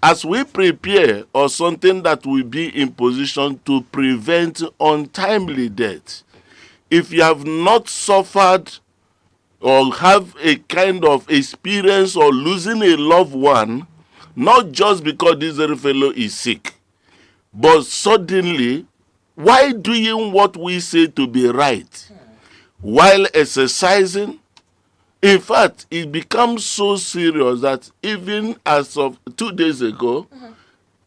as we prepare or something that will be in position to prevent untimely death, if you have not suffered or have a kind of experience or losing a loved one, not just because this very fellow is sick, but suddenly, while doing what we say to be right, while exercising, in fact, it becomes so serious that even as of 2 days ago,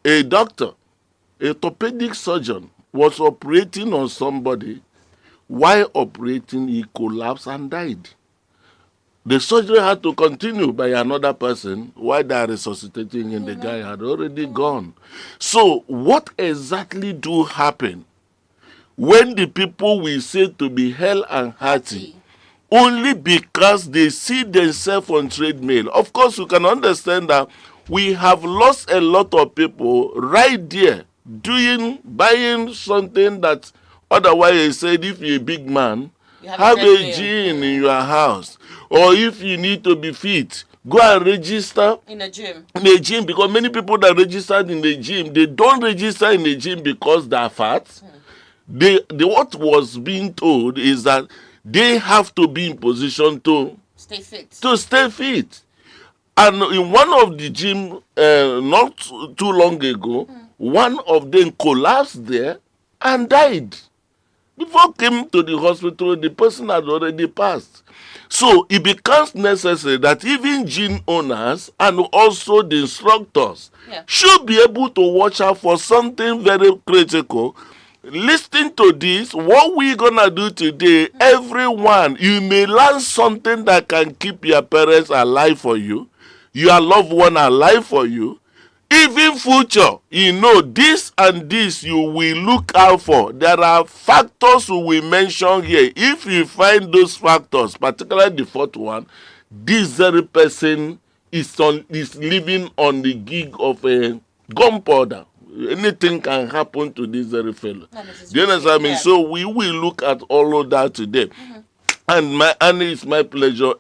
a doctor, a orthopedic surgeon, was operating on somebody. While operating, he collapsed and died. The surgery had to continue by another person while they are resuscitating and the guy had already gone. So what exactly do happen when the people we say to be hell and hearty only because they see themselves on treadmill? Of course, you can understand that we have lost a lot of people right there buying something that otherwise they said if you're a big man, have a gym in your house. Or if you need to be fit, go and register in a gym. Because many people that registered in the gym, they don't register in the gym because they are fat. What was being told is that they have to be in position to stay fit. And in one of the gym, not too long ago, one of them collapsed there and died. Before came to the hospital, the person had already passed. So it becomes necessary that even gym owners and also the instructors should be able to watch out for something very critical. Listen to this. What we're going to do today, everyone, you may learn something that can keep your parents alive for you, your loved one alive for you. Even future, this and this you will look out for. There are factors we will mention here. If you find those factors, particularly the fourth one, this very person is living on the gig of a gunpowder. Anything can happen to this very fellow. Do you understand? I mean, so we will look at all of that today. And it's my pleasure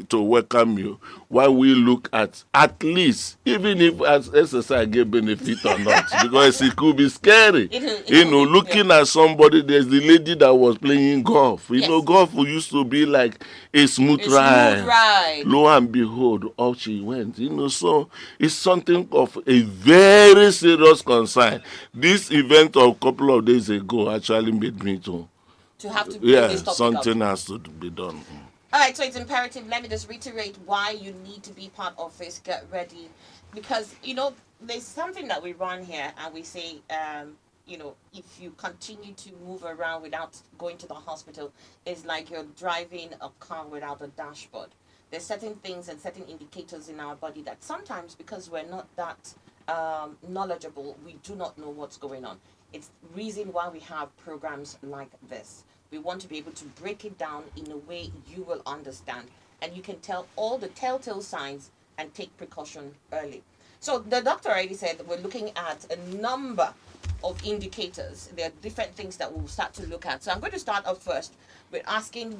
to welcome you while we look at least, even if as exercise get benefit or not, because it could be scary. Looking at somebody, there's the lady that was playing golf. Golf used to be like a smooth ride. Lo and behold, off she went. So it's something of a very serious concern. This event of a couple of days ago actually made me to have to bring this topic something up. Has to be done. All right, so it's imperative. Let me just reiterate why you need to be part of this. Get ready, because there's something that we run here, and we say, if you continue to move around without going to the hospital, it's like you're driving a car without a dashboard. There's certain things and certain indicators in our body that sometimes, because we're not that knowledgeable, we do not know what's going on. It's the reason why we have programs like this. We want to be able to break it down in a way you will understand, and you can tell all the telltale signs and take precaution early. So the doctor already said that we're looking at a number of indicators. There are different things that we'll start to look at. So I'm going to start off first with asking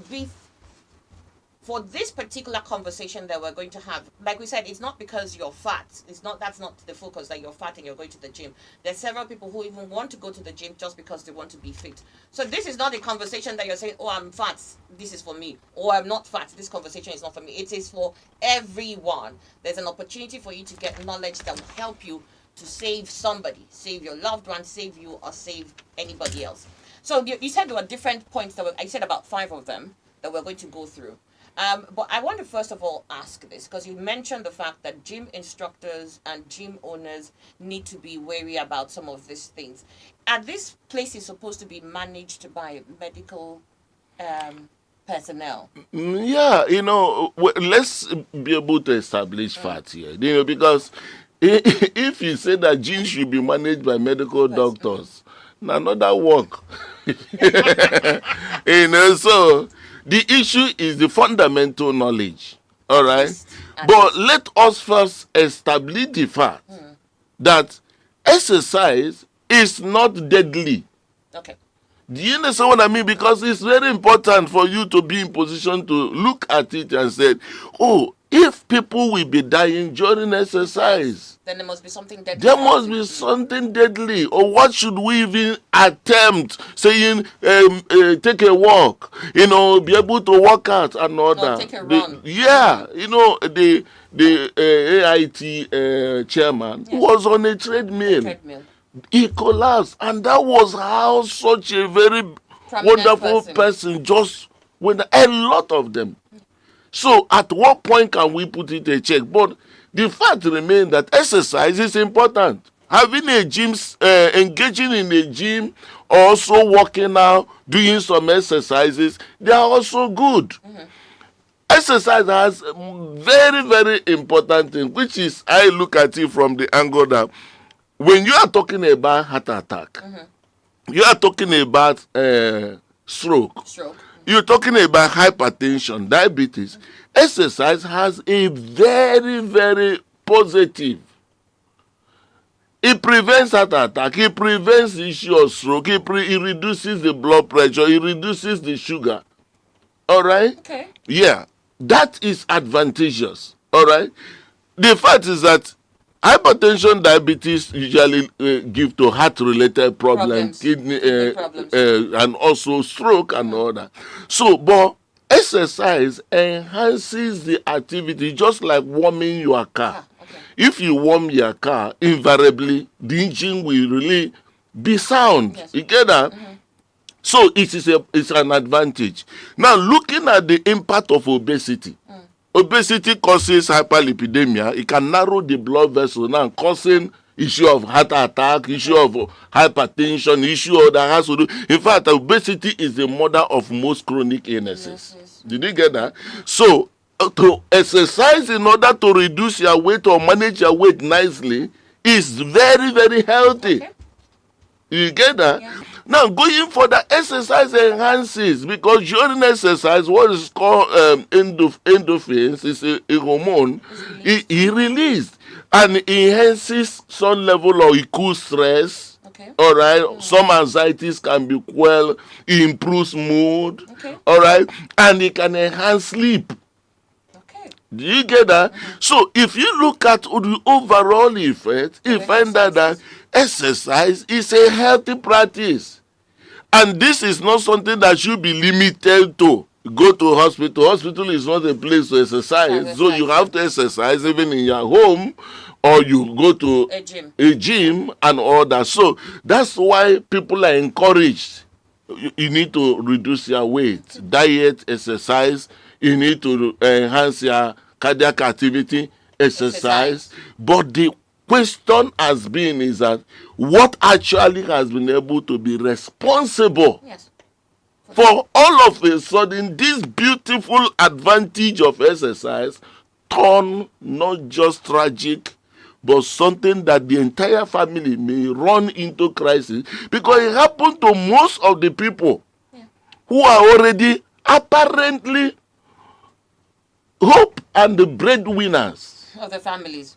for this particular conversation that we're going to have. Like we said, it's not because you're fat. That's not the focus, that you're fat and you're going to the gym. There's several people who even want to go to the gym just because they want to be fit. So this is not a conversation that you're saying, oh, I'm fat, this is for me. Or I'm not fat, this conversation is not for me. It is for everyone. There's an opportunity for you to get knowledge that will help you to save somebody, save your loved one, save you, or save anybody else. So you said there were different points I said about 5 of them that we're going to go through. But I want to first of all ask this, because you mentioned the fact that gym instructors and gym owners need to be wary about some of these things. Are these places supposed to be managed by medical personnel? Yeah, let's be able to establish facts here. Because if you say that gyms should be managed by medical doctors, another work. So the issue is the fundamental knowledge. All right? But let us first establish the fact that exercise is not deadly. Okay. Do you understand what I mean? Because it's very important for you to be in position to look at it and say, oh, If people will be dying during exercise, then there must be something deadly. there must be something deadly. Or what should we even attempt? Saying, take a walk, be able to work out and all No, that. take a run. Yeah, the AIT chairman was on a treadmill. He collapsed, and that was how such a very wonderful person just went. A lot of them. So at what point can we put it a check? But the fact remains that exercise is important. Having a gym, engaging in a gym, also working out, doing some exercises, they are also good. Exercise has very, very important thing, which is I look at it from the angle that when you are talking about heart attack, you are talking about stroke. You're talking about hypertension, diabetes. Exercise has a very, very positive. It prevents heart attack. It prevents the issue of stroke. It reduces the blood pressure. It reduces the sugar. All right? Okay. Yeah. That is advantageous. All right? The fact is that hypertension, diabetes usually give to heart-related problems, kidney problems. And also stroke and all that. So, but exercise enhances the activity, just like warming your car. If you warm your car, invariably the engine will really be sound. Yes. You get that? So it's an advantage. Now, looking at the impact of obesity. Obesity causes hyperlipidemia. It can narrow the blood vessel now, causing issue of heart attack, issue of hypertension, issue that has to do. In fact, obesity is the mother of most chronic illnesses. Yes. Did you get that? So, to exercise in order to reduce your weight or manage your weight nicely is very, very healthy. Okay. You get that? Yeah. Now, going for the exercise enhances, because during exercise, what is called endorphins is a hormone. It released and enhances some level of equal stress. Okay. All right. Some anxieties can be quelled. It improves mood. Okay. All right. And it can enhance sleep. Okay. Do you get that? So, if you look at the overall effect, you find that exercise is a healthy practice. And this is not something that should be limited to go to hospital. Hospital is not a place to exercise. So you have to exercise even in your home, or you go to a gym and all that. So that's why people are encouraged. You need to reduce your weight. Diet, exercise. You need to enhance your cardiac activity, exercise. But the question has been is that what actually has been able to be responsible for all of a sudden this beautiful advantage of exercise turn not just tragic but something that the entire family may run into crisis, because it happened to most of the people who are already apparently hope and the breadwinners of the families.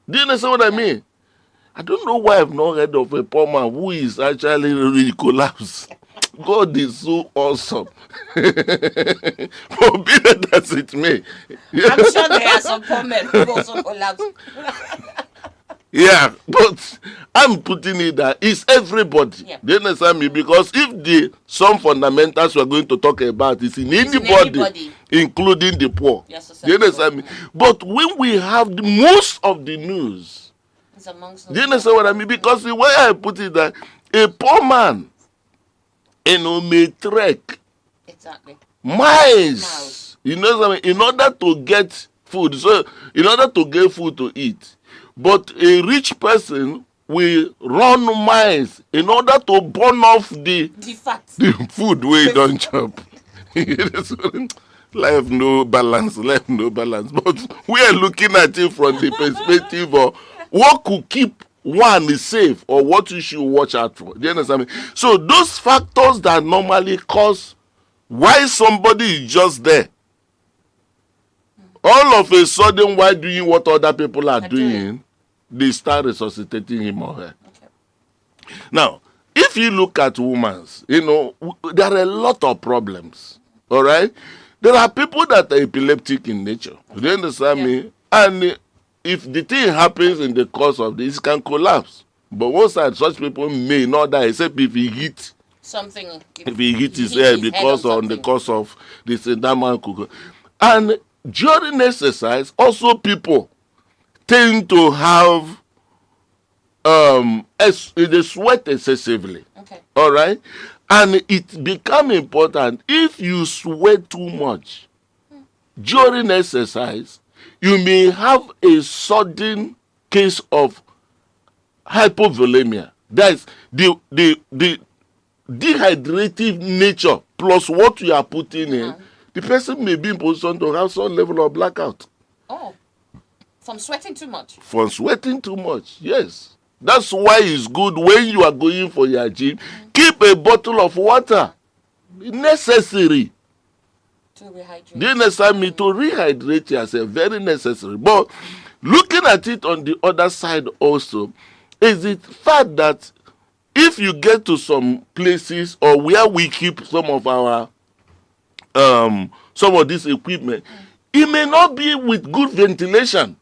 Do you understand what I mean? I don't know why I've not heard of a poor man who is actually really collapsed. God is so awesome. For be that as it may. I'm sure there are some poor men who also collapse. Yeah, but I'm putting it that it's everybody. Yeah. Do you understand me? Because if some fundamentals we're going to talk about is in anybody, including the poor. Yes, do you understand me? But when we have most of the news, do you understand what I mean? Because the way I put it that a poor man may trek miles. You know what I mean? In order to get food. So in order to get food to eat. But a rich person will run miles in order to burn off the food where you don't chop. Life no balance. But we are looking at it from the perspective of what could keep one safe or what you should watch out for. Do you understand me? So those factors that normally cause why somebody is just there, all of a sudden, while doing what other people are doing, they start resuscitating him or her. Okay. Now, if you look at women, there are a lot of problems. All right? There are people that are epileptic in nature. Do you understand Yeah. me? And if the thing happens in the course of this, it can collapse. But most times, such people may not die except if he hit. Something. If he hit his hit head his because on on the something. course of this, that man could go. And during exercise, also people tend to have they sweat excessively. Okay. All right, and it become important if you sweat too much during exercise, you may have a sudden case of hypovolemia. That's the dehydrative nature plus what you are putting in. The person may be in position to have some level of blackout. Oh, from sweating too much. From sweating too much, yes. That's why it's good when you are going for your gym, keep a bottle of water. Necessary. To rehydrate. Do you understand me? To rehydrate yourself, very necessary. But looking at it on the other side also, is the fact that if you get to some places or where we keep some of our some of this equipment, it may not be with good ventilation.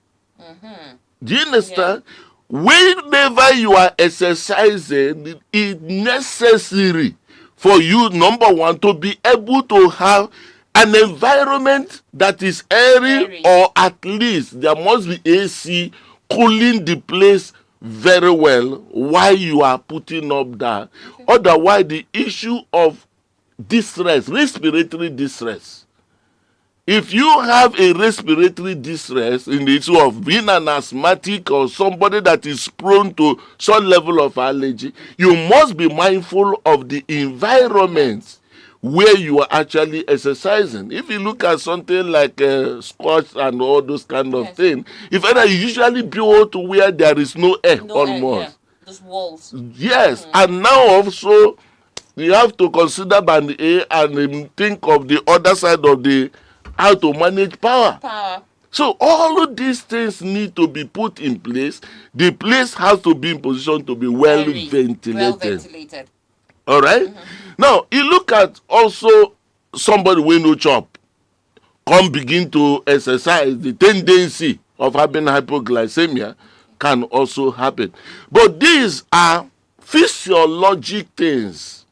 Do you understand? Whenever you are exercising, it's necessary for you, number one, to be able to have an environment that is airy, or at least there must be AC cooling the place very well while you are putting up that. Otherwise, the issue of distress, respiratory distress. If you have a respiratory distress in the issue of being an asthmatic or somebody that is prone to some level of allergy, you must be mindful of the environment where you are actually exercising. If you look at something like squats and all those kind of things, if you usually go to where there is no air, almost. Just walls. Yes, and now also you have to consider band A and think of the other side of the how to manage power. So all of these things need to be put in place. The place has to be in position to be well ventilated. All right. Now you look at also somebody wey no chop come begin to exercise, the tendency of having hypoglycemia can also happen. But these are physiologic things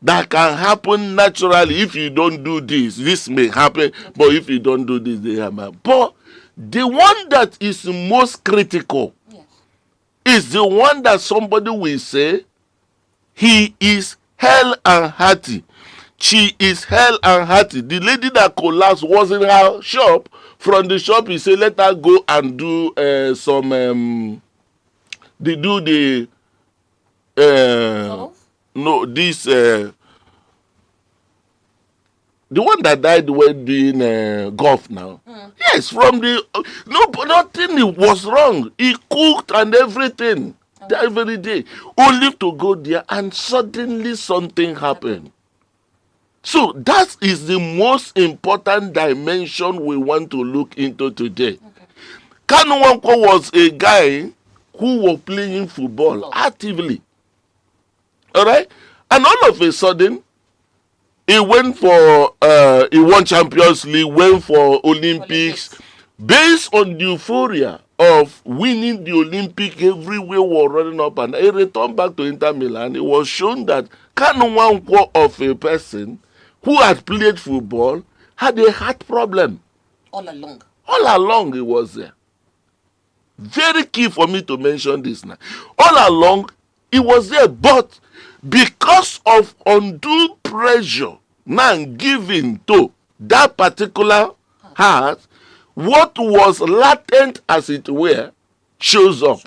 that can happen naturally. If you don't do this may happen. But if you don't do this, they happen. But the one that is most critical is the one that somebody will say, he is hale and hearty. She is hale and hearty. The lady that collapsed was in her shop. From the shop, he said, let her go and do they do the no, this the one that died when doing golf now. Yes, from the no, but nothing was wrong. He cooked and everything every day, only to go there and suddenly something happened. So that is the most important dimension we want to look into today. Kanu Nwankwo was a guy who was playing football actively. All right, and all of a sudden, he went for he won Champions League, went for Olympics. Based on the euphoria of winning the Olympic, everywhere was running up, and he returned back to Inter Milan. It was shown that Kanu Nwankwo of a person who had played football had a heart problem. All along. All along he was there. Very key for me to mention this now. All along he was there, but because of undue pressure now given to that particular heart, what was latent, as it were, shows up.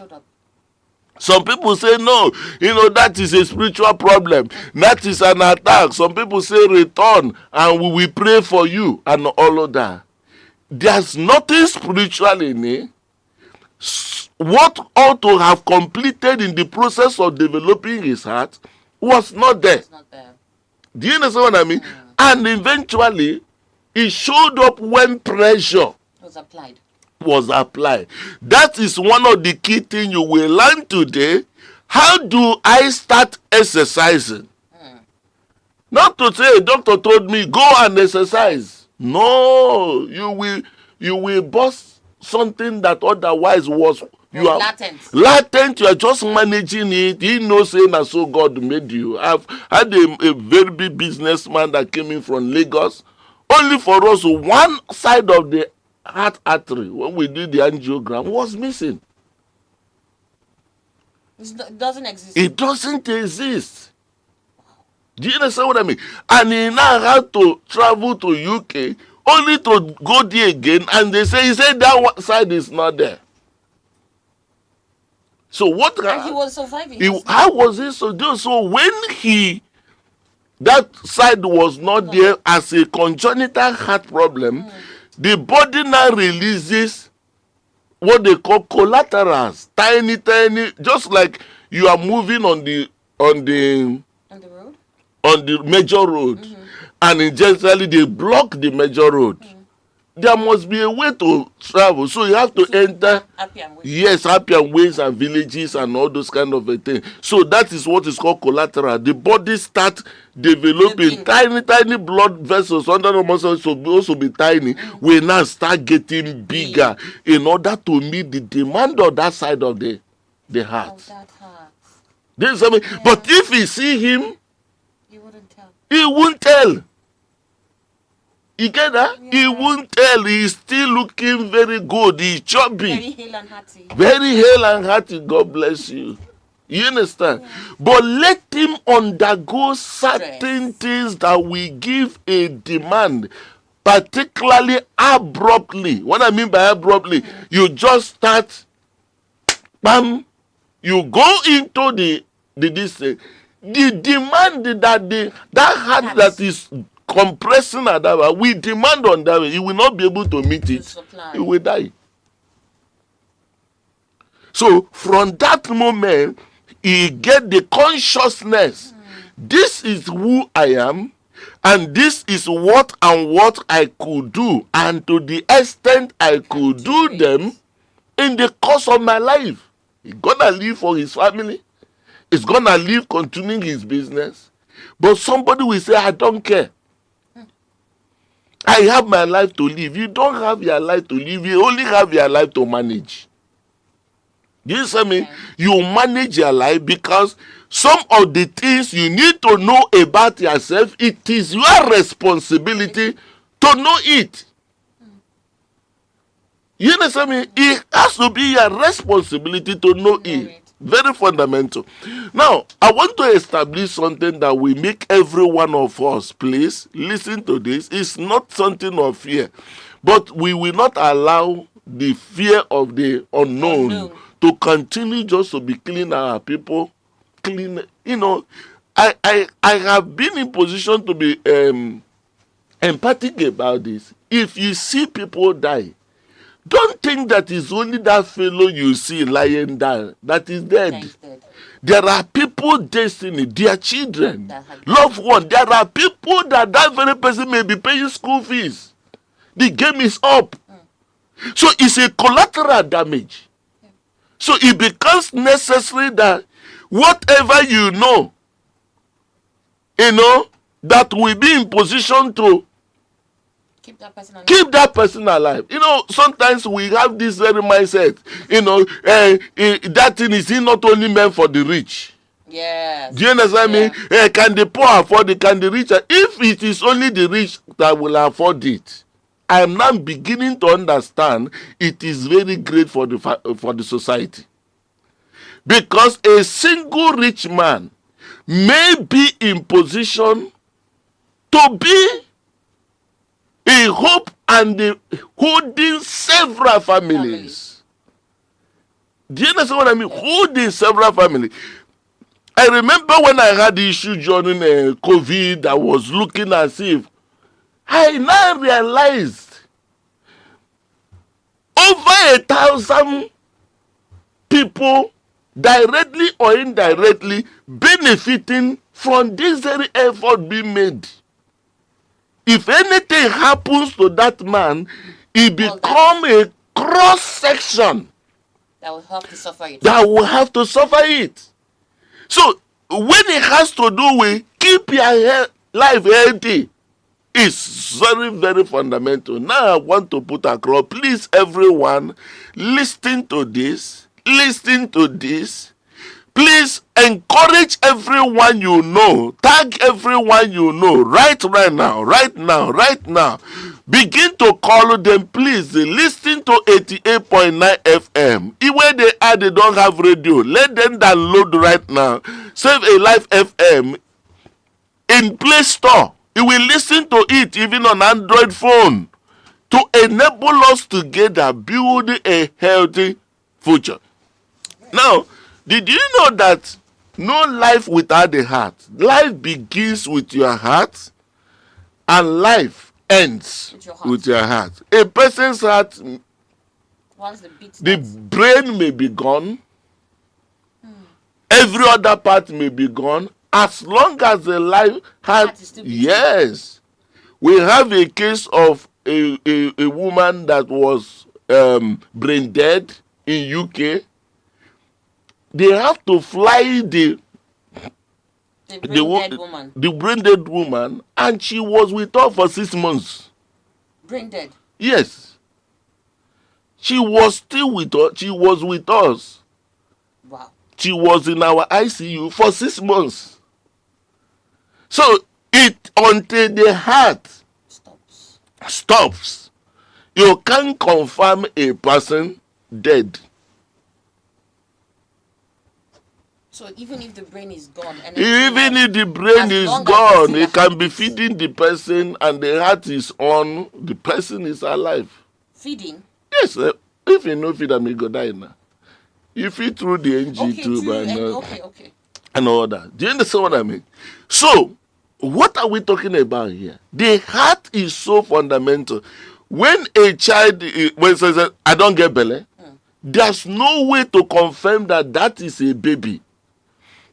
Some people say, no, that is a spiritual problem. That is an attack. Some people say, return and we will pray for you and all of that. There's nothing spiritual in it. What ought to have completed in the process of developing his heart was not there. Do you understand what I mean? And eventually, it showed up when pressure was applied. That is one of the key things you will learn today. How do I start exercising? Not to say a doctor told me go and exercise. No, you will bust something that otherwise was you are latent. You are just managing it. He knows saying that so God made you. I've had a very big businessman that came in from Lagos. Only for us, one side of the heart artery when we did the angiogram was missing. It doesn't exist. It doesn't exist. Do you understand what I mean? And he now had to travel to UK only to go there again, and he said that side is not there. So what? And he was surviving. How was he so do? So when that side was not there as a congenital heart problem, the body now releases what they call collaterals, tiny, just like you are moving on the road, on the major road, and generally they block the major road. There must be a way to travel, so you have to enter Appian ways and villages and all those kind of things. So that is what is called collateral. The body starts developing tiny blood vessels under the muscles, so also be tiny. We now start getting bigger in order to meet the demand of that side of the heart. This, I mean, but if you see him, he won't tell. You get that? Yeah. He won't tell. He's still looking very good. He's chubby. Very hale and hearty. Very hale and hearty. God bless you. You understand? Yeah. But let him undergo certain things that will give a demand, particularly abruptly. What I mean by abruptly, you just start, bam, you go into the distance. The demand that heart that is compressing at that way, we demand on that way, he will not be able to meet it. He will die. So from that moment, he get the consciousness. This is who I am, and this is what I could do, and to the extent I could do them in the course of my life. He's gonna live for his family. He's gonna live continuing his business. But somebody will say, I don't care. I have my life to live. You don't have your life to live. You only have your life to manage. You see me? You manage your life because some of the things you need to know about yourself, it is your responsibility to know it. You understand me? It has to be your responsibility to know it. Very fundamental. Now, I want to establish something that will make every one of us, please, listen to this. It's not something of fear, but we will not allow the fear of the unknown to continue just to be killing our people. Clean, you know, I have been in position to be empathic about this. If you see people die, don't think that it's only that fellow you see lying down that is dead. There are people destiny, their children, loved ones. There are people that very person may be paying school fees. The game is up. So it's a collateral damage. So it becomes necessary that whatever you know, that will be in position to keep that person alive. You know, sometimes we have this very mindset. That thing is not only meant for the rich. Yes. Do you understand me? Can the poor afford it? Can the rich? If it is only the rich that will afford it, I am now beginning to understand it is very great for the society. Because a single rich man may be in position to be a hope and holding several families. Do you understand what I mean? Holding several families. I remember when I had the issue during COVID, I was looking as if I now realized over 1,000 people directly or indirectly benefiting from this very effort being made. If anything happens to that man, it becomes a cross section that will have to suffer it. So when it has to do with keep your life healthy is very, very fundamental. Now I want to put across, please everyone, listen to this. Please encourage everyone you know. Tag everyone you know right now. Begin to call them, please. Listen to 88.9 FM. Even they don't have radio. Let them download right now. Save a Life FM in Play Store. You will listen to it even on Android phone to enable us together build a healthy future. Now, did you know that no life without the heart? Life begins with your heart and life ends with your heart. A person's heart, the brain may be gone, every other part may be gone, as long as the life has. Yes. We have a case of a woman that was brain dead in UK. They have to fly the brain dead woman, and she was with her for 6 months. Brain dead? Yes. She was still with us. She was with us. Wow. She was in our ICU for 6 months. So it until the heart stops, you can't confirm a person dead. So even if the brain is gone, and even if the brain is gone, it can be feeding the person, and the heart is on. The person is alive. Feeding? Yes. If you know feed, I may go die now. You feed through the NG too, but okay. And all that. Do you understand what I mean? So, what are we talking about here? The heart is so fundamental. When a child when says, I don't get belly, there's no way to confirm that is a baby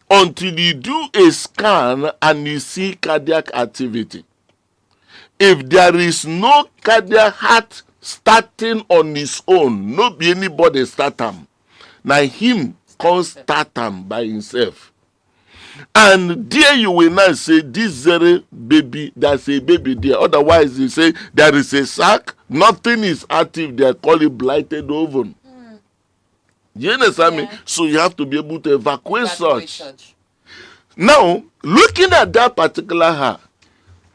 until you do a scan and you see cardiac activity. If there is no cardiac heart starting on his own, no be anybody start him. Now him can't start him by himself. And there you will not say this very baby, there's a baby there. Otherwise you say there is a sac, nothing is active, they call it blighted ovum. You understand me? So you have to be able to evacuate such. Now, looking at that particular heart,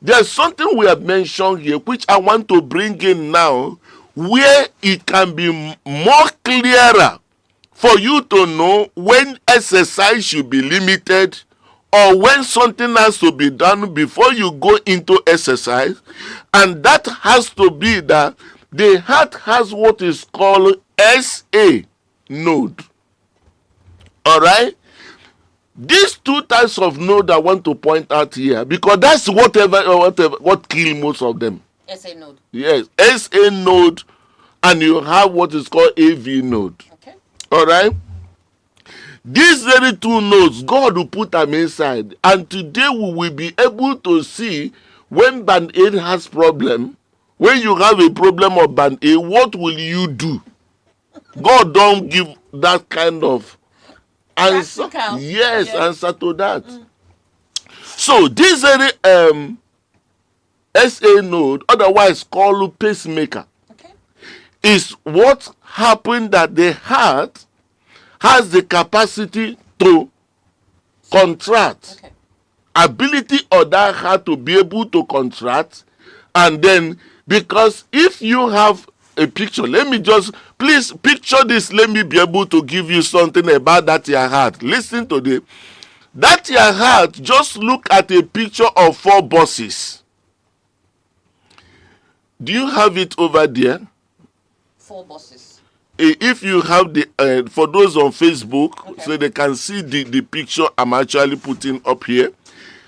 there's something we have mentioned here which I want to bring in now, where it can be more clearer for you to know when exercise should be limited or when something has to be done before you go into exercise. And that has to be that the heart has what is called SA node. All right? These two types of node I want to point out here, because that's what kill most of them. SA node. Yes, SA node, and you have what is called AV node. Okay. All right? These very two nodes, God will put them inside. And today we will be able to see when band A has problem. When you have a problem of band A, what will you do? God don't give that kind of answer. Yes, answer to that. So this very SA node, otherwise called pacemaker, is what happened that the heart has the capacity to contract. Ability of that heart to be able to contract. And then, because if you have a picture, let me just, please picture this, let me be able to give you something about that your heart. Listen to this. That your heart, just look at a picture of 4 buses. Do you have it over there? 4 buses. If you have the, for those on Facebook, so they can see the picture I'm actually putting up here.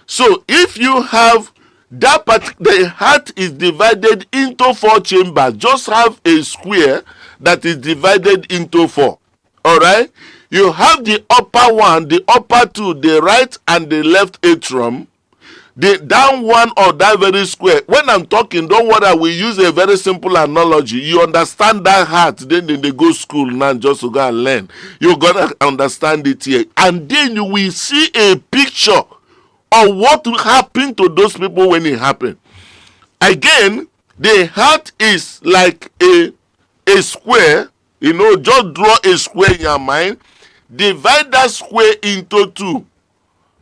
So if you have that part, the heart is divided into 4 chambers. Just have a square that is divided into 4. All right? You have the upper one, the upper 2, the right and the left atrium. The down one or that very square. When I'm talking, don't worry, we use a very simple analogy. You understand that heart, then they go school now just to go and learn. You're going to understand it here. And then you will see a picture or what will happen to those people when it happened. Again, the heart is like a square. Just draw a square in your mind. Divide that square into two.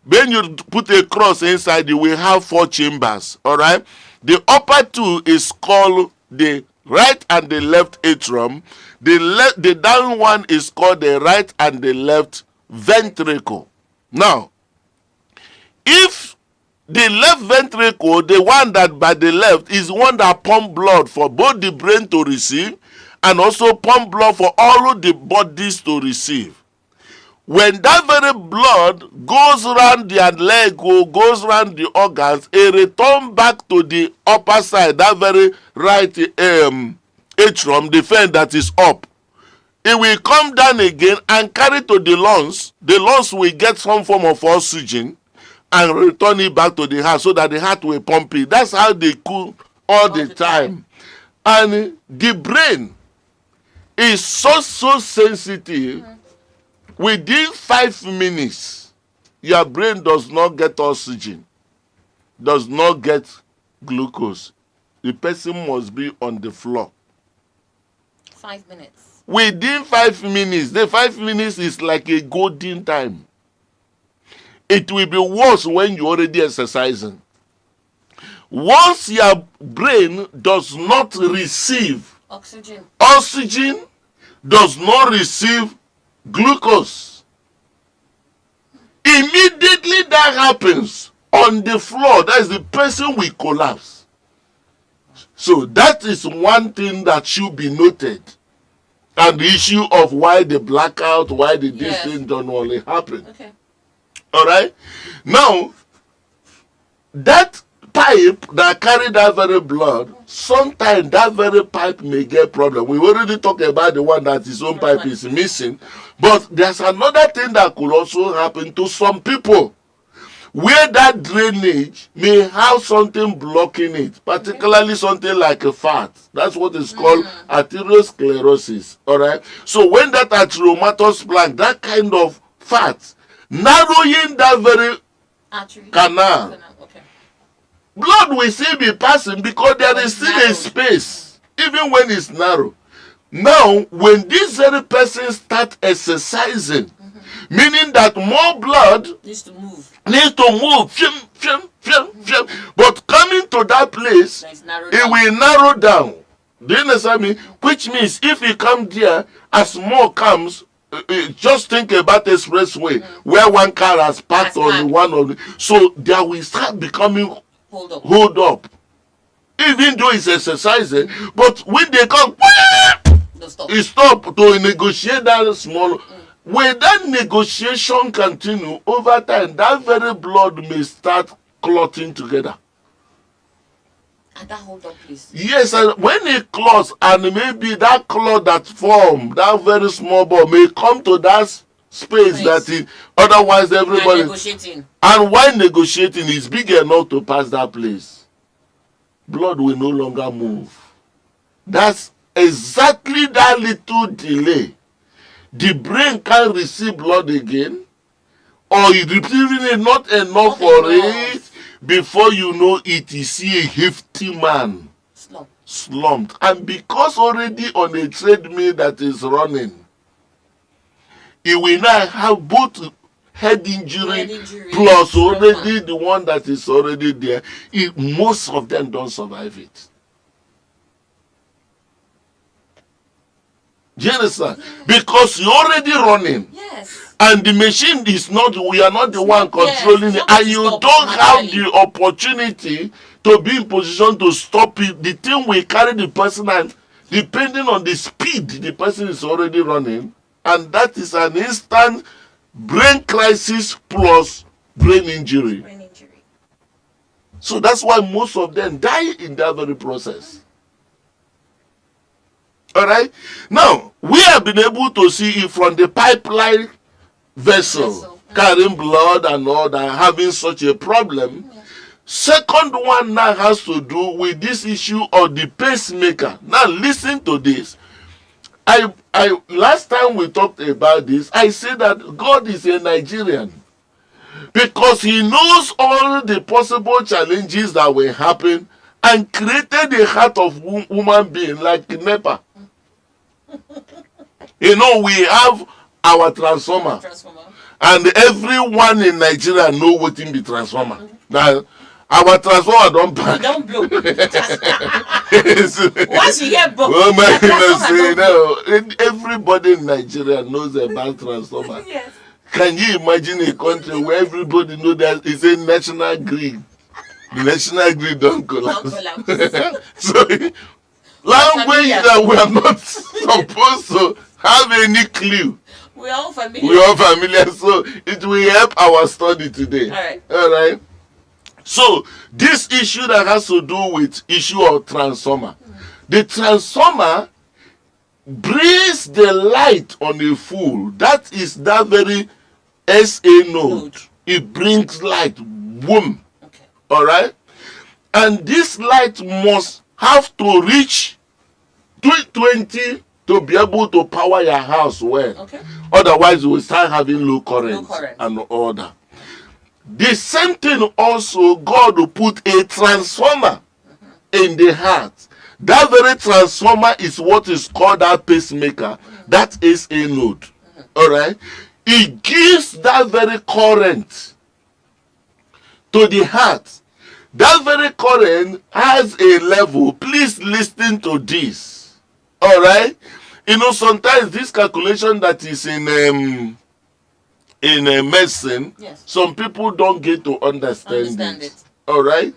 When you put a cross inside, you will have 4 chambers. All right. The upper two is called the right and the left atrium. The down one is called the right and the left ventricle. Now, if the left ventricle, the one that by the left, is one that pump blood for both the brain to receive and also pump blood for all of the bodies to receive. When that very blood goes around their leg or goes around the organs, it returns back to the upper side, that very right atrium, the fan that is up. It will come down again and carry to the lungs. The lungs will get some form of oxygen and return it back to the heart so that the heart will pump it. That's how they cool all the time. And the brain is so sensitive. Within 5 minutes, your brain does not get oxygen, does not get glucose. The person must be on the floor. 5 minutes. Within 5 minutes, the 5 minutes is like a golden time. It will be worse when you're already exercising. Once your brain does not receive oxygen, does not receive glucose, immediately that happens on the floor, that is, the person will collapse. So that is one thing that should be noted. And the issue of why the blackout, why the this thing don't only happen. Okay. All right. Now, that pipe that carry that very blood, sometimes that very pipe may get problem. We already talked about the one that his own pipe is missing, but there's another thing that could also happen to some people, where that drainage may have something blocking it, particularly something like a fat. That's what is called arteriosclerosis. All right. So when that arteriomatous plaque, that kind of fat, narrowing that very canal, blood will still be passing because there is still a space, even when it's narrow. Now, when this very person start exercising, meaning that more blood needs to move. But coming to that place, it will narrow down. Do you understand me? Which means if you come there, as more comes, just think about expressway where one car has parked on one of the, so there will start becoming hold up. Even though it's exercising, but when they come, it stop to negotiate that small. When that negotiation continue over time, that very blood may start clotting together. And that hold up, please. Yes, and when it clots, and maybe that clot that form, that very small ball, may come to that space that is otherwise everybody. And while negotiating, is big enough to pass that place. Blood will no longer move. That's exactly that little delay. The brain can't receive blood again, or it's receiving it not enough for it. Before you know it, you see a hefty man slumped. And because already on a treadmill that is running, he will now have both head injury plus already the one that is already there. Most of them don't survive it. Do you understand? Because you're already running. Yes. And the machine is not, we are not the one controlling it. And you don't have the opportunity to be in position to stop it. The thing will carry the person, and depending on the speed the person is already running. And that is an instant brain crisis plus brain injury. So that's why most of them die in that very process. All right. Now, we have been able to see it from the pipeline vessel carrying blood and all that, having such a problem. Second one now has to do with this issue of the pacemaker. Now, listen to this. I last time we talked about this, I said that God is a Nigerian. Because he knows all the possible challenges that will happen and created the heart of human being like NEPA. We have our transformer. And everyone in Nigeria know what in the transformer. Now, our transformer don't blow. Don't blow. Yes. Once you get blown, Oh my goodness, no. Everybody in Nigeria knows about transformer. Yes. Can you imagine a country where everybody knows that it's a national grid? The national grid don't collapse. So, language that we are not supposed to have any clue. We're all familiar. So it will help our study today. All right. So this issue that has to do with issue of transformer. The transformer brings the light on a fool. That is that very SA node. It brings light. Boom. Okay. All right. And this light must have to reach 220 to be able to power your house well. Okay. Otherwise, you will start having low current and all that. The same thing also, God will put a transformer in the heart. That very transformer is what is called that pacemaker. That is a node. All right. It gives that very current to the heart. That very current has a level. Please listen to this. All right. Sometimes this calculation that is in medicine, yes, some people don't get to understand it. All right.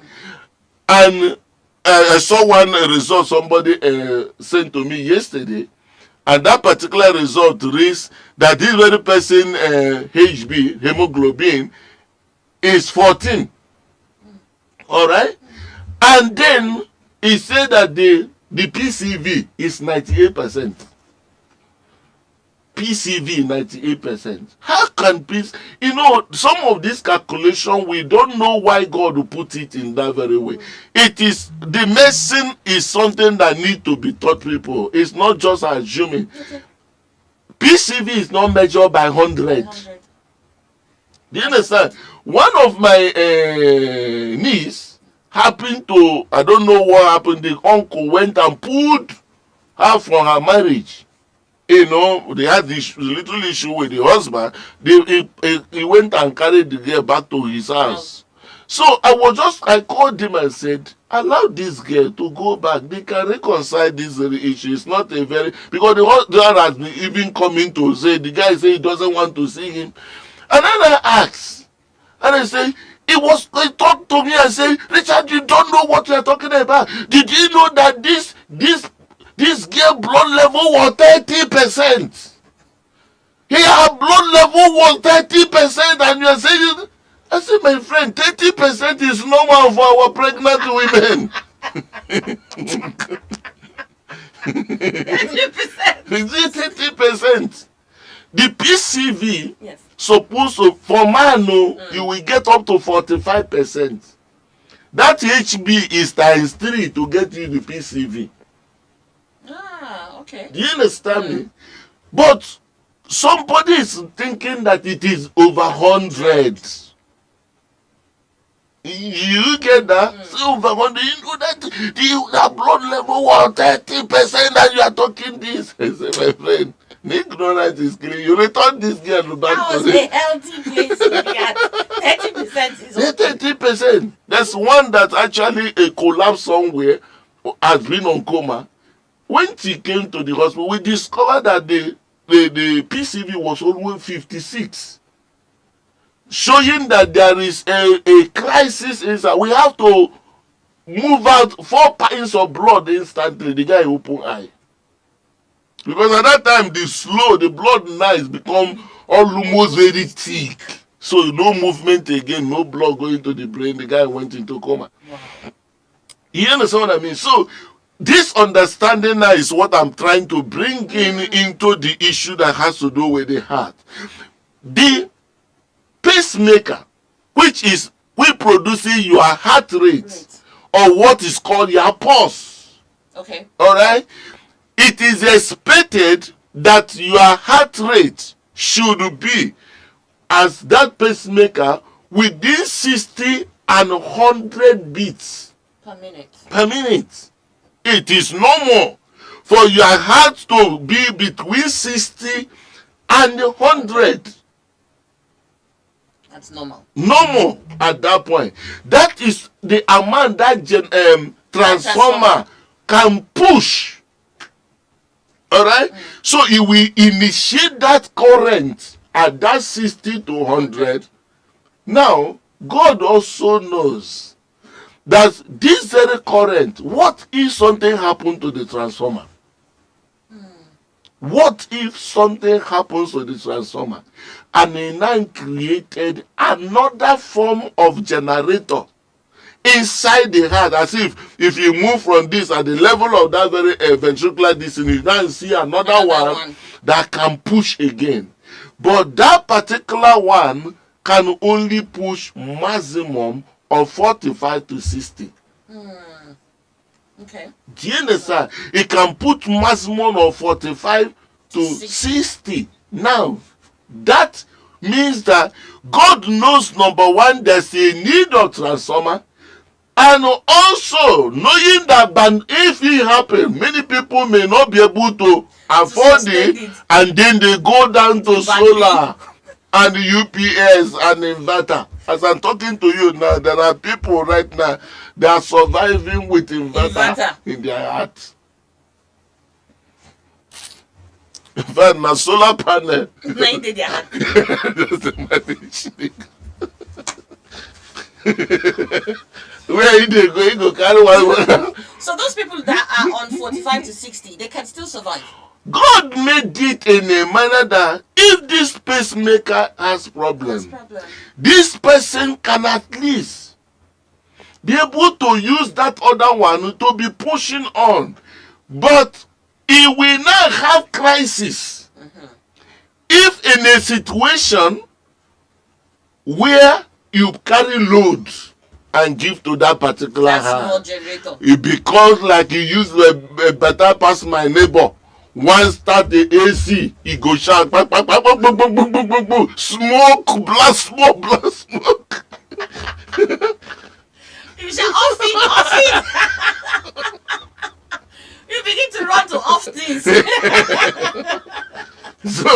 Mm-hmm. And I saw one result somebody sent to me yesterday, and that particular result reads that this very person HB hemoglobin is 14. All right. And then he said that the PCV is 98%. PCV 98%. How can peace? Some of this calculation we don't know why God will put it in that very way. It is the medicine is something that need to be taught people. It's not just assuming. PCV is not measured by 100. Do you understand? One of my niece happened to, I don't know what happened, the uncle went and pulled her from her marriage. They had this little issue with the husband. He went and carried the girl back to his house. So I called him and said, allow this girl to go back. They can reconcile this very issue. It's not a very, because the husband has been even coming to say, the guy say he doesn't want to see him. And then I asked, and I say, he talked to me and said, Richard, you don't know what you are talking about. Did you know that this girl blood level was 30%? Her blood level was 30%, and you are saying, I said, my friend, 30% is normal for our pregnant women. 30%. The PCV, yes, supposed to, for man, you will get up to 45%. That HB is times 3 to get you the PCV. Okay. Do you understand me? But somebody is thinking that it is over 100. You get that? So over 100, you know that the blood level was 30% and you are talking this. I say, my friend, ignorance is clear. You return this girl back to the healthy place to be at. 30% is okay. 30%. There's one that actually a collapse somewhere has been on coma. When she came to the hospital, we discovered that the PCV was almost 56. Showing that there is a crisis inside. We have to move out 4 pints of blood instantly. The guy open eye. Because at that time, the blood now has become almost very thick. So no movement again, no blood going to the brain. The guy went into coma. Wow. You understand what I mean? So this understanding now is what I'm trying to bring into the issue that has to do with the heart. The pacemaker, which is producing your heart rate, or what is called your pulse. Okay. All right? It is expected that your heart rate should be as that pacemaker within 60 and 100 beats per minute. per minute. It is normal for your heart to be between 60 and 100. That's normal. Normal at that point. That is the amount that transformer can push. Alright? So it will initiate that current at that 60 to 100. Now, God also knows that this very current, what if something happened to the transformer? What if something happens to the transformer? And he now created another form of generator inside the heart, as if you move from this at the level of that very ventricular disc, you now see another one that can push again. But that particular one can only push maximum of 45 to 60. Okay. Do you understand? It can put maximum of 45 to 60. Now, that means that God knows, number one, there's a need of transformer. And also, knowing that if it happens, many people may not be able to afford it, and then they go down to solar and UPS and inverter. As I'm talking to you now, there are people right now that are surviving with inverter in their heart. In fact, na solar panel. Where they go, you go carry one. So those people that are on 45 to 60, they can still survive. God made it in a manner that if this pacemaker has problem, this person can at least be able to use that other one to be pushing on. But he will not have crisis if in a situation where you carry load and give to that particular hand, it becomes like you use a better pass my neighbor. Once start the AC, he go shout, smoke, blast smoke, blast smoke. You shout, off it, off it. You begin to run to off this. So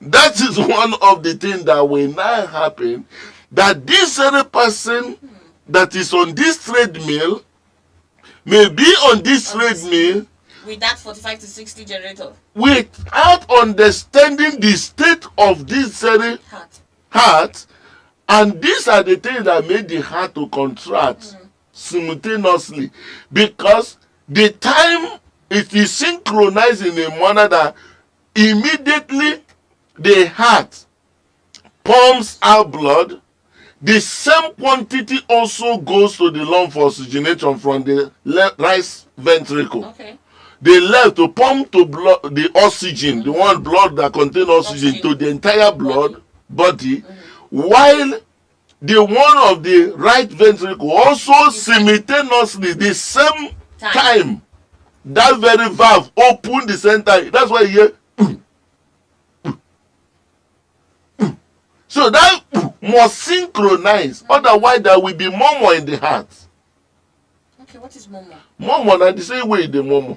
that is one of the things that will now happen, that this other person that is on this treadmill may be on this treadmill with that 45 to 60 generator, without understanding the state of this very heart. And these are the things that made the heart to contract simultaneously, because the time it is synchronized in a manner that immediately the heart pumps out blood. The same quantity also goes to the lung for oxygenation from the right ventricle. Okay. The left to pump to blood, the oxygen, the one blood that contains oxygen to the entire blood body, while the one of the right ventricle also simultaneously the same time that very valve open the center. That's why you hear. So that must synchronize, otherwise there will be murmur in the heart. Okay, what is murmur? Murmur na the same way the murmur.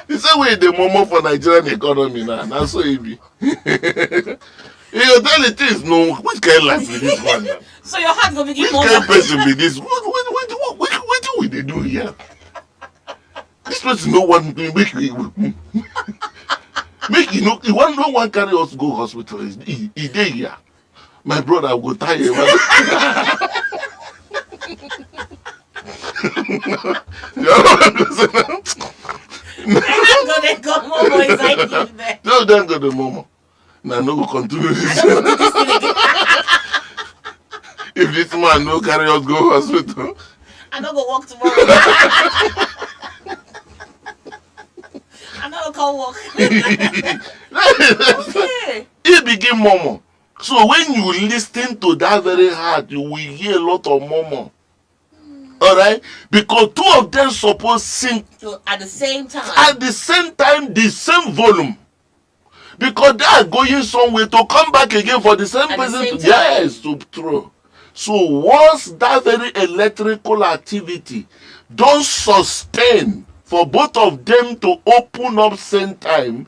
The same way the murmur for Nigerian economy now. That's so easy. You tell the things, no, which kind of life is this one now? So your heart will begin which murmur. Which kind of person be this? What will they do here? This person no one make you know, you want no one carry us go hospital. He dey here. My brother will tie him. They're not gonna go momo inside you there. No, don't go to momo. Now no go continue this. If this man no carry us go hospital, I don't go walk tomorrow. I'm not gonna walk. Okay. It begin murmur. So when you listen to that very heart, you will hear a lot of murmur. Alright? Because two of them supposed sing so at the same time. At the same time, the same volume. Because they are going somewhere to come back again for the same At the person. same time. Yes, to throw. So once that very electrical activity don't sustain for both of them to open up same time,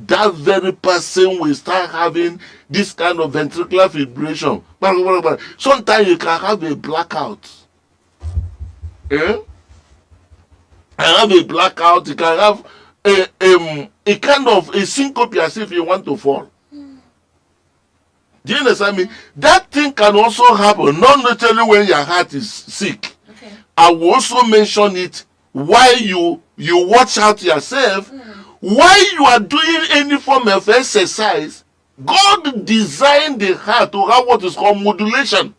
that very person will start having this kind of ventricular fibrillation. Sometimes you can have a blackout. Eh? And have a blackout. You can have a kind of a syncope as if you want to fall. Do you understand me? That thing can also happen, not necessarily when your heart is sick. Okay. I will also mention it while you watch out yourself. While you are doing any form of exercise, God designed the heart to have what is called modulation.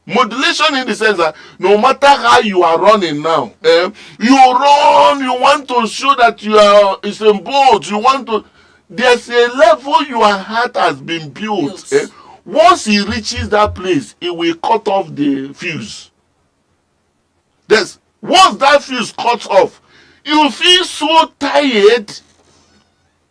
Modulation in the sense that no matter how you are running now, you run, you want to show that you are it's a boat, you want to, there's a level your heart has been built. Once it reaches that place, it will cut off the fuse. Once that fuse cuts off, you feel so tired.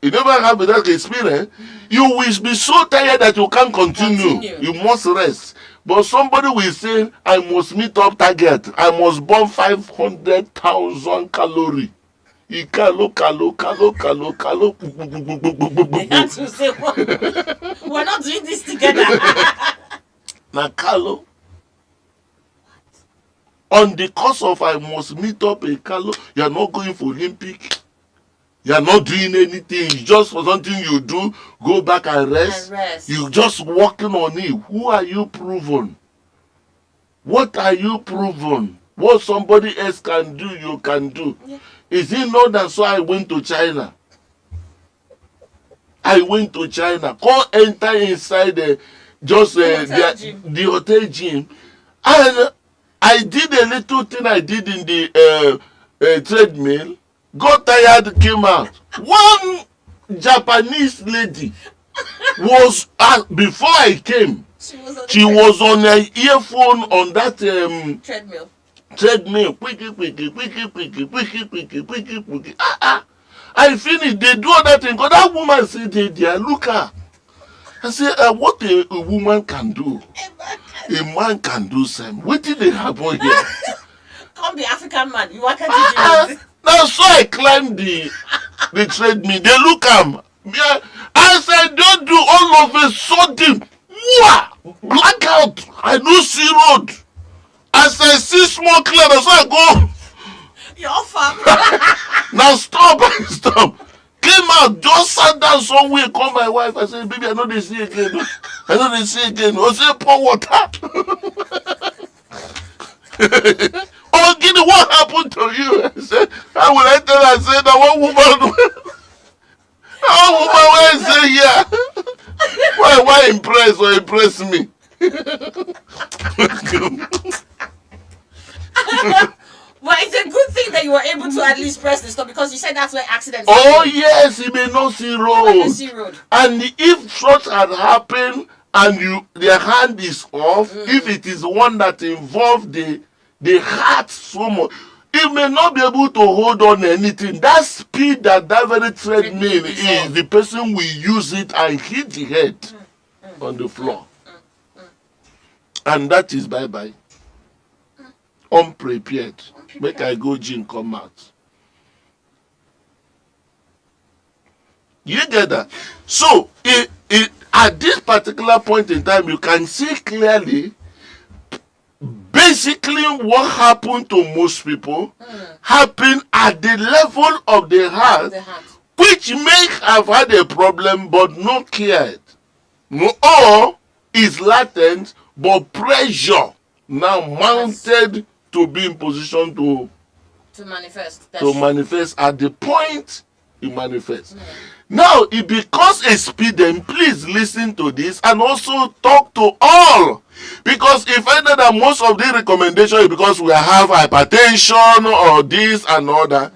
You never have that experience. You will be so tired that you can't continue. You must rest. But somebody will say, I must meet up target. I must burn 500,000 calories. Calo. They had to say, we're not doing this together. Now, calo. On the course of I must meet up a calo, you are not going for Olympic. You are not doing anything. It's just for something you do. Go back and rest. You're just working on it. Who are you proven? What are you proven? What somebody else can do, you can do. Yeah. Is it not that so I went to China? I went to China. Go enter inside the hotel gym. And I did a little thing I did in the treadmill. Got tired, came out. One Japanese lady was, before I came, she was on her earphone on that treadmill. Quicky. I finished. They do all that thing. Because that woman said, there, look at. I said, what a woman can do, a man can do same. What did they happen here? Come the African man. Why can't you do this? Now, so I climbed the treadmill. They look at me. As I don't do, all of a sudden, blackout. I don't see road. As I see smoke clear, so I go. Your farm. Now stop. Came out, just sat down somewhere, call my wife. I said, baby, I know they see again. I say, pour water. Oh, Giddy, what happened to you? I said, how will I tell her? I said, that one woman where say, yeah. Why impress or impress me? Well, it's a good thing that you were able to at least press the stop, because you said that's where accidents happen. happen. Yes, he may not see road. And if such had happened and their hand is off, if it is one that involves the heart so much, it may not be able to hold on anything. That speed that very treadmill is, the person will use it and hit the head on the floor. And that is bye-bye. Unprepared. Make I go gym, come out. You get that? So, at this particular point in time, you can see clearly, basically what happened to most people happened at the level of the heart, which may have had a problem but not cared. Or is latent, but pressure now mounted to be in position to manifest. Manifest at the point it manifests. Now, it becomes a speed, then please listen to this and also talk to all. Because if I know that most of the recommendation is because we have hypertension or this and all that,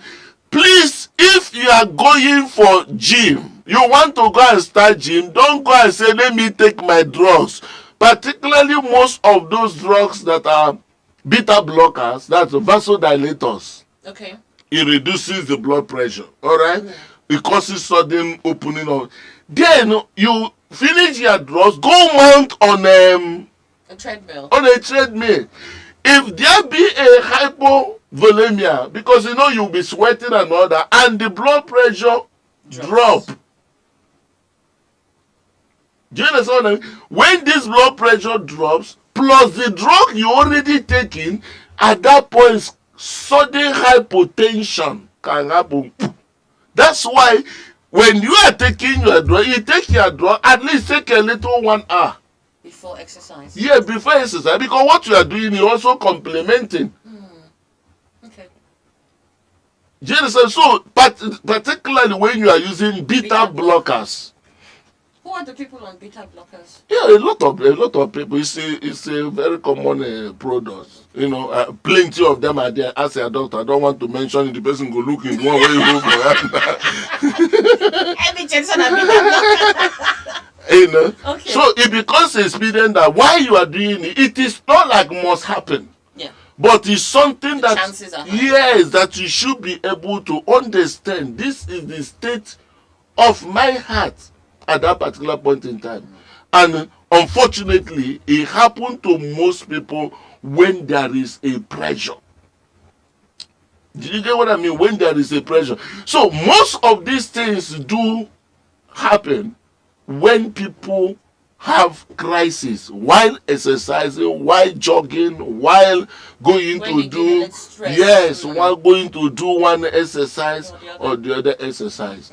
please, if you are going for gym, you want to go and start gym, don't go and say, let me take my drugs. Particularly most of those drugs that are beta blockers, that's vasodilators. Okay. It reduces the blood pressure. All right? it causes sudden opening of. Then you finish your draws, go mount on A treadmill. a treadmill. If there be a hypovolemia, because you'll be sweating and all that, and the blood pressure drop. Do you understand what I mean? When this blood pressure drops, plus the drug you already taking, at that point, sudden hypotension can happen. That's why when you are taking your drug, you take your drug, at least take a little 1 hour. Before exercise. Yeah, before exercise. Because what you are doing, you're also complementing. Okay. Do you understand? So, particularly when you are using beta blockers. Who are the people on beta blockers? Yeah, a lot of people. It's a very common product. Plenty of them are there. As a doctor, I don't want to mention it. The person go look in one way, look for Every Jensen and beta blocker. Okay. So it becomes expedient that while you are doing it, it is not like must happen. Yeah. But it's something that chances are high. yes, that you should be able to understand. This is the state of my heart at that particular point in time. And unfortunately, it happened to most people when there is a pressure. Did you get what I mean? When there is a pressure. So most of these things do happen when people have crisis while exercising, while jogging, while going When to do while going to do one exercise or the other exercise.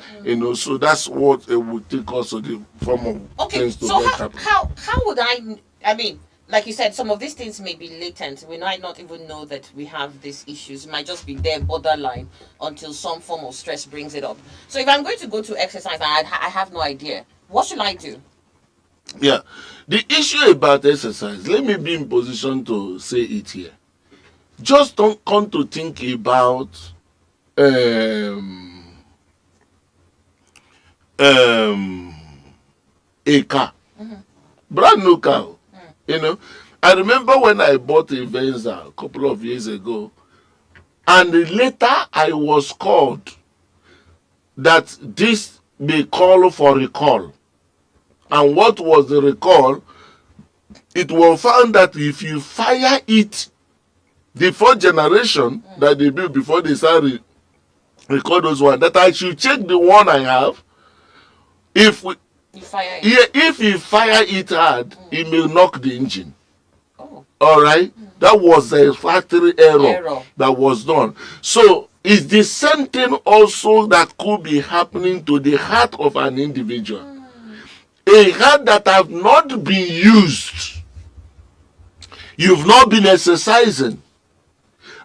So that's what it would take also the form of things to so get happen. how would I mean, like you said, some of these things may be latent. We might not even know that we have these issues. It might just be there borderline until some form of stress brings it up. So if I'm going to go to exercise and I have no idea, what should I do? Yeah. The issue about exercise, let me be in position to say it here. Just don't come to think about a car. Brand new car. I remember when I bought a Venza a couple of years ago, and later I was called that this may call for recall. And what was the recall? It was found that if you fire it, the fourth generation that they built before they started record those ones, that I should check the one I have. If you fire it hard, it may knock the engine. Oh. All right, that was a factory error that was done. So it's the same thing also that could be happening to the heart of an individual. A heart that have not been used. You've not been exercising.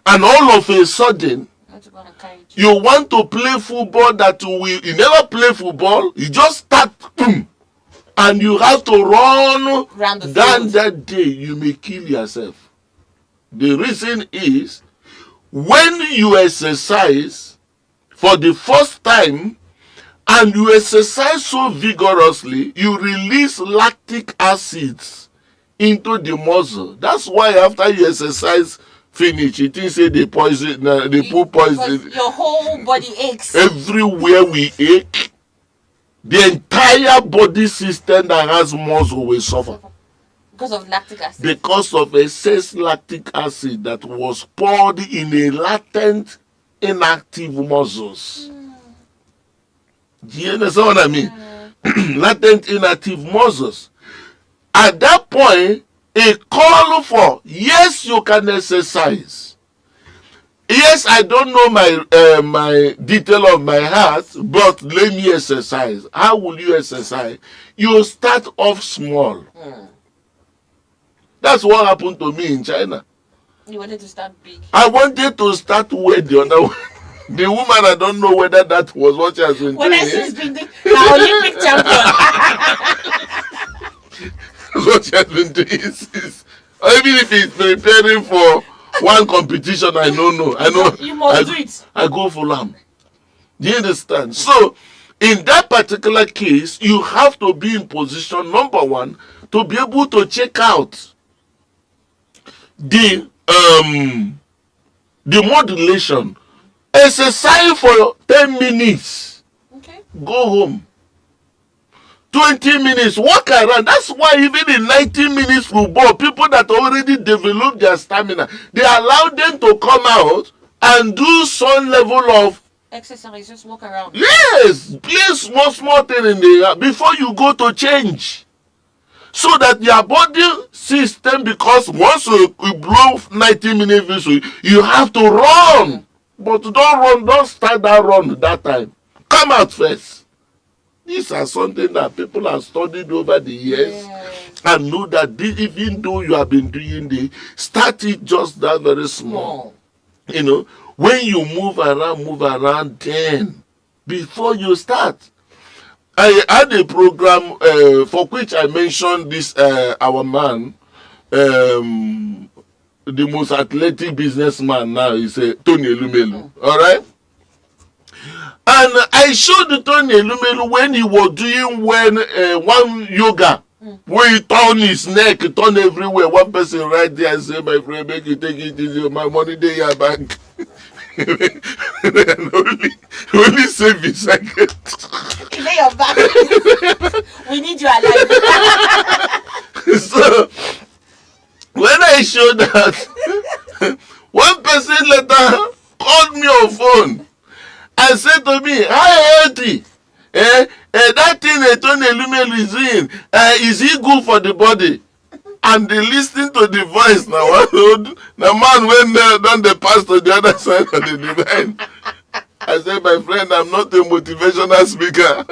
And all of a sudden, you want to play football that you never play football. You just start, boom, and you have to run down that day. You may kill yourself. The reason is, when you exercise for the first time, and you exercise so vigorously, you release lactic acids into the muscle. That's why after you exercise finish, it is say they poison, they put poison. Your whole body aches. Everywhere we ache, the entire body system that has muscle will suffer. Because of lactic acid. Because of excess lactic acid that was poured in a latent, inactive muscles. Do you understand what I mean? Latent inactive muscles. At that point, a call for, yes, you can exercise. Yes, I don't know my detail of my heart, but let me exercise. How will you exercise? You start off small. That's what happened to me in China. You wanted to start big. I wanted to start where the other one. The woman, I don't know whether that was what she has been doing. She's been the Olympic champion. What she has been doing is even if he's preparing for one competition, I don't know. I know. You must do it. I go for lamb. Do you understand? So, in that particular case, you have to be in position, number one, to be able to check out the modulation. Exercise for 10 minutes. Okay. go home. 20 minutes, walk around. That's why even in 90 minutes football, people that already developed their stamina, they allow them to come out and do some level of exercise, just walk around. Yes, play small thing in the before you go to change. So that your body system, because once you blow 90 minutes whistle, you have to run. But don't start that run that time. Come out first. These are something that people have studied over the years and know that even though you have been doing the, start it just that very small. You know, when you move around, then before you start. I had a program for which I mentioned this our man, the most athletic businessman now is Tony Elumelu. All right, and I showed Tony Elumelu when he was doing one yoga. When he turn his neck, turn everywhere. One person right there and say, "My friend, make you take it easy. My money dey your bank." only save a second. Lay your back. We need you alive. So when I showed that, one person later called me on phone and said to me, "Hi, Eddie. That thing Tony Elumelu is doing, is it good for the body?" And they listen to the voice now. The man went there, then they passed to the other side of the divine. I said, "My friend, I'm not a motivational speaker."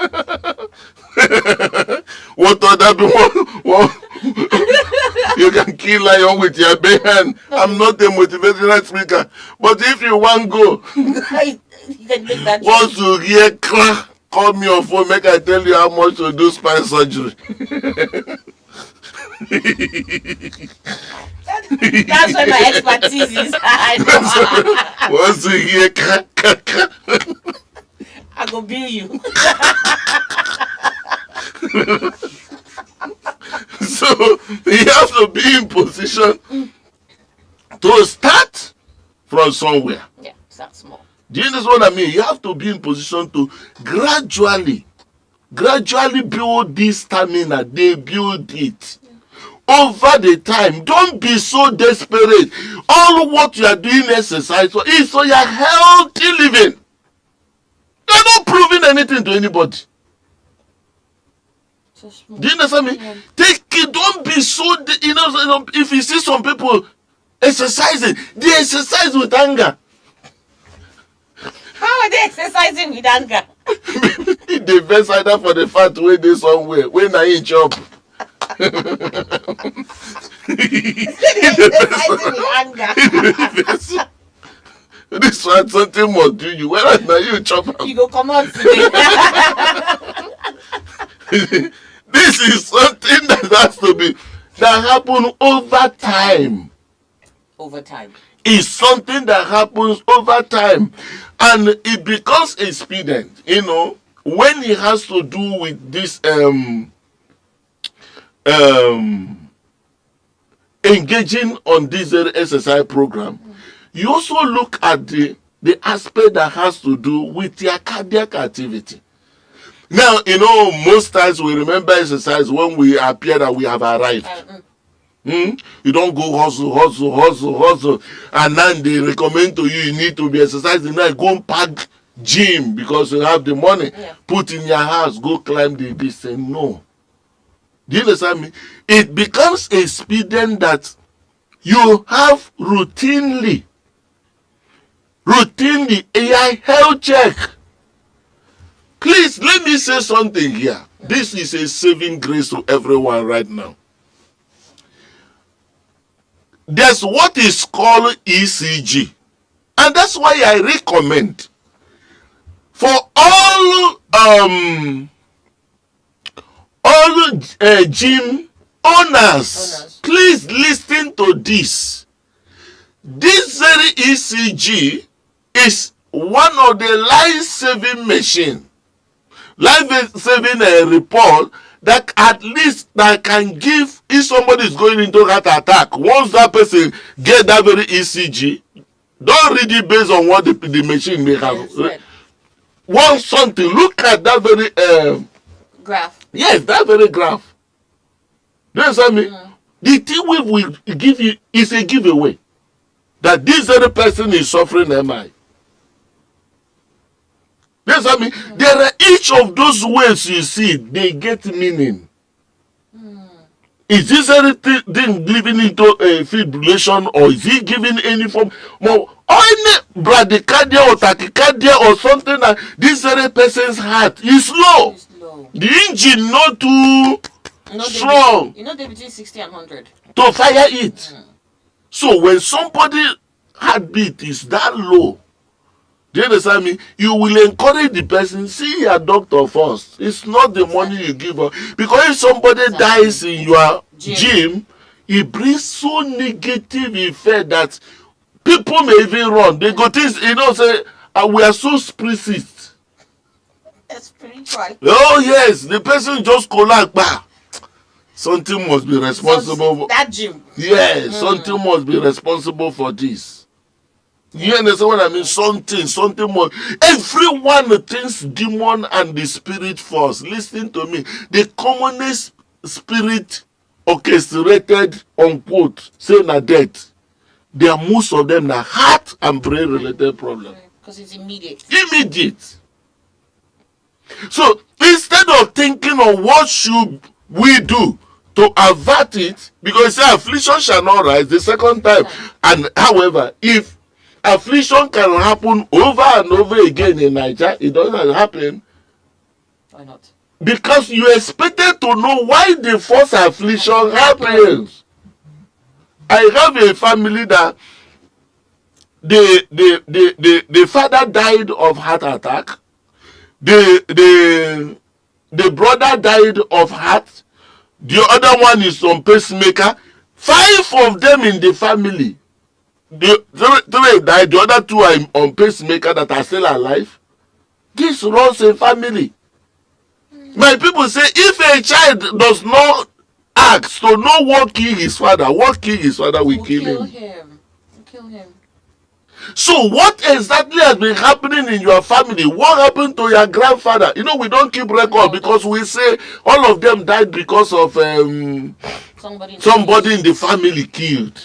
What other people? You can kill lion with your bare hand. I'm not a motivational speaker. But if you want go, you can make that. Once you hear crack, call me on phone. Make I tell you how much to do spine surgery. That's where my expertise is. I know. Once you hear crack, I go bill you. So you have to be in position to start from somewhere. Yeah, start small. Do you understand what I mean? You have to be in position to gradually build this stamina. They build it. Over the time, don't be so desperate. All what you are doing exercise for is for your healthy living. You're not proving anything to anybody. Do you understand me? Yeah. Take it. Don't be so. If you see some people exercising, they exercise with anger. How are they exercising with anger? They vex either for the fact where they somewhere when I eat chop. Exercising with anger. This one something must do you. Whereas now you chop. You go come out today. This is something that has to be that happen over time. Over time. It's something that happens over time, and it becomes expedient. You know, when it has to do with this engaging on this exercise program, you also look at the aspect that has to do with your cardiac activity. Now, you know, most times we remember exercise when we appear that we have arrived. You don't go hustle, and then they recommend to you need to be exercising. Now go and pack gym because you have the money. Yeah. Put in your house, go climb the distance. No. Do you understand me? It becomes expedient that you have routinely a health check. Please, let me say something here. This is a saving grace to everyone right now. There's what is called ECG. And that's why I recommend for all gym owners, please listen to this. This very ECG is one of the life-saving machines. Life-saving report that at least that can give, if somebody is going into heart attack, once that person get that very ECG, don't read it based on what the machine may have. Yes, want something, look at that very graph. yes, that very graph. Do you understand me? The thing we will give you is a giveaway that this other person is suffering MI. Do you understand me? There are each of those ways you see, they get meaning. Is this anything living into a fibrillation, or is he giving any form more or any bradycardia or tachycardia or something that this very person's heart is low? It's low. The engine not too strong. They're between 60 and 100 to fire it. So when somebody heartbeat is that low, do you understand me? You will encourage the person, see your doctor first. It's not the money you give her. Because if somebody dies in your gym, it brings so negative effect that people may even run. They go things, say, we are so spiritual. Spiritual. Oh yes, the person just collapse. Bah. Something must be responsible. That gym. Yes, something must be responsible for this. You understand what I mean? Something more. Everyone thinks demon and the spirit force. Listen to me. The commonest spirit orchestrated, unquote, say na death. There are most of them na heart and brain related problem. Because it's immediate. Immediate. So instead of thinking of what should we do to avert it, because affliction shall not rise the second time. And however, if affliction can happen over and over again in Nigeria, it doesn't happen. Why not? Because you expected to know why the first affliction happens. I have a family that the father died of heart attack. The brother died of heart. The other one is on pacemaker. 5 of them in the family. The three died, the other 2 are on pacemaker that are still alive. This runs a family. My people say, if a child does not ask to know what kill his father, what kill his father will kill him. Kill him. So what exactly has been happening in your family? What happened to your grandfather? We don't keep record because we say all of them died because of somebody in the family killed.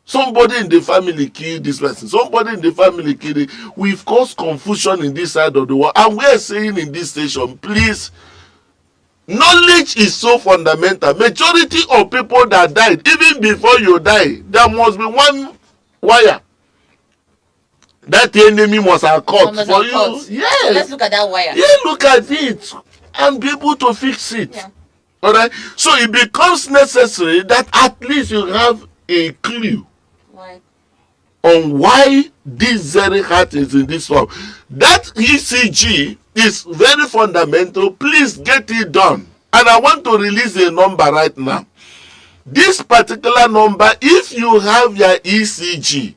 Somebody in the family killed this person. Somebody in the family killed it. We've caused confusion in this side of the world. And we are saying in this station, please, knowledge is so fundamental. Majority of people that died, even before you die, there must be one wire that the enemy must have cut for you. Yes. So let's look at that wire. Yeah, look at it and be able to fix it. Yeah. All right. So it becomes necessary that at least you have a clue on why this very heart is in this form. That ECG is very fundamental. Please get it done. And I want to release a number right now. This particular number, if you have your ECG,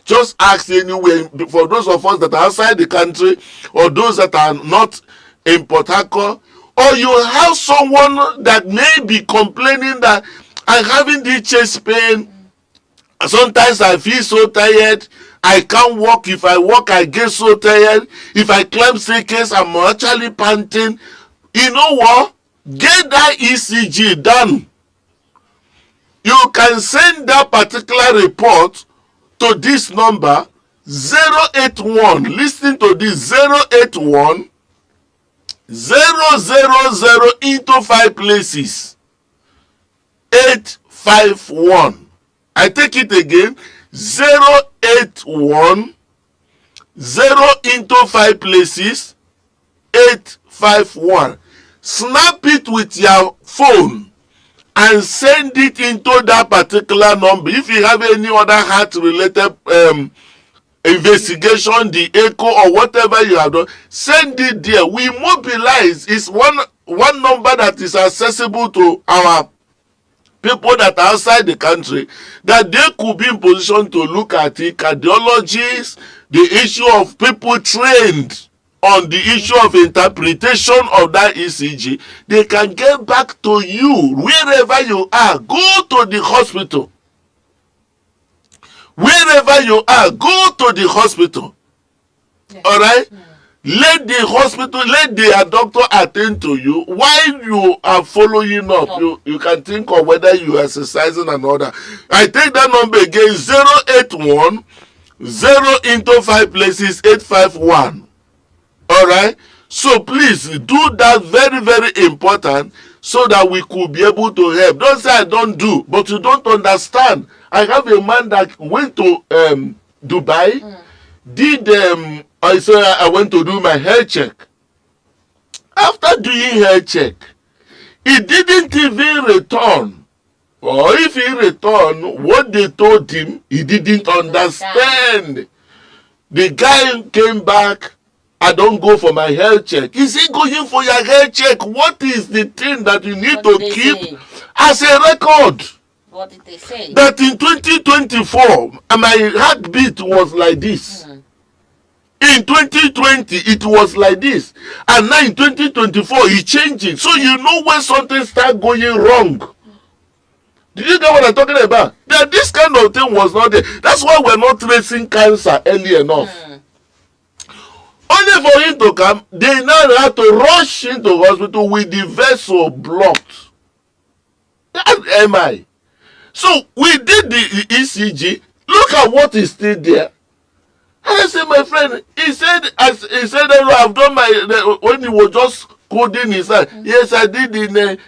just ask anywhere. For those of us that are outside the country or those that are not in Port Harcourt, or you have someone that may be complaining that I'm having this chest pain. Sometimes I feel so tired. I can't walk. If I walk, I get so tired. If I climb staircase, I'm actually panting. You know what? Get that ECG done. You can send that particular report to this number 081. Listen to this 081 000 into 5 places 851. I take it again 081 0 into 5 places 851. Snap it with your phone and send it into that particular number. If you have any other heart related investigation, the echo or whatever you have done, send it there. We mobilize. It's one number that is accessible to our people that are outside the country, that they could be in position to look at it. Cardiologists, the issue of people trained on the issue of interpretation of that ECG, they can get back to you wherever you are. Go to the hospital. Wherever you are, go to the hospital. Yeah. All right? Let the hospital, let the doctor attend to you while you are following up. No. You can think of whether you are exercising and all that. I take that number again, 081 0 into 5 places 851. All right? So please do that, very, very important, so that we could be able to help. Don't say I don't do, but you don't understand. I have a man that went to Dubai, did I said I went to do my hair check. After doing hair check, he didn't even return. Or if he returned, what they told him, he didn't understand. The guy came back, I don't go for my health check. Is he going for your health check? What is the thing that you need to keep as a record? What did they say? That in 2024, my heartbeat was like this. In 2020, it was like this. And now in 2024, it's changing. So you know when something starts going wrong. Did you get what I'm talking about? That this kind of thing was not there. That's why we're not tracing cancer early enough. Only for him to come, they now have to rush into hospital with the vessel blocked. That's MI. So we did the ECG. Look at what is still there. And I said, my friend, he said, I've done my, when he was just coding his hand. Yes, I did in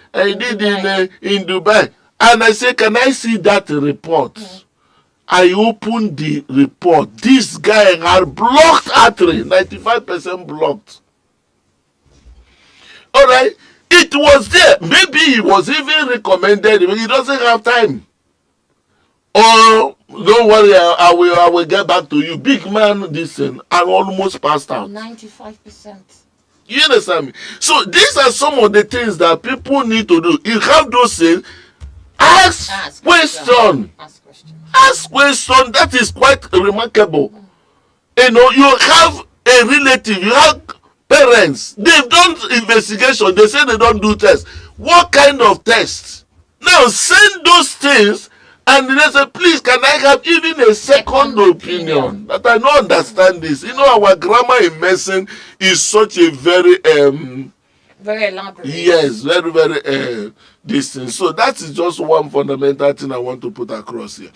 Dubai. And I said, can I see that report? I opened the report. This guy had blocked artery, 95% blocked. All right, it was there. Maybe he was even recommended. He doesn't have time. Oh, don't worry, I will get back to you. Big man, listen, I almost passed out. 95%. You understand me? So these are some of the things that people need to do. You have those things. Ask question. Ask question. That is quite remarkable. You know, you have a relative, you have parents. They've done investigation. They say they don't do tests. What kind of tests? Now send those things. And they say, please, can I have even a second opinion? That I don't understand this. You know, our grammar in medicine is such a very very elaborate. Yes, very, very distant. So that is just one fundamental thing I want to put across here.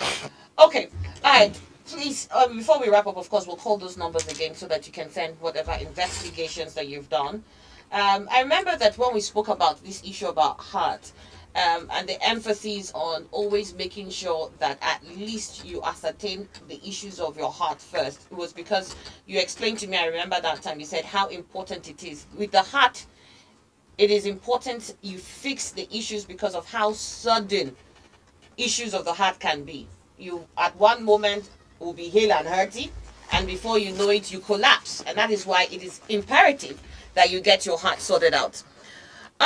Okay, all right. Please, before we wrap up, of course, we'll call those numbers again so that you can send whatever investigations that you've done. I remember that when we spoke about this issue about heart, and the emphasis on always making sure that at least you ascertain the issues of your heart first. It was because you explained to me, I remember that time, you said how important it is. With the heart, it is important you fix the issues because of how sudden issues of the heart can be. You, at one moment, will be hale and hearty, and before you know it, you collapse. And that is why it is imperative that you get your heart sorted out.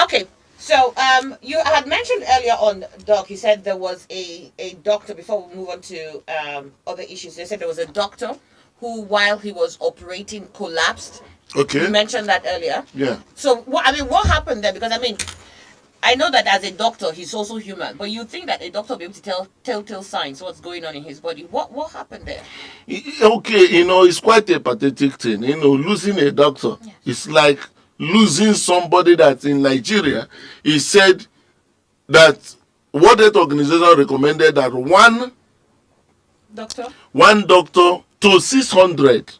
Okay. So, you had mentioned earlier on, Doc, you said there was a doctor, before we move on to other issues, they said there was a doctor who, while he was operating, collapsed. Okay. You mentioned that earlier. Yeah. So, what happened there? Because, I know that as a doctor, he's also human, but you think that a doctor will be able to tell telltale signs what's going on in his body. What happened there? Okay, it's quite a pathetic thing. Losing a doctor, it's like losing somebody that's in Nigeria. He said that World Health Organization recommended that one doctor to 600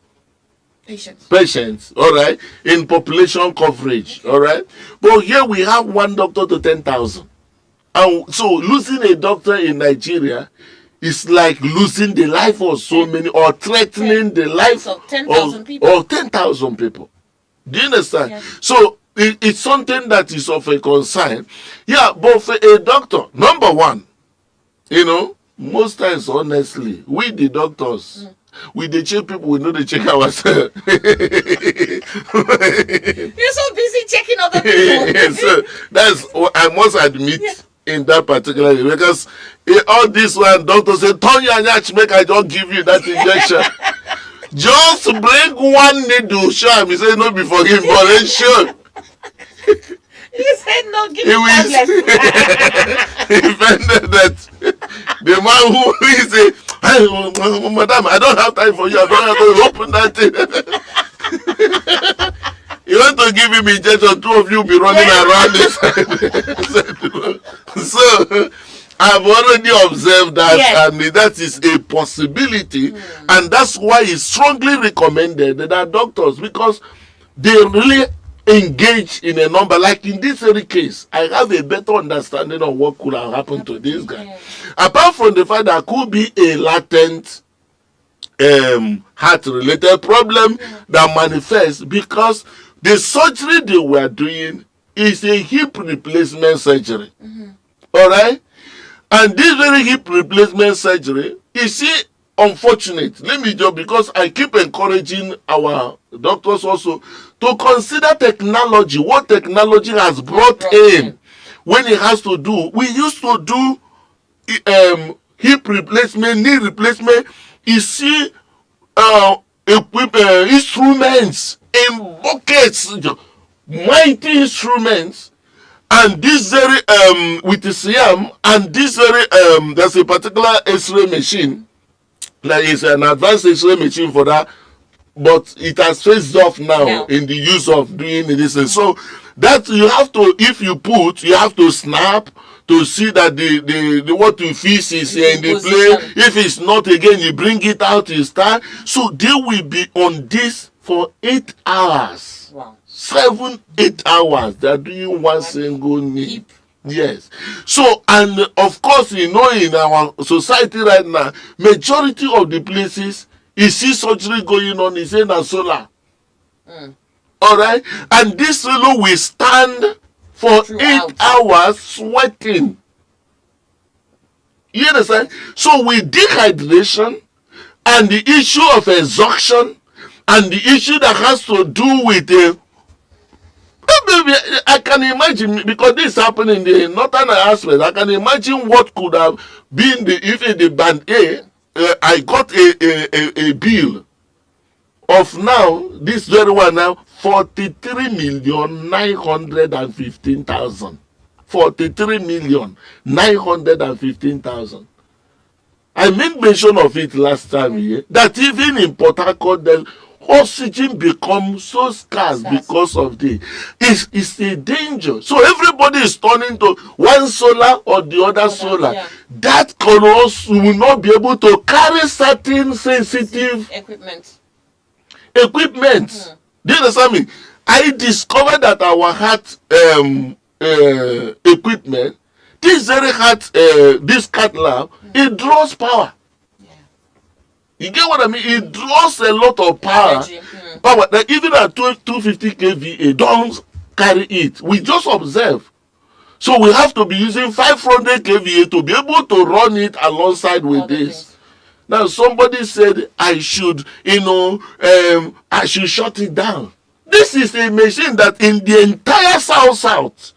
patients, all right, in population coverage, all right. But here we have one doctor to 10,000. And so losing a doctor in Nigeria is like losing the life of so many, or threatening the life of 10,000 people. Or 10,000 people. Do you understand? Yes. So it's something that is of a concern. Yeah, but for a doctor, number one, most times, honestly, we the doctors, we the check people, we know they check ourselves. You're so busy checking other people. So that's what I must admit in that particular way, because all this one, doctor say, turn your nyach, make I just give you that injection. Just bring one needle, sure. He said, no, before him, but then sure. You said no, give me tablets. He found that the man who is Hey, madam, I don't have time for you. I don't have to open that thing. You want to give him injection, two of you be running around this. So I've already observed that, and that is a possibility, and that's why it's strongly recommended that doctors, because they really engage in a number. Like in this very case, I have a better understanding of what could have happened to this guy. Apart from the fact that could be a latent heart-related problem that manifests because the surgery they were doing is a hip replacement surgery. All right? And this very hip replacement surgery, you see, unfortunate. Let me just, because I keep encouraging our doctors also to consider technology, what technology has brought in when it has to do. We used to do hip replacement, knee replacement. You see instruments in buckets, mighty instruments. And this very with the CM, and this very there's a particular X-ray machine, like it's an advanced X-ray machine for that, but it has phased off now in the use of doing this. And so that you have to, if you put, you have to snap to see that the what you fix is in the plane. If it's not, again you bring it out, you start. So they will be on this for 8 hours. Wow. 7-8 hours. They are doing one single knee. Yes. So, and of course, you know, in our society right now, majority of the places you see surgery going on is in a solar. All right, and this fellow will stand for 8 hours sweating. You understand? So with dehydration and the issue of exhaustion and the issue that has to do with I can imagine, because this happened in the northern aspect, I can imagine what could have been if in the band A, I got a bill of now, this very one now, 43,915,000. 43,915,000. I made mention of it last time here, that even in Port Harcourt, the oxygen becomes so scarce because of it's a danger. So everybody is turning to one solar or the other solar. Yeah. That colors will not be able to carry certain sensitive equipment. Do you understand me? I discovered that our heart equipment, this very heart, this cat lab, it draws power. You get what I mean? It draws a lot of power. Power that even at 250 kVA, don't carry it. We just observe. So we have to be using 500 kVA to be able to run it alongside with this. Now somebody said I should, I should shut it down. This is a machine that in the entire south,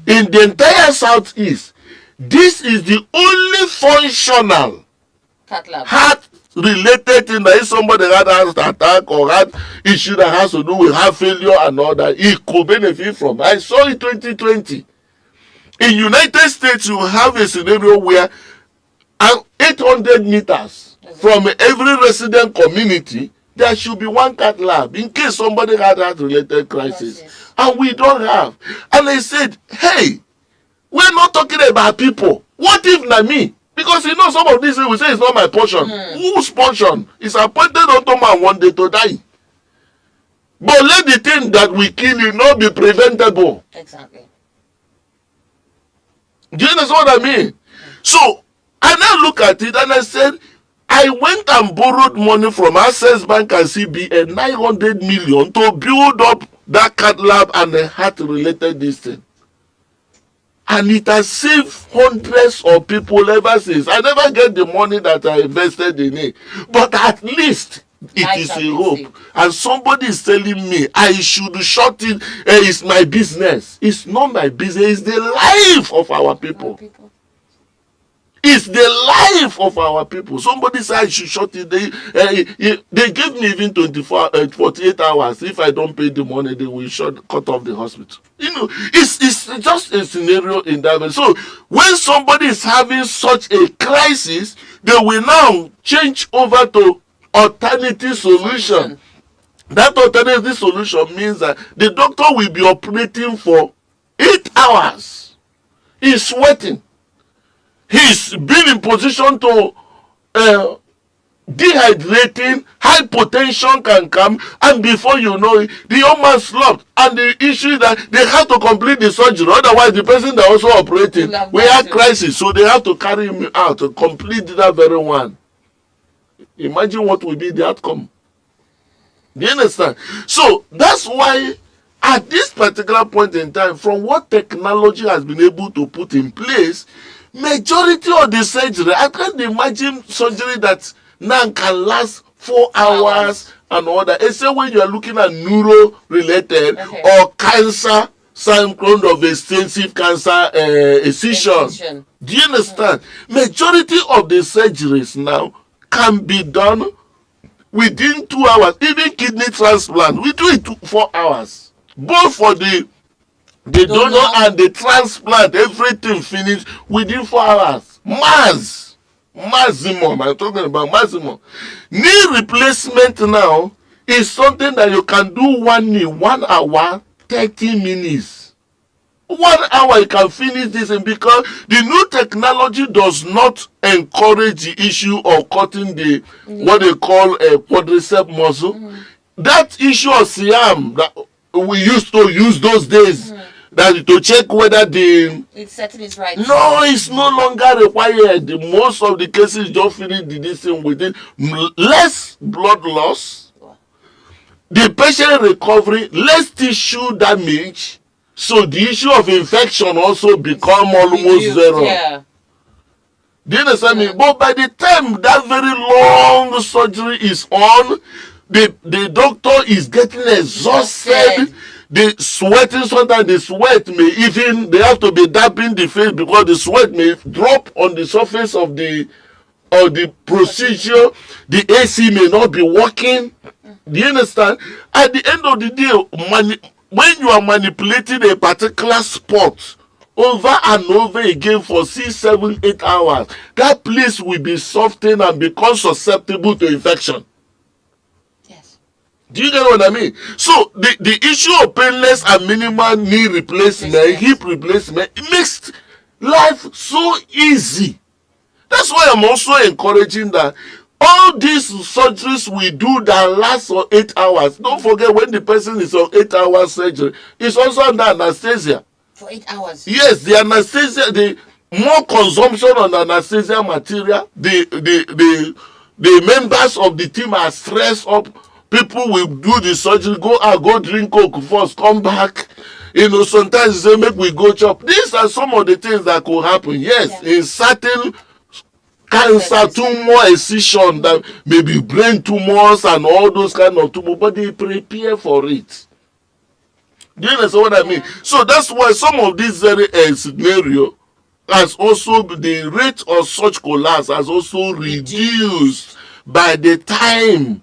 in the entire southeast, this is the only functional heart related thing that if somebody had a heart attack or had issue that has to do with heart failure and all that, it could benefit from. I saw in 2020. In United States, you have a scenario where 800 meters from every resident community, there should be one cat lab in case somebody had heart-related crisis. And we don't have. And I said, hey, we're not talking about people. What if not me? Because you know some of these things we say it's not my portion. Whose portion? It's appointed unto man one day to die. But let the thing that we kill you not be preventable. Exactly. Do you understand what I mean? So I now look at it and I said, I went and borrowed money from Access Bank and CBN, 900 million to build up that cat lab and a heart-related this thing. And it has saved hundreds of people ever since. I never get the money that I invested in it. But at least it is a hope. And somebody is telling me I should shut it. It's my business. It's not my business. It's the life of our people. It's the life of our people. Somebody said I should shut it. They gave me even 48 hours. If I don't pay the money, they will cut off the hospital. It's just a scenario in that way. So when somebody is having such a crisis, they will now change over to alternative solution. That alternative solution means that the doctor will be operating for 8 hours. He's sweating. He's been in position to dehydrating, hypotension can come, and before you know it, the young man slept. And the issue is that they have to complete the surgery, otherwise the person they're also operating will have crisis, so they have to carry him out to complete that very one. Imagine what will be the outcome. Do you understand? So that's why at this particular point in time, from what technology has been able to put in place, majority of the surgery, I can't imagine surgery that now can last 4 hours and all that. Except when you are looking at neuro-related or cancer, some kind of extensive cancer excision. Do you understand? Majority of the surgeries now can be done within 2 hours. Even kidney transplant, we do it 4 hours. Both for the donor and the transplant, everything finished within 4 hours. Maximum. I'm talking about maximum. Knee replacement now is something that you can do one knee, 1 hour, 30 minutes. 1 hour you can finish this, and because the new technology does not encourage the issue of cutting the what they call a quadricep muscle. That issue of Siam that we used to use those days, that to check whether it's setting is right. No, it's no longer required. Most of the cases just finish this thing within less blood loss, the patient recovery, less tissue damage, so the issue of infection also become almost zero. Yeah. Do you understand me? But by the time that very long surgery is on, the doctor is getting exhausted. The sweating, sometimes the sweat may even, they have to be dabbing the face because the sweat may drop on the surface of the procedure. The AC may not be working. Do you understand? At the end of the day, when you are manipulating a particular spot over and over again for 6, 7, 8 hours, that place will be softened and become susceptible to infection. Do you get what I mean? So the issue of painless and minimal knee replacement, hip replacement, it makes life so easy. That's why I'm also encouraging that all these surgeries we do that last for 8 hours. Don't forget, when the person is on 8 hour surgery, it's also under anesthesia. For 8 hours? Yes, the anesthesia, the more consumption on anesthesia material, the members of the team are stressed up. People will do the surgery, go out, go drink Coke first, come back. Sometimes they make we go chop. These are some of the things that could happen. Yes, in certain cancer, tumor excision, that maybe brain tumors and all those kind of tumors, but they prepare for it. Do you understand what I mean? So that's why some of these very scenario has also, the rate of such collapse has also reduced by the time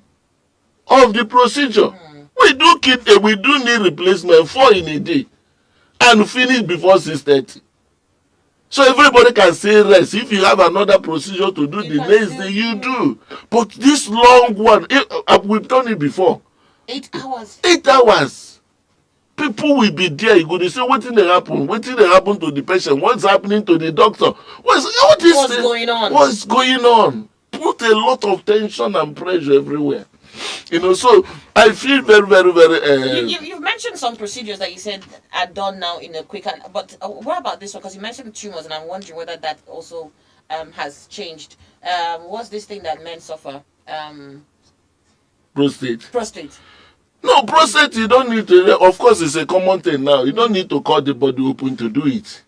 of the procedure. We do need replacement 4 in a day and finish before 6:30. So everybody can say rest. If you have another procedure to do the next day, you do. But this long one, we've done it before. 8 hours. 8 hours. People will be there. You go to say, what did they happen? What did they happen to the patient? What's happening to the doctor? What's going on? What's going on? Put a lot of tension and pressure everywhere. So I feel very, very, very. You've mentioned some procedures that you said are done now in a quicker. But what about this one? Because you mentioned tumors, and I'm wondering whether that also has changed. What's this thing that men suffer? Prostate. No, prostate, you don't need to. Of course, it's a common thing now. You don't need to cut the body open to do it.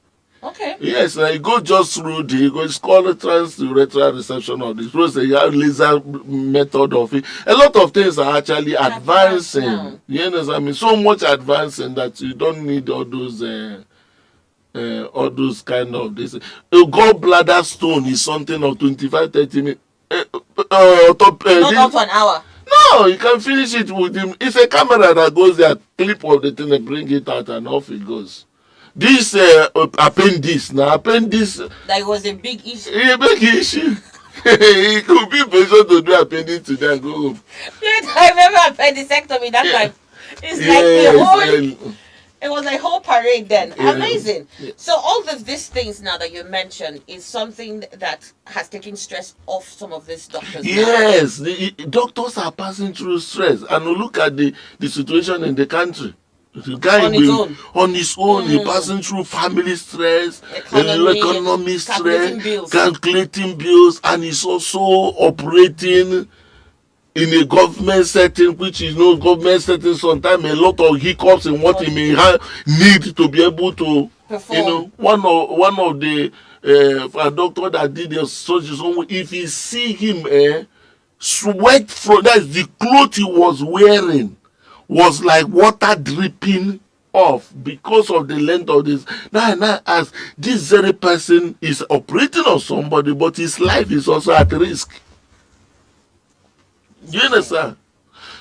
Okay. Yes, you go just through it's called transurethral resection of this prostate. You have laser method of it. A lot of things are actually advancing. You understand? So much advancing that you don't need all those all those kind of this. A gallbladder stone is something of 25-30 minutes. Not up to an hour. No, you can finish it with him. It's a camera that goes there, clip of the thing, and bring it out, and off it goes. This appendix, That it was a big issue. A big issue. It could be better to do appendix today and go home. I remember appendicectomy that time. It's like the whole. It was a whole parade then. Yeah. Amazing. Yeah. So all of these things now that you mentioned is something that has taken stress off some of these doctors. Yes, the doctors are passing through stress. And look at the situation in the country. The guy on his own, he passing through family stress, economy stress, calculating bills, and he's also operating in a government setting, which is no government setting. Sometimes a lot of hiccups in what he may need to be able to perform. One of the a doctor that did the surgery, if you see him sweat from that's the clothes he was wearing was like water dripping off because of the length of this. Now as this very person is operating on somebody, but his life is also at risk. Do you understand?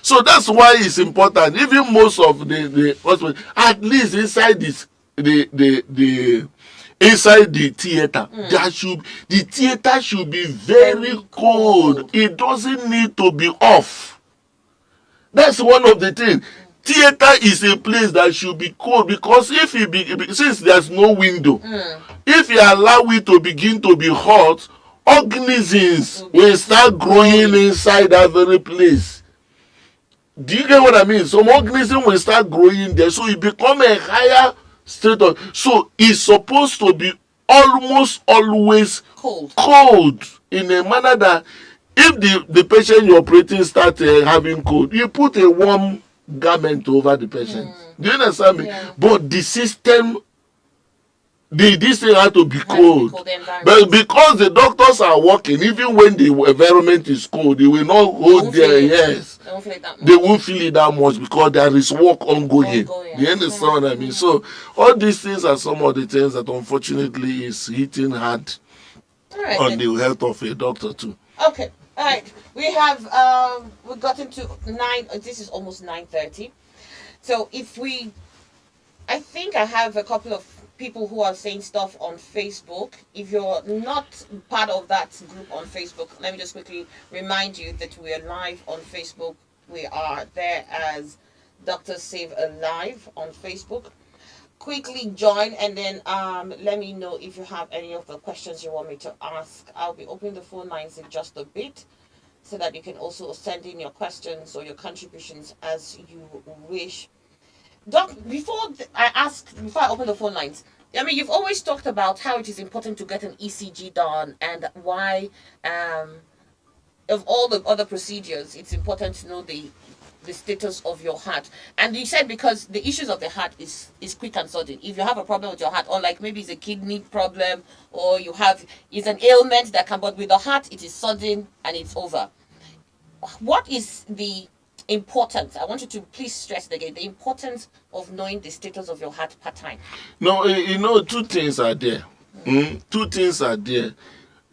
So that's why it's important. Even most of the hospital, at least inside this the inside the theater, the theater should be very cold. It doesn't need to be off. That's one of the things. Theater is a place that should be cold, because if since there's no window, if you allow it to begin to be hot, organisms will start growing inside that very place. Do you get what I mean? Some organisms will start growing there, so it become a higher state of. So it's supposed to be almost always cold in a manner that if the patient you're operating start having cold, you put a warm garment over the patient. Do you understand me? Yeah. But the system. This thing had to be cold. But because the doctors are working, even when the environment is cold, they will not hold their yes. They won't feel it that much because there is work ongoing. You understand what I mean? So all these things are some of the things that unfortunately is hitting hard on the health of a doctor too. Okay. All right. We have we got into 9. This is almost 9:30. So I think I have a couple of people who are saying stuff on Facebook. If you're not part of that group on Facebook, let me just quickly remind you that we are live on Facebook. We are there as Doctors Save a Live on Facebook. Quickly join, and then let me know if you have any of the questions you want me to ask. I'll be opening the phone lines in just a bit, so that you can also send in your questions or your contributions as you wish. Doc, before I open the phone lines, I mean, you've always talked about how it is important to get an ECG done, and why, of all the other procedures, it's important to know the status of your heart. And you said because the issues of the heart is quick and sudden. If you have a problem with your heart, or like maybe it's a kidney problem, or it's an ailment that can, but with the heart, it is sudden and it's over. What is the importance? I want you to please stress it again, the importance of knowing the status of your heart per time. No, two things are there. Two things are there.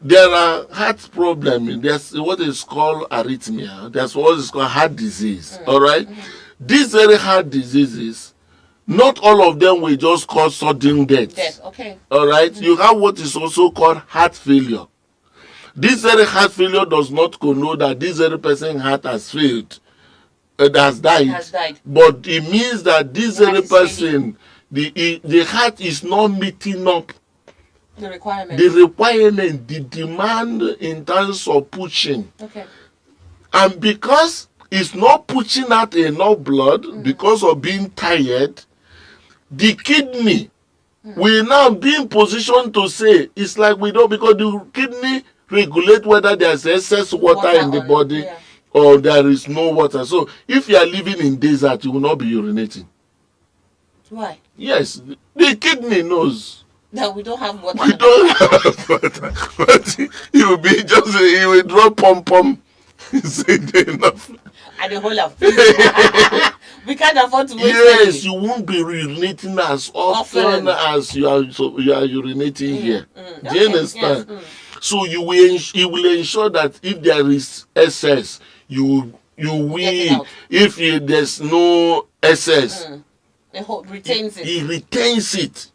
There are heart problems. There's what is called arrhythmia. There's what is called heart disease. All right? These very heart diseases, not all of them will just cause sudden death. Okay. All right? You have what is also called heart failure. This very heart failure does not connote that this very person's heart has failed. Has died. But it means that this very person, the heart is not meeting up the requirement, the demand in terms of pushing. Okay. And because it's not pushing out enough blood because of being tired, the kidney will now be in position to say, it's like we don't, because the kidney regulate whether there's excess water in the body. Yeah. Or there is no water. So if you are living in desert, you will not be urinating. Why? Yes, the kidney knows. No, we don't have water. We don't have water. But he will drop pom. Say enough. And the whole of we can't afford to waste Yes, money. you won't be urinating as often as you are urinating here. Do you understand? Yes. So you will ensure that if there is excess, you Get it will. out. If there's no excess, It retains it. he retains it.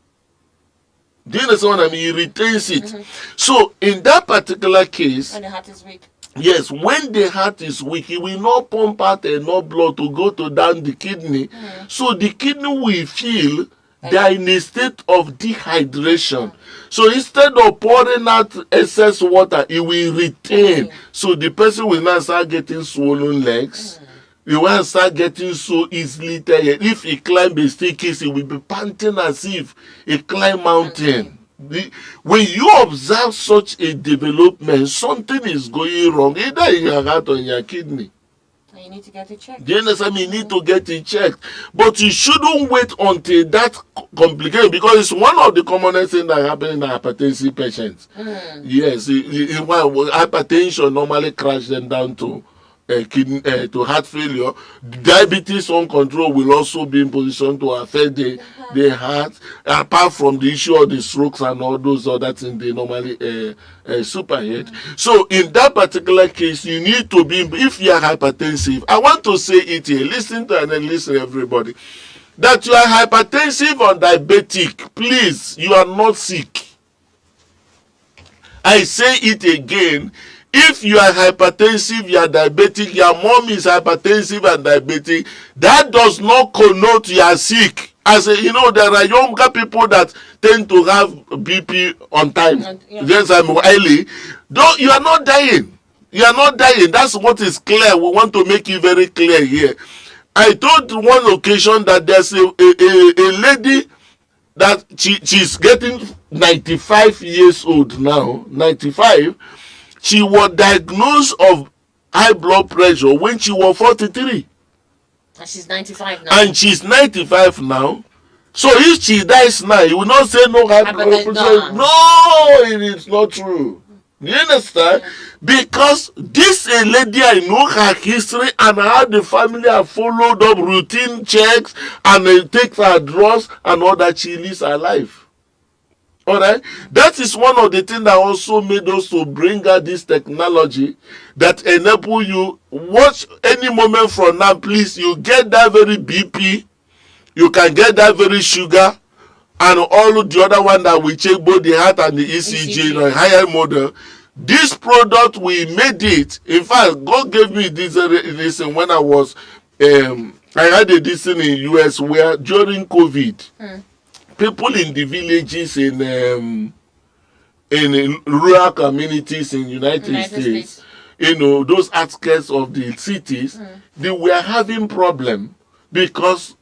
Do you understand what I mean? He retains it. So in that particular case, When the heart is weak. yes, when the heart is weak, it will not pump out enough blood to go to down the kidney. So the kidney will feel they are in a state of dehydration. So instead of pouring out excess water, it will retain. So the person will now start getting swollen legs. You want to start getting so easily tired. If he climb a staircase, he will be panting as if he climb mountain. When you observe such a development, something is going wrong, either in your heart or in your kidney. You need to get it checked. Do you understand? You need to get it checked. But you shouldn't wait until that complication, because it's one of the commonest things that happen in hypertensive patients. Yes, hypertension normally crash them down to kidney, to heart failure. Diabetes uncontrolled will also be in position to affect the heart, apart from the issue of the strokes and all those other things they normally superhead. So in that particular case, you need to be, if you are hypertensive, I want to say it here, listen to and then listen everybody, that you are hypertensive or diabetic, please, you are not sick. I say it again. If you are hypertensive, you are diabetic, your mom is hypertensive and diabetic, that does not connote you are sick. As a, there are younger people that tend to have BP on time. Yes, I'm early. Though you are not dying. You are not dying. That's what is clear. We want to make it very clear here. I told one occasion that there's a lady that she's getting 95 years old now. 95. She was diagnosed of high blood pressure when she was 43. And she's 95 now. And she's 95 now. So if she dies now, you will not say no high blood pressure. No, it is not true. You understand? Because this a lady, I know her history and how the family have followed up routine checks and they take her drugs and all that. She lives her life. Alright, that is one of the things that also made us to bring out this technology that enable you watch any moment from now. Please, you get that very BP, you can get that very sugar, and all the other one that we check both the heart and the ECG in a higher model. This product, we made it. In fact, God gave me this when I was I had a this in the US where during COVID. People in the villages in rural communities in United States, those outskirts of the cities, they were having problem because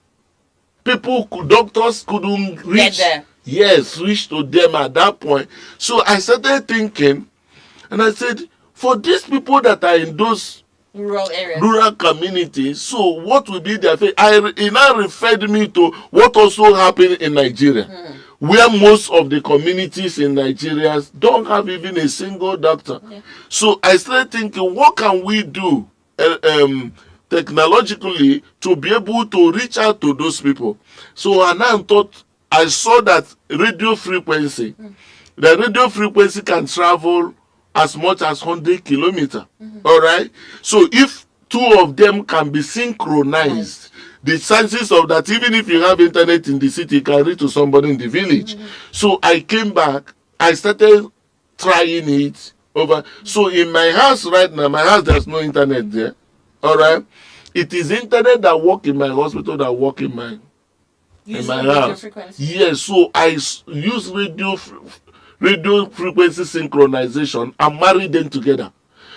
doctors couldn't reach to them at that point. So I started thinking, and I said, for these people that are in those rural communities, so what will be their fate? It now referred me to what also happened in Nigeria, where most of the communities in Nigeria don't have even a single doctor. So I started thinking, what can we do technologically to be able to reach out to those people? So I saw that radio frequency, the radio frequency can travel as much as 100 kilometers. All right. So if two of them can be synchronized, the chances of that, even if you have internet in the city, you can reach to somebody in the village. So I came back, I started trying it over. So in my house right now, my house, there's no internet there. All right. It is internet that work in my hospital that work in my house. Yes. So I use radio frequency synchronization and marry them together.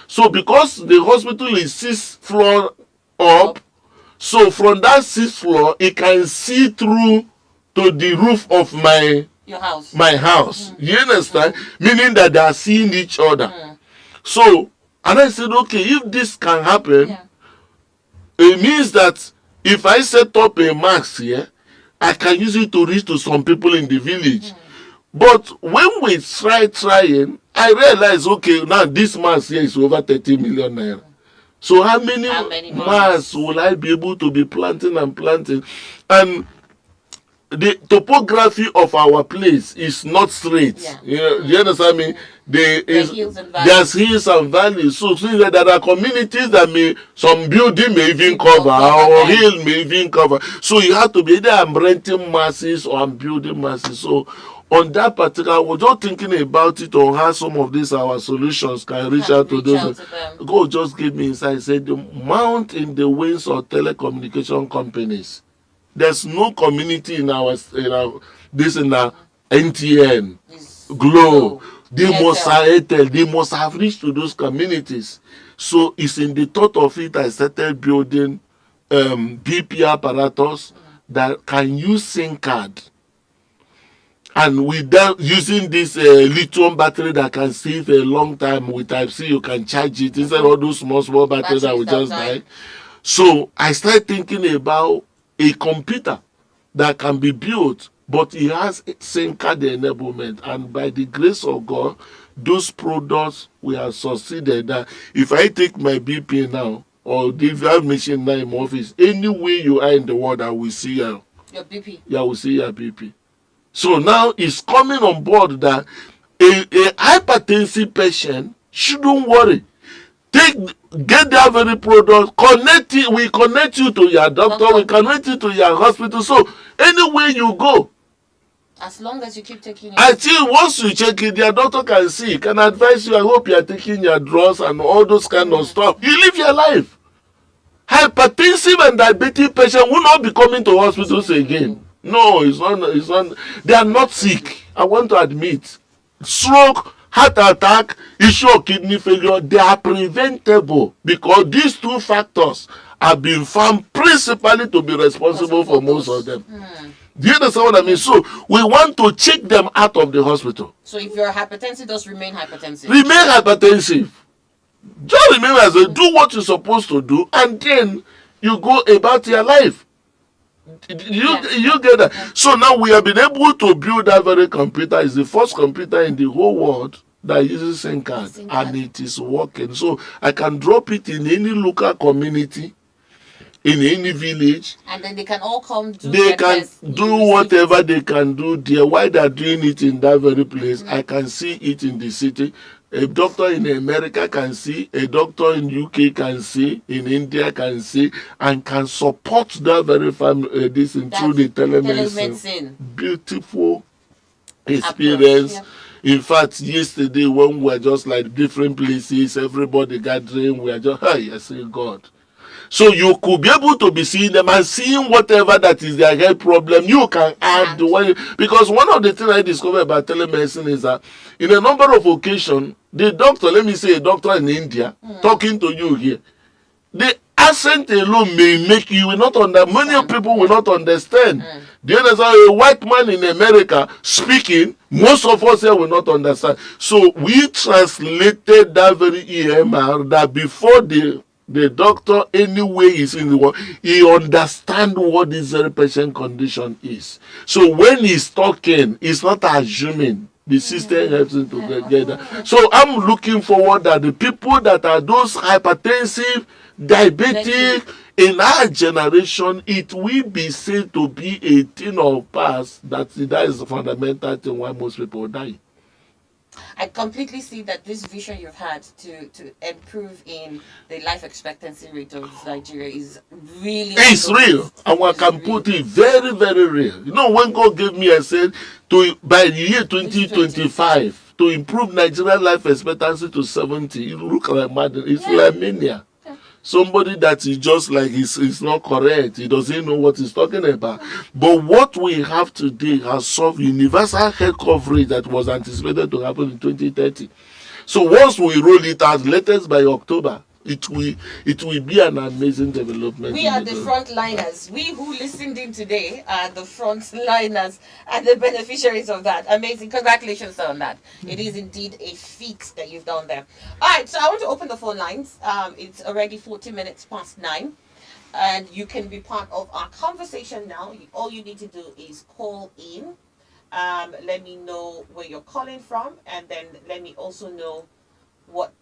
So because the hospital is 6th floor up, so from that 6th floor, it can see through to the roof of my house. You understand? Meaning that they are seeing each other. So, and I said, okay, if this can happen, it means that if I set up a max here, I can use it to reach to some people in the village. But when we trying, I realized, okay, now this mass here is over 30 million naira. So how many How many mass months? will I be able to be planting and planting? And the topography of our place is not straight. Yeah. You understand me? There There are is hills and there's valleys. hills and valleys. So see that there are communities that may some building may even People cover cover or them. hill may even cover. So you have to be either I'm renting masses or I'm building masses. So on that particular, I was just thinking about it on how some of these our solutions can reach Can out to reach out those. to them. God just gave me insight. Said the mount in the wings of telecommunication companies. There's no community in our this in our NTN, Is Glow. Glow, They must Airtel. have Airtel, they must have reached to those communities. So it's in the thought of it I started building BP apparatus that can use SIM card. And with that, using this lithium battery that can save a long time with Type C, you can charge it instead of all those small batteries that Batteries will that will just die. die. So I started thinking about a computer that can be built, but it has SIM card enablement. And by the grace of God, those products we have succeeded that if I take my BP now or the valve machine now in my office, anywhere you are in the world, I will see you. Your BP. Yeah, I will see your BP. So now it's coming on board that a hypertensive patient shouldn't worry. Get that very product, connect it, we connect you to your doctor, we Doctor. connect you to your hospital. So anywhere you go, As long as you keep taking it. I think once you check it, your doctor can see, can advise you. I hope you are taking your drugs and all those kind of stuff. You live your life. Hypertensive and diabetic patient will not be coming to hospitals again. No, it's not. It's not. They are not sick. I want to admit, stroke, heart attack, issue of kidney failure, they are preventable because these two factors have been found principally to be responsible for most of them. Do you understand what I mean? So we want to check them out of the hospital. So if you're hypertensive, just remain hypertensive. Remain hypertensive. Just remember as a do what you're supposed to do, and then you go about your life. You get that? So now we have been able to build that very computer. It's the first computer in the whole world that uses SIM card, and it is working. So I can drop it in any local community, in any village. And then they can all come do They their can test. do whatever they can do there. While they're doing it in that very place, I can see it in the city. A doctor in America can see, a doctor in UK can see, in India can see, and can support that very family this through the telemedicine. Beautiful experience. In fact, yesterday when we were just like different places, everybody gathering, we are just, hey, I say God. So you could be able to be seeing them and seeing whatever that is their health problem. You can add one, because one of the things I discovered about telemedicine is that in a number of occasions, the doctor, let me say a doctor in India, talking to you here, the accent alone may make you will not understand. Many people will not understand. Do you understand? A white man in America speaking, most of us here will not understand. So we translated that very EMR that before the doctor anyway is in the world, he understand what this very patient condition is. So when he's talking, he's not assuming. The system helps him to get that. So I'm looking forward that the people that are those hypertensive, diabetic, in our generation, it will be said to be a thing of past. That is the fundamental thing why most people die. I completely see that this vision you've had to improve in the life expectancy rate of Nigeria is really it's real. And I can put it very, very real. You know, when God gave me, I said, by the year 2025, to improve Nigerian life expectancy to 70, it look like madness. It's like mania. Somebody that is just like is not correct. He doesn't know what he's talking about. But what we have today has solved universal health coverage that was anticipated to happen in 2030. So once we roll it out, latest by October, it will be an amazing development. We are the frontliners. We who listened in today are the frontliners and the beneficiaries of that. Amazing. Congratulations on that. It is indeed a feat that you've done there. All right, so I want to open the phone lines. It's already 40 minutes past 9. And you can be part of our conversation now. All you need to do is call in. Let me know where you're calling from. And then let me also know what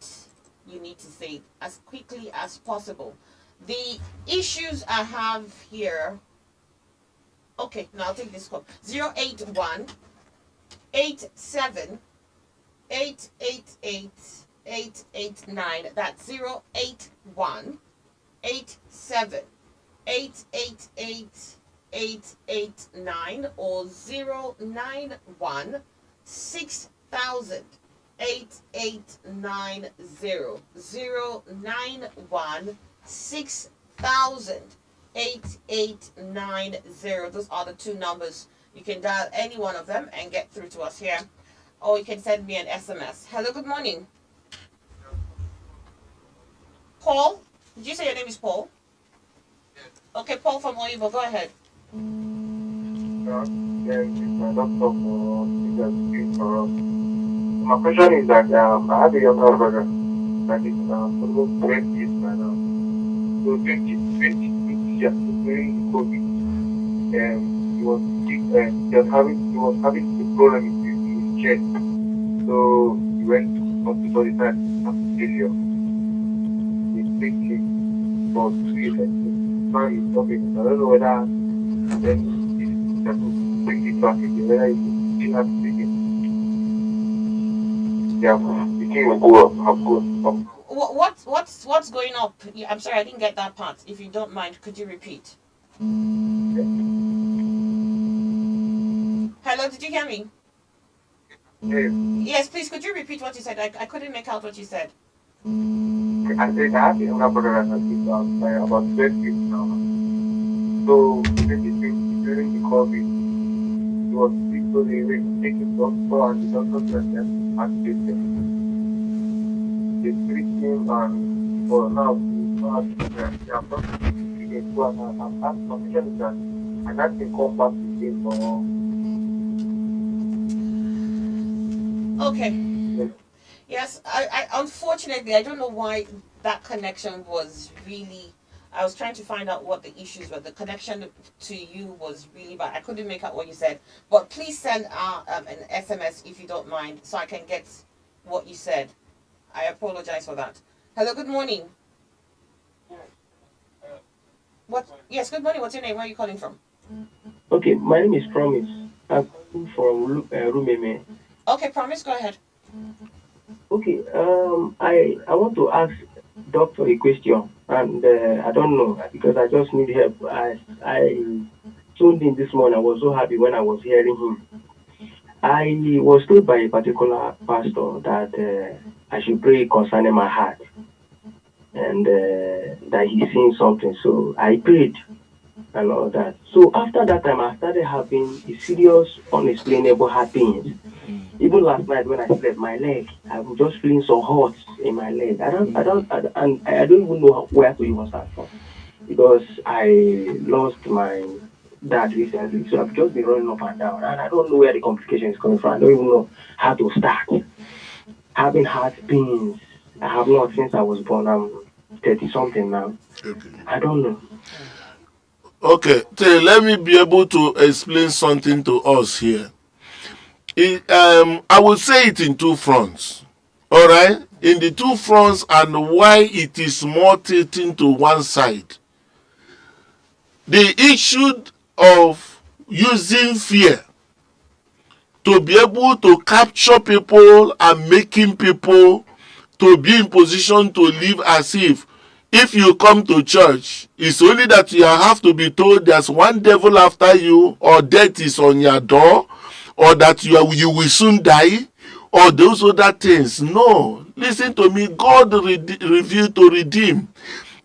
you need to say it as quickly as possible. The issues I have here. Okay, now I'll take this call. 081 87 888 889. That's 081 87 888 889 or 091 6000 8890 091 6000 8890. Those are the two numbers. You can dial any one of them and get through to us here, or you can send me an SMS. Hello, good morning. Paul? Did you say your name is Paul? Okay, Paul from Oyibo, go ahead. My question is that I have a younger brother that is almost 20 years by now. So 20 years during COVID, he was sick and he was having a problem in his chest. So he went to hospital, he had heart failure. He sick for 2 years. Now he's talking. I don't know whether then this person bring it back again, whether he still have to take it. Yeah, the thing will go up. What's going up? I'm sorry, I didn't get that part. If you don't mind, could you repeat? Okay. Hello, did you hear me? Yeah. Yes, please, could you repeat what you said? I couldn't make out what you said. I said I have a younger brother that is about 12 years now. So during the COVID, he was sick, so they were taking doctor and the doctor said them and they treat him and for now they are not treating so I'm asking permission that and that can come back to him for Okay. Yes, I unfortunately I don't know why that connection was really. I was trying to find out what the issues were. The connection to you was really bad. I couldn't make out what you said. But please send an SMS if you don't mind, so I can get what you said. I apologize for that. Hello, good morning. What? Yes, good morning. What's your name? Where are you calling from? Okay, my name is Promise. I'm calling from Rumeme. Okay, Promise, go ahead. Okay, I want to ask doctor a question, and I don't know because I just need help. I tuned in this morning. I was so happy when I was hearing him. I was told by a particular pastor that I should pray concerning my heart, and that he's seeing something. So I prayed and all that. So after that time, I started having a serious, unexplainable heart pains. Even last night when I slept, my leg, I was just feeling so hot in my leg. I don't even know where to even start from because I lost my dad recently. So I've just been running up and down, and I don't know where the complication is coming from. I don't even know how to start. Having heart pains, I have not since I was born. I'm 30 something now. Okay. I don't know. Okay, so let me be able to explain something to us here. I will say it in two fronts. All right? In the two fronts and why it is more tilting to one side. The issue of using fear to be able to capture people and making people to be in position to live as if you come to church, it's only that you have to be told there's one devil after you, or death is on your door, or that you will soon die, or those other things. No, listen to me. God revealed to redeem,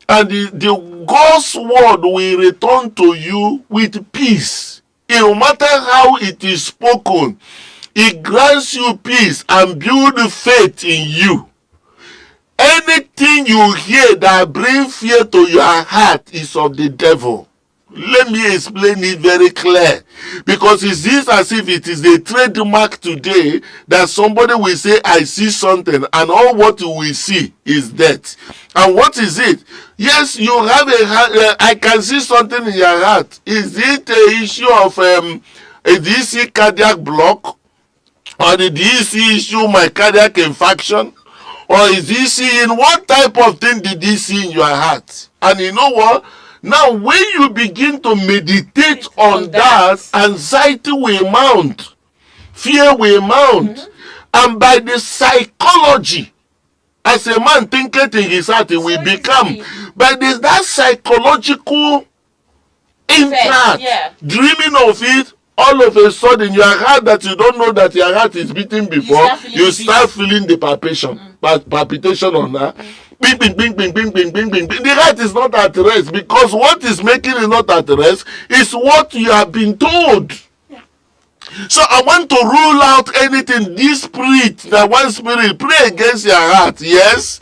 and the God's word will return to you with peace. No matter how it is spoken, it grants you peace and build faith in you. Anything you hear that brings fear to your heart is of the devil. Let me explain it very clear, because it is as if it is a trademark today that somebody will say, I see something, and all what you will see is death. And what is it? Yes, you have I can see something in your heart. Is it an issue of a DC cardiac block, or the DC issue my cardiac infarction, Or is he seeing what type of thing did he see in your heart? And you know what? Now, when you begin to meditate on that, anxiety will mount, fear will mount, and by the psychology, as a man thinketh in his heart, he will become. But there's that psychological impact, dreaming of it, all of a sudden your heart that you don't know that your heart is beating before, you start feeling the palpitation on that. Bing, bing, bing, bing, bing, bing, bing, bing. The heart is not at rest, because what is making it not at rest is what you have been told. So I want to rule out anything, this spirit, that one spirit, pray against your heart, yes?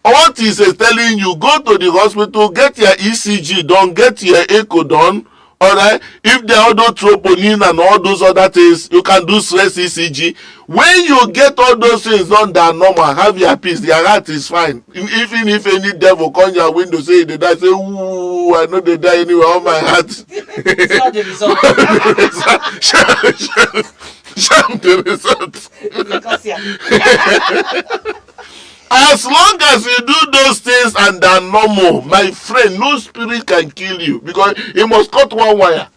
What is telling you, go to the hospital, get your ECG done, get your echo done, alright? If there are other troponin and all those other things, you can do stress ECG. When you get all those things done that are normal, have your peace, your heart is fine. Even if any devil come your window, say they die, say, ooh, I know they die anyway, on my heart. It's not the result. Sham the result. Because, As long as you do those things and they're normal, my friend, no spirit can kill you, because it must cut one wire.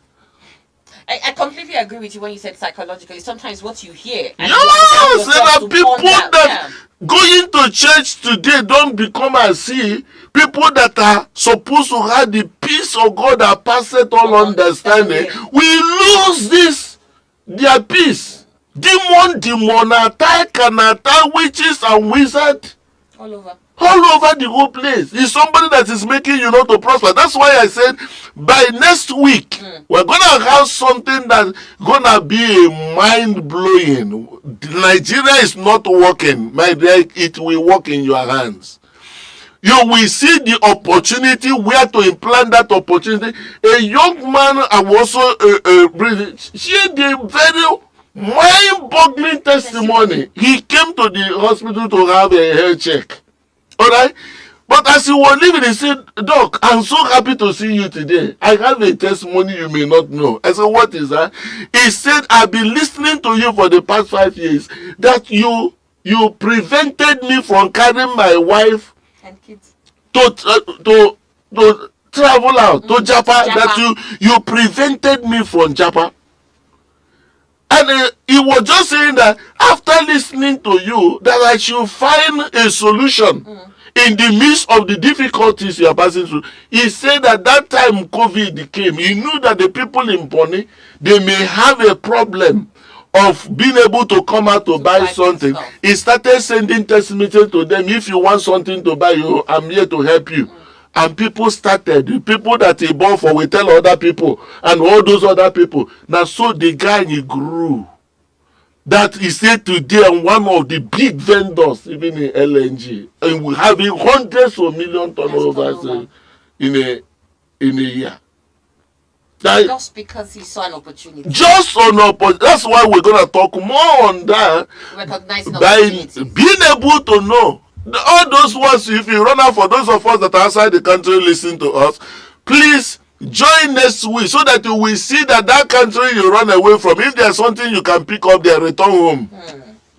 I completely agree with you when you said psychologically. Sometimes what you hear. Yes, there are people that going to church today don't become as see people that are supposed to have the peace of God that passeth all understanding. We lose this, their peace. Demon attack and attack witches and wizards. All over the whole place. It's somebody that is making you not to prosper. That's why I said by next week we're gonna have something that's gonna be a mind-blowing. Nigeria is not working, my dear. It will work in your hands. You will see the opportunity where to implant that opportunity. A young man, I was also shared the very mind-boggling testimony. He came to the hospital to have a health check. Alright? But as he was leaving, he said, Doc, I'm so happy to see you today. I have a testimony you may not know. I said, what is that? He said, I've been listening to you for the past 5 years, that you prevented me from carrying my wife and kids to travel out to Japa. That you prevented me from Japa. And he was just saying that after listening to you, that I should find a solution in the midst of the difficulties you are passing through. He said that time COVID came, he knew that the people in Bonny, they may have a problem of being able to come out to buy something. He started sending text messages to them. If you want something to buy, I'm here to help you. And people started, the people that he bought for will tell other people, and all those other people. Now, so the guy, he grew. That he said today, and one of the big vendors, even in LNG, and we're having hundreds of million turnovers in a year. Just because he saw an opportunity. Just an opportunity. That's why we're going to talk more on that. Recognizing by being able to know. All those ones, if you run out, for those of us that are outside the country listening to us, please join next week so that you will see that country you run away from, if there's something you can pick up there, return home.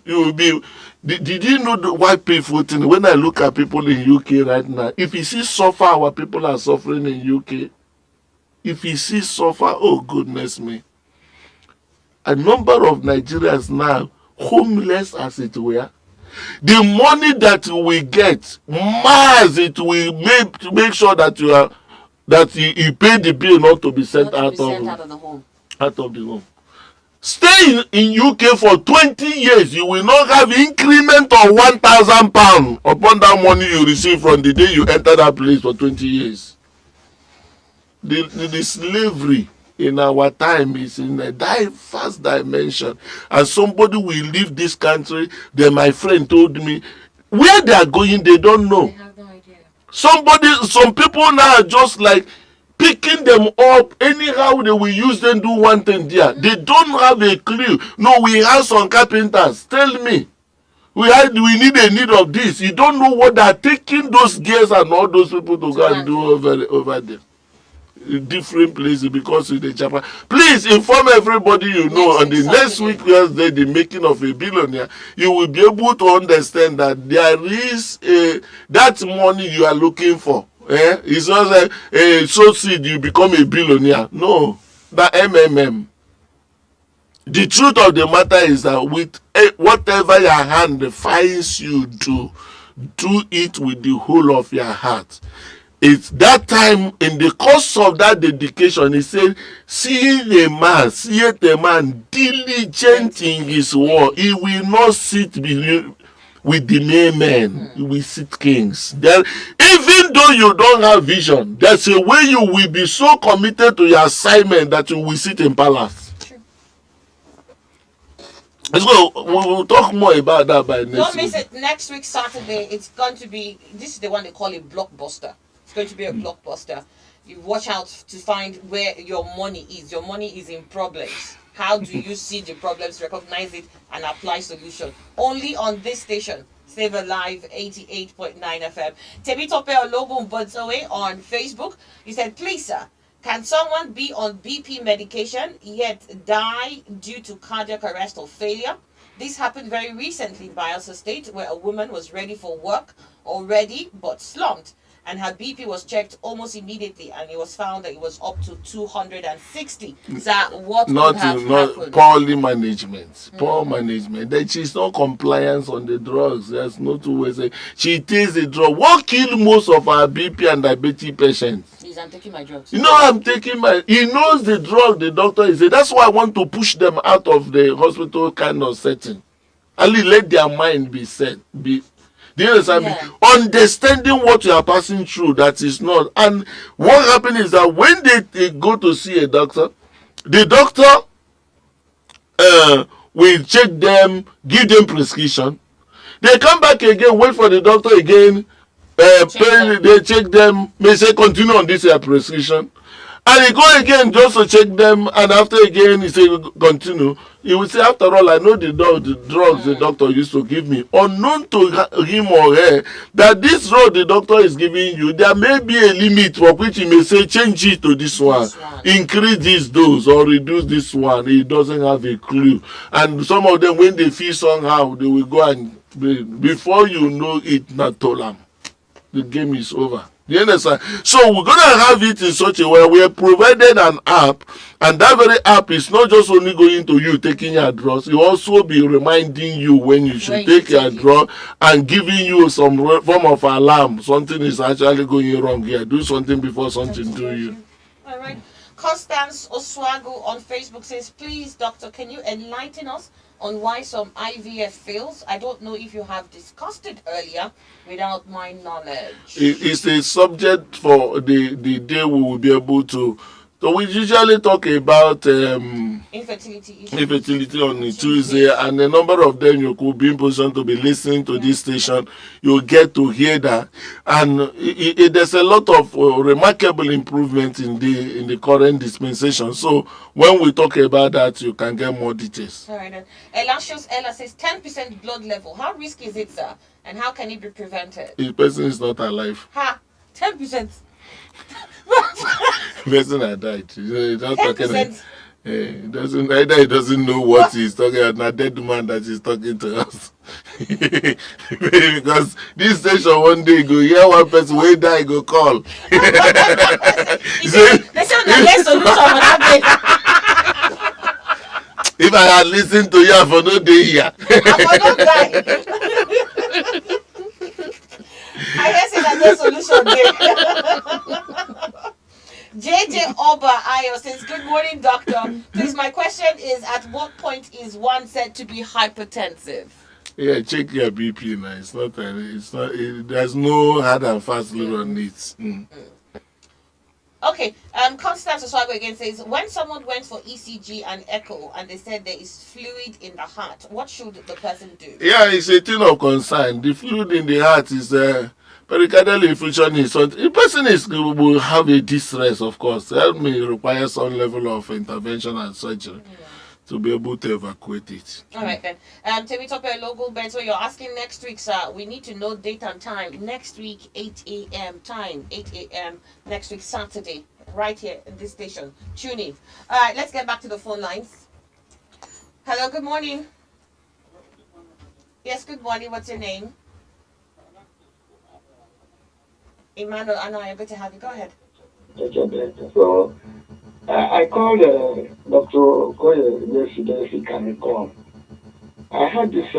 You will be. Did you know why people think? When I look at people in UK right now, if you see suffer, our people are suffering in UK. If you see suffer, oh goodness me. A number of Nigerians now homeless as it were. The money that we get, it will make sure that you pay the bill not to be sent out of the home. Stay in UK for 20 years, you will not have increment of £1,000 upon that money you receive from the day you enter that place for 20 years. The slavery in our time is in a first dimension, and somebody will leave this country. Then my friend told me where they are going, they don't know. They have no idea. Some people now are just like picking them up anyhow. They will use them, do one thing there. They don't have a clue. No, we have some carpenters. Tell me, we need of this. You don't know what they are taking those gears and all those people to go and do over there. different places because of the Japan. Please inform everybody you know on the next week Wednesday, the making of a billionaire. You will be able to understand that there is that money you are looking for. It's not like so seed you become a billionaire. No, that MMM. The truth of the matter is that with whatever your hand finds you do it with the whole of your heart. It's that time in the course of that dedication, he said, seeing a man diligent in his work, he will not sit with the mere men, he will sit kings. Then, even though you don't have vision, there's a way you will be so committed to your assignment that you will sit in palace. So we'll talk more about that by next week. Don't miss it. Next week, Saturday, it's going to be, this is the one they call a blockbuster. It's going to be a blockbuster. You watch out to find where your money is. Your money is in problems. How do you see the problems, recognize it, and apply solution? Only on this station, Save a Live 88.9 FM. Temitope Ologun Bodzoe on Facebook. He said, please, sir, can someone be on BP medication yet die due to cardiac arrest or failure? This happened very recently in Bayelsa State, where a woman was ready for work already but slumped, and her BP was checked almost immediately, and it was found that it was up to 260. So what would have happened? Poorly management. Poor management. That she's not compliance on the drugs. There's no two ways. She takes the drug. What killed most of our BP and diabetes patients? I'm taking my drugs. You know, I'm taking my. He knows the drug. The doctor is. That's why I want to push them out of the hospital kind of setting. Only let their mind be set. Do you understand me? Understanding what you are passing through, that is not. And what happens is that when they go to see a doctor, the doctor will check them, give them prescription. They come back again, wait for the doctor again. They check them, may say continue on this prescription, and he go again just to check them, and after again he say continue. He will say, after all, I know the drugs the doctor used to give me, unknown to him or her, that this drug the doctor is giving you, there may be a limit for which he may say change it to this one, increase this dose or reduce this one. He doesn't have a clue, and some of them, when they feel somehow, they will go and before you know it, not tolam. The game is over. You understand? So we're going to have it in such a way. We have provided an app, and that very app is not just only going to you taking your drugs, it will also be reminding you when you should take your drug and giving you some form of alarm. Something is actually going wrong here. Do something before something do you. All right. Constance Oswago on Facebook says, please, doctor, can you enlighten us on why some IVF fails? I don't know if you have discussed it earlier without my knowledge. It's a subject for the day we will be able to. So we usually talk about infertility on a Tuesday, and a number of them you could be in position to be listening to this station. You'll get to hear that, and there's a lot of remarkable improvement in the current dispensation. So when we talk about that, you can get more details. All right. Then. Elasius Ella says 10% blood level. How risky is it, sir? And how can it be prevented? The person is not alive. 10%. Person had died. He's not talking. He doesn't know what he's talking about. Not dead man that is talking to us. Because this station one day go hear one person way die go call. They say the solution for that. If I had listened to you, I for no day here. I for no die. I guess it's a solution there. JJ Oba Ayo says, good morning, doctor. Please, my question is, at what point is one said to be hypertensive? Yeah, check your BP now. There's no hard and fast rule on it. Okay, Constance Oswago again says, when someone went for ECG and echo and they said there is fluid in the heart, what should the person do? Yeah, it's a thing of concern. The fluid in the heart is pericardial effusion. The person will have a distress, of course. That may require some level of intervention and surgery to be able to evacuate it. All right, then. Temitope Logo Benzo, you're asking next week, sir. We need to know date and time. Next week, 8 a.m. time. 8 a.m. next week, Saturday. right here in this station. Tune in. All right, let's get back to the phone lines. Hello, good morning. Yes, good morning. What's your name? Emmanuel, I know I'm good to have you. Go ahead. Okay, better. So I called Dr. Okoye yesterday if he can recall. I had this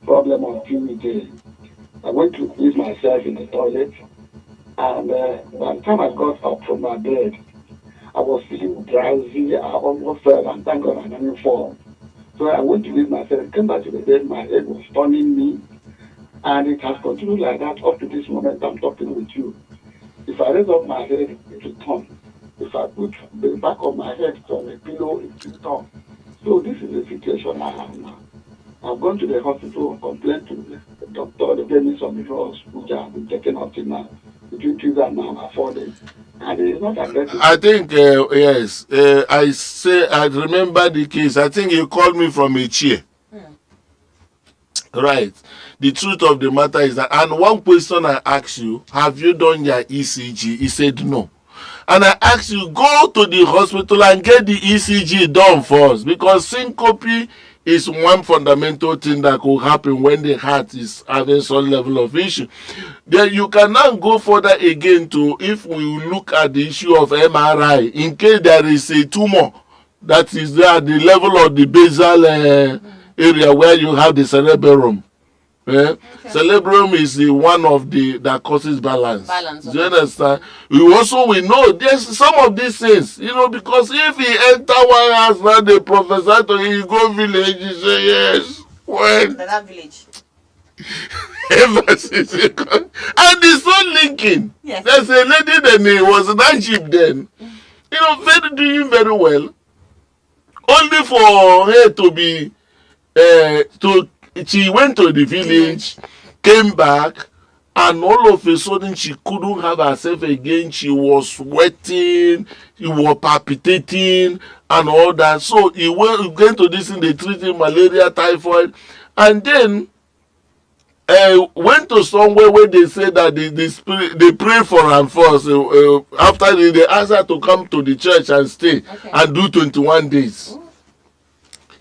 problem of PVD. I went to use myself in the toilet, and by the time I got up from my bed, I was feeling drowsy. I almost fell, and thank God I didn't fall. So I went to use myself, came back to the bed, my head was turning me, and it has continued like that up to this moment I'm talking with you. If I raise up my head, it will turn. If I put the back of my head on a pillow, it will turn. So this is the situation I have now. I've gone to the hospital and complained to the doctor. They gave me some drugs which I have been taking up till now. Between Tuesday and now, I'm 4 days. And it is not aggressive. I think yes. I remember the case. I think you called me from a chair. Hmm. Right. The truth of the matter is that, and one question I asked you, have you done your ECG? He said no. And I asked you, go to the hospital and get the ECG done first, because syncope is one fundamental thing that could happen when the heart is having some level of issue. Then you can now go further again to, if we look at the issue of MRI, in case there is a tumor that is there at the level of the basal area where you have the cerebellum. Okay. Cerebrum is the one of the that causes balance. Balance, Do you okay. understand? We know there's some of these things, because if he enter one house now, they prophesy to him, he go village, he say yes. When That village. ever since he come, and it's so linking. Yes. There's a lady then he was that cheap then. Very doing very well. Only for her to be to she went to the village, came back, and all of a sudden she couldn't have herself again. She was sweating, she was palpitating, and all that. So he went to this thing, they treated malaria, typhoid, and then went to somewhere where they said that the spirit, they pray for her first. After they asked her to come to the church and stay, Okay. and do 21 days. Ooh.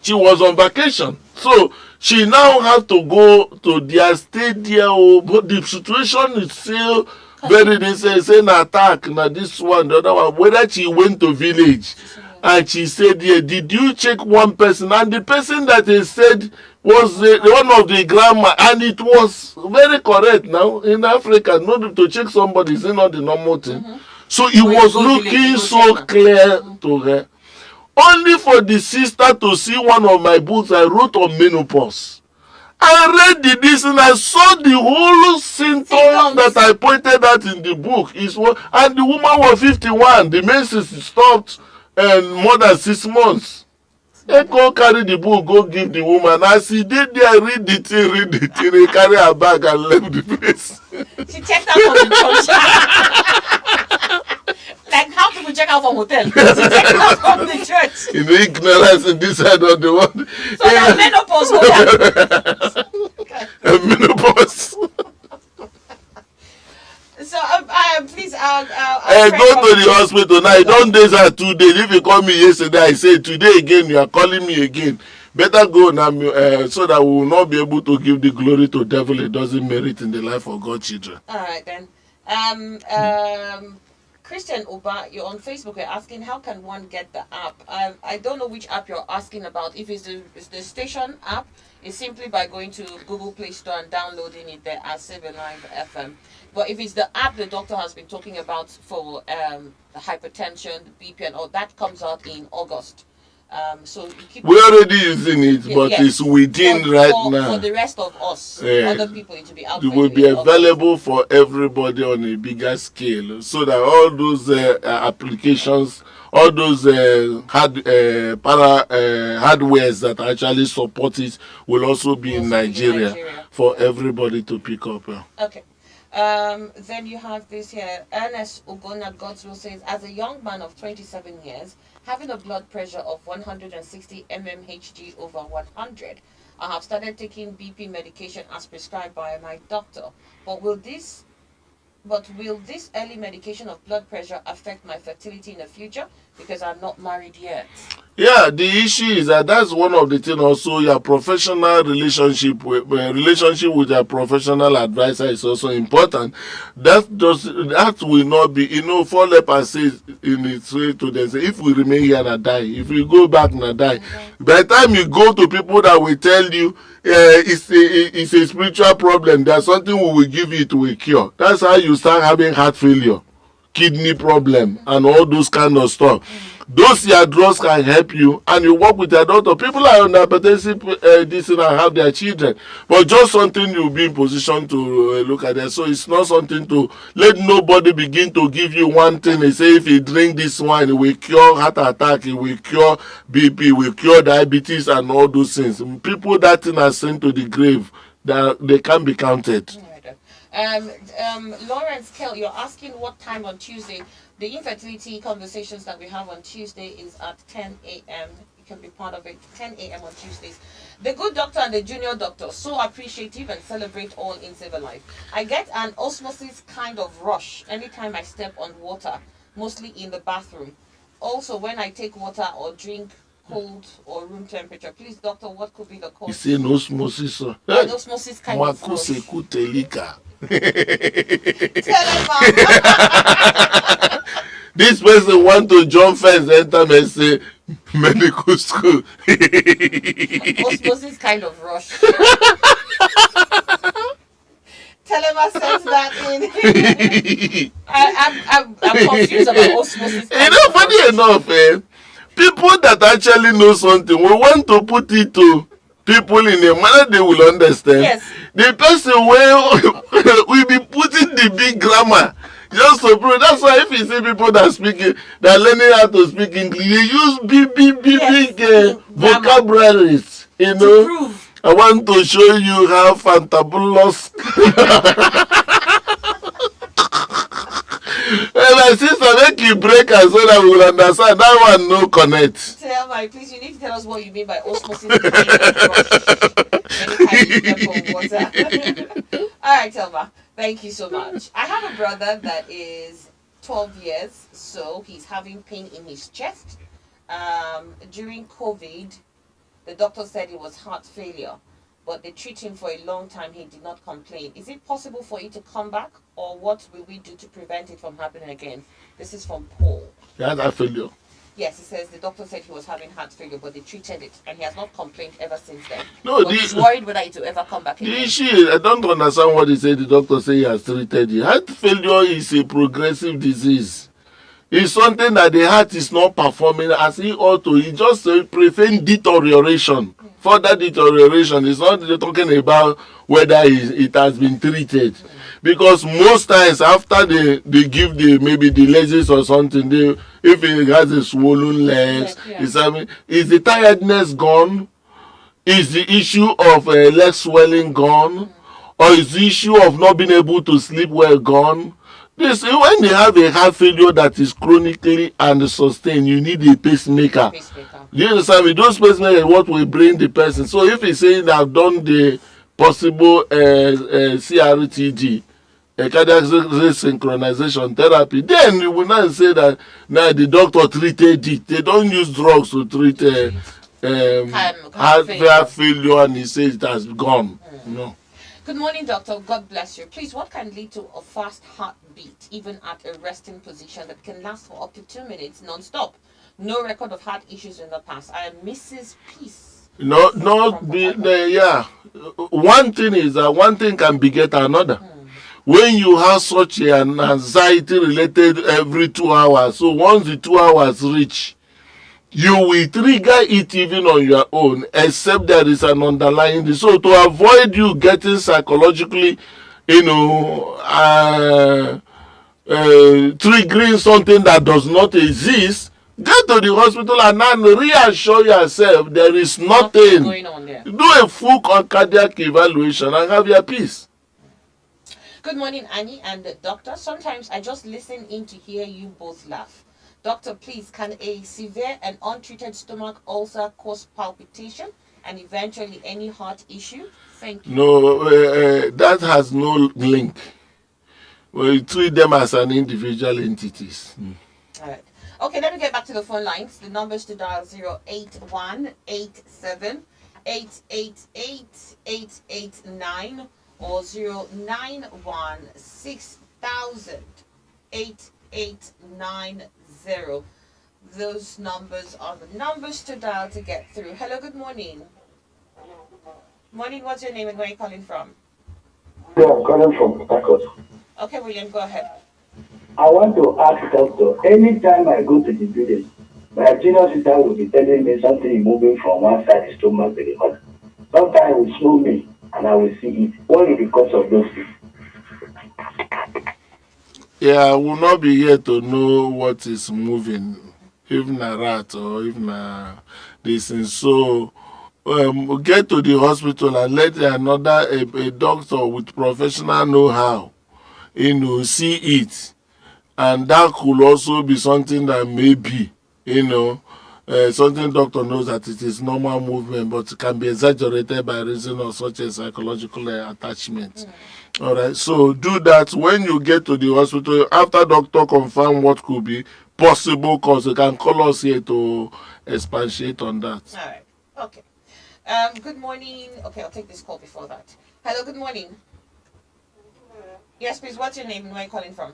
She was on vacation, so she now have to go to their stay there. But the situation is still very, they say an attack, now this one, the other one, whether she went to village and she said, yeah, did you check one person? And the person that they said was one of the grandma, and it was very correct. Now in Africa, not to check somebody is not the normal thing. So it So you was go village, looking you go so check clear to her. Only for the sister to see one of my books I wrote on menopause. I read this and I saw the whole symptoms that I pointed out in the book. And the woman was 51. The menses stopped more than 6 months. They go carry the book, go give the woman. As he did there, read the thing, he carry her bag and left the place. She checked out from the church. Like how people check out from hotel. She checked out from the church. In the ignorance in this side of the world. So that menopause Menopause. So please, Go to the hospital now. Don't days are 2 days. If you call me yesterday, I say today again. You are calling me again. Better go now, so that we will not be able to give the glory to devil. It doesn't merit in the life of God's children. All right then. Christian Oba, you're on Facebook. You're asking how can one get the app. I don't know which app you're asking about. If it's the station app, it's simply by going to Google Play Store and downloading it there as 7 Live FM. But if it's the app the doctor has been talking about for the hypertension, the BP, and all that comes out in August. So you keep. We're already using it, but yes. it's within now. For the rest of us, Yeah. other people, it will be out. It will be available for everybody on a bigger scale, so that all those applications, all those hardwares that actually support it will also be in Nigeria for everybody to pick up. Okay. Then you have this here. Ernest Ogona Godswill says, as a young man of 27 years, having a blood pressure of 160 mmHg over 100, I have started taking BP medication as prescribed by my doctor. But will this But will this early medication of blood pressure affect my fertility in the future? Because I'm not married yet. Yeah, the issue is that that's one of the things. Also, your professional relationship with your professional advisor is also important. That will not be, four lepers says in its way to them, say, if we remain here and die, if we go back and die. By the time you go to people that will tell you it's a spiritual problem, there's something we will give you, it will cure. That's how you start having heart failure, kidney problem, and all those kind of stuff. Those your drugs can help you, and you work with your doctor. People are on hypertensive this and have their children, but just something you'll be in position to look at it. So it's not something to let nobody begin to give you one thing. They say if you drink this wine, it will cure heart attack, it will cure BP, it will cure diabetes, and all those things. People that thing are sent to the grave, that they can't be counted. Lawrence Kell, you're asking what time on Tuesday. The infertility conversations that we have on Tuesday is at 10 a.m. You can be part of it. 10 a.m. on Tuesdays. The good doctor and the junior doctor, so appreciative and celebrate all in civil life. I get an osmosis kind of rush anytime I step on water, mostly in the bathroom. Also, when I take water or drink cold or room temperature. Please, doctor, what could be the cause? You say no osmosis. An osmosis kind of rush. Tell him, This person want to jump first, enter and say medical school. Osmosis kind of rush. Telema sends that in. I'm confused about osmosis. Funny enough, people that actually know something, we want to put it to people in a manner they will understand. Yes. The person will be putting the big grammar just to prove. That's why if you see people that are learning how to speak English, they use big vocabularies. You know, to prove. I want to show you how fantabulous. My sister, make you break us so that we will understand. That one no connect. Tell my, please, you need to tell us what you mean by osmosis kind of rush. Water. All right, Telma. Thank you so much. I have a brother that is 12 years, so he's having pain in his chest. During COVID, the doctor said it was heart failure, but they treated him for a long time. He did not complain. Is it possible for it to come back, or what will we do to prevent it from happening again? This is from Paul. He had heart failure. Yes, he says the doctor said he was having heart failure, but they treated it, and he has not complained ever since then. No, he's worried whether it will ever come back again. The issue is, I don't understand what he said. The doctor said he has treated it. Heart failure is a progressive disease. It's something that the heart is not performing as it ought to. It just prevents deterioration. Further deterioration. It's not talking about whether it has been treated. Because most times after they give maybe the legs or something, if it has a swollen legs, is the tiredness gone? Is the issue of leg swelling gone? Or is the issue of not being able to sleep well gone? When they have a heart failure that is chronically and sustained, you need a pacemaker. You understand me? Those pacemakers what will bring the person. So if he's saying that I've done the possible CRTG, cardiac synchronization therapy, then you will not say that now the doctor treated it. They don't use drugs to treat heart failure, and he says it has gone. No. Good morning, doctor. God bless you. Please, what can lead to a fast heartbeat, even at a resting position that can last for up to 2 minutes non-stop? No record of heart issues in the past. I am Mrs. Peace. Yeah. One thing is that one thing can beget another. When you have such an anxiety related every 2 hours, so once the 2 hours reach, you will trigger it even on your own, except there is an underlying. So to avoid you getting psychologically, triggering something that does not exist, get to the hospital and now reassure yourself there is nothing going on there. Do a full cardiac evaluation and have your peace. Good morning, Annie and the doctor. Sometimes I just listen in to hear you both laugh. Doctor, please, can a severe and untreated stomach ulcer cause palpitation and eventually any heart issue? Thank you. No, that has no link. We treat them as an individual entities. All right. Okay, let me get back to the phone lines. The numbers to dial 08187 888 889 or 0916000 Those numbers are the numbers to dial to get through. Hello, good morning. Morning, what's your name and where are you calling from? Yeah, I'm calling from Port. Okay, William, go ahead. I want to ask doctor, anytime I go to the village, my junior sister will be telling me something is moving from one side of the stomach to the other. Sometimes it will slow me and I will see it. What is the cause of those things? Yeah, I will not be here to know what is moving, if na rat or if na this thing. So get to the hospital and let another a doctor with professional know-how, see it, and that could also be something that may be, something doctor knows that it is normal movement, but it can be exaggerated by reason of such a psychological attachment. All right, so do that when you get to the hospital. After doctor confirm what could be possible cause, you can call us here to expatiate on that. All right. Okay. Good morning. Okay, I'll take this call before that. Hello, good morning. Yes, please. What's your name and where are you calling from?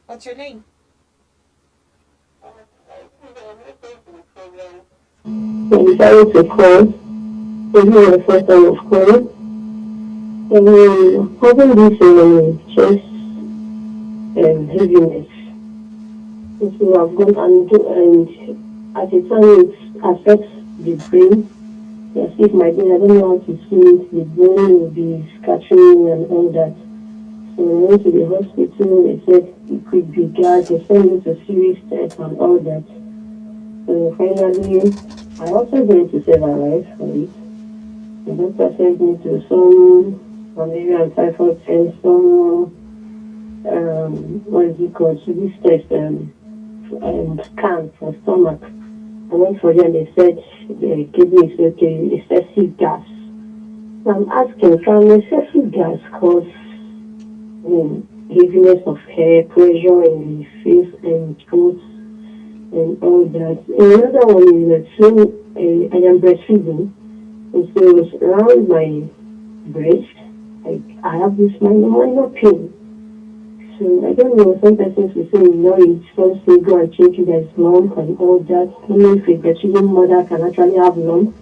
What's your name? We decided to call. This is the first time of calling. Having this chest heaviness. So I've gone and at the time it affects the brain. Yes, if my brain, I don't know how to see it, the brain will be scattering and all that. So I went to the hospital, they said it could be gas, they sent me to serious tests and all that. So finally, I also went to save a life for it. The doctor sent me to some malaria and typhoid test, some, what is it called, so this test, scan for stomach. I went for them, they said the kidney is okay, excessive gas. So I'm asking, can excessive gas cause heaviness of hair, pressure in the face and throat and all that? Another one is that I am breastfeeding, and so it's around my breast. I have this minor pain. So I don't know, some persons will say, it's first they go and check if there's lump and all that. I don't know if the children mother can actually have lump.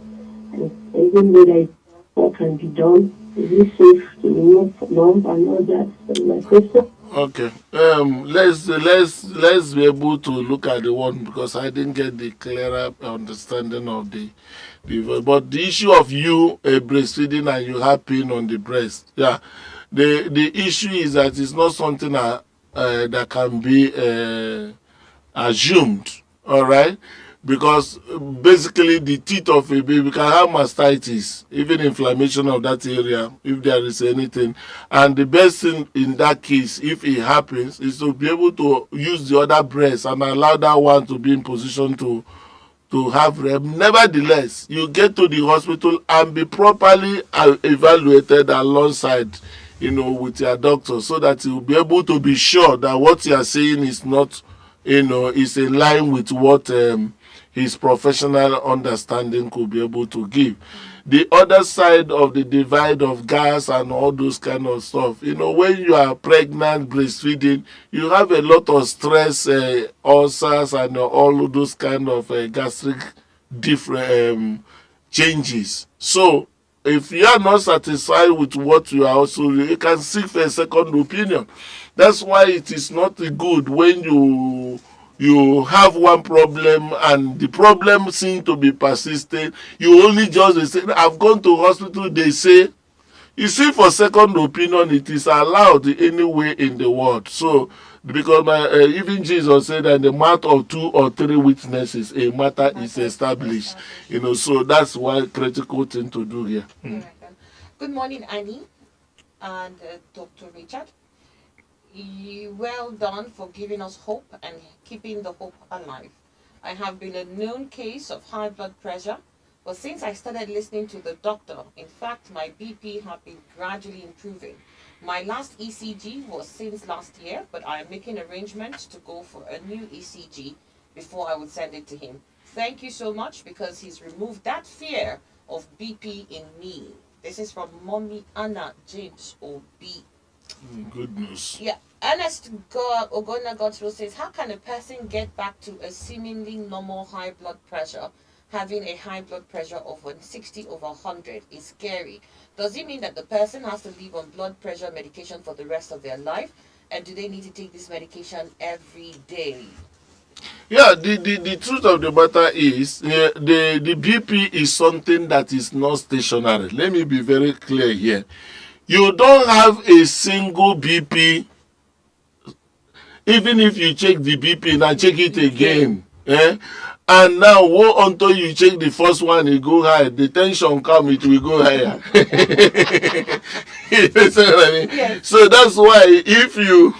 And even though that what can be done, is it safe to remove lump and all that? So my question. Okay. Let's be able to look at the one because I didn't get the clearer understanding of the but the issue of you breastfeeding and you have pain on the breast. Yeah. The issue is that it's not something that can be assumed. All right. Because basically the teeth of a baby can have mastitis, even inflammation of that area if there is anything. And the best thing in that case, if it happens, is to be able to use the other breast and allow that one to be in position to have rem. Nevertheless, you get to the hospital and be properly evaluated alongside, with your doctor, so that you will be able to be sure that what you are saying is not, is in line with what his professional understanding could be able to give. The other side of the divide of gas and all those kind of stuff, when you are pregnant, breastfeeding, you have a lot of stress, ulcers, and all of those kind of gastric different changes. So, if you are not satisfied with what you are also, you can seek for a second opinion. That's why it is not good when you have one problem and the problem seems to be persistent. You only just say, I've gone to hospital, they say, you see, for second opinion, it is allowed anywhere in the world. So, because even Jesus said that in the mouth of 2 or 3 witnesses, a matter is established. So that's why critical thing to do here. Good morning, Annie and Dr. Richard. Well done for giving us hope and keeping the hope alive. I have been a known case of high blood pressure, but since I started listening to the doctor, in fact, my BP have been gradually improving. My last ECG was since last year, but I am making arrangements to go for a new ECG before I would send it to him. Thank you so much because he's removed that fear of BP in me. This is from Mommy Anna James Obi. Good news. Yeah. Ernest Ogona Godswill says, how can a person get back to a seemingly normal high blood pressure? Having a high blood pressure of 160/100 is scary. Does it mean that the person has to live on blood pressure medication for the rest of their life? And do they need to take this medication every day? Yeah, the truth of the matter is the BP is something that is not stationary. Let me be very clear here. You don't have a single BP. Even if you check the BP and check it again, and now until you check the first one, it go high. The tension come, it will go higher. You know what I mean? Yes. So that's why if your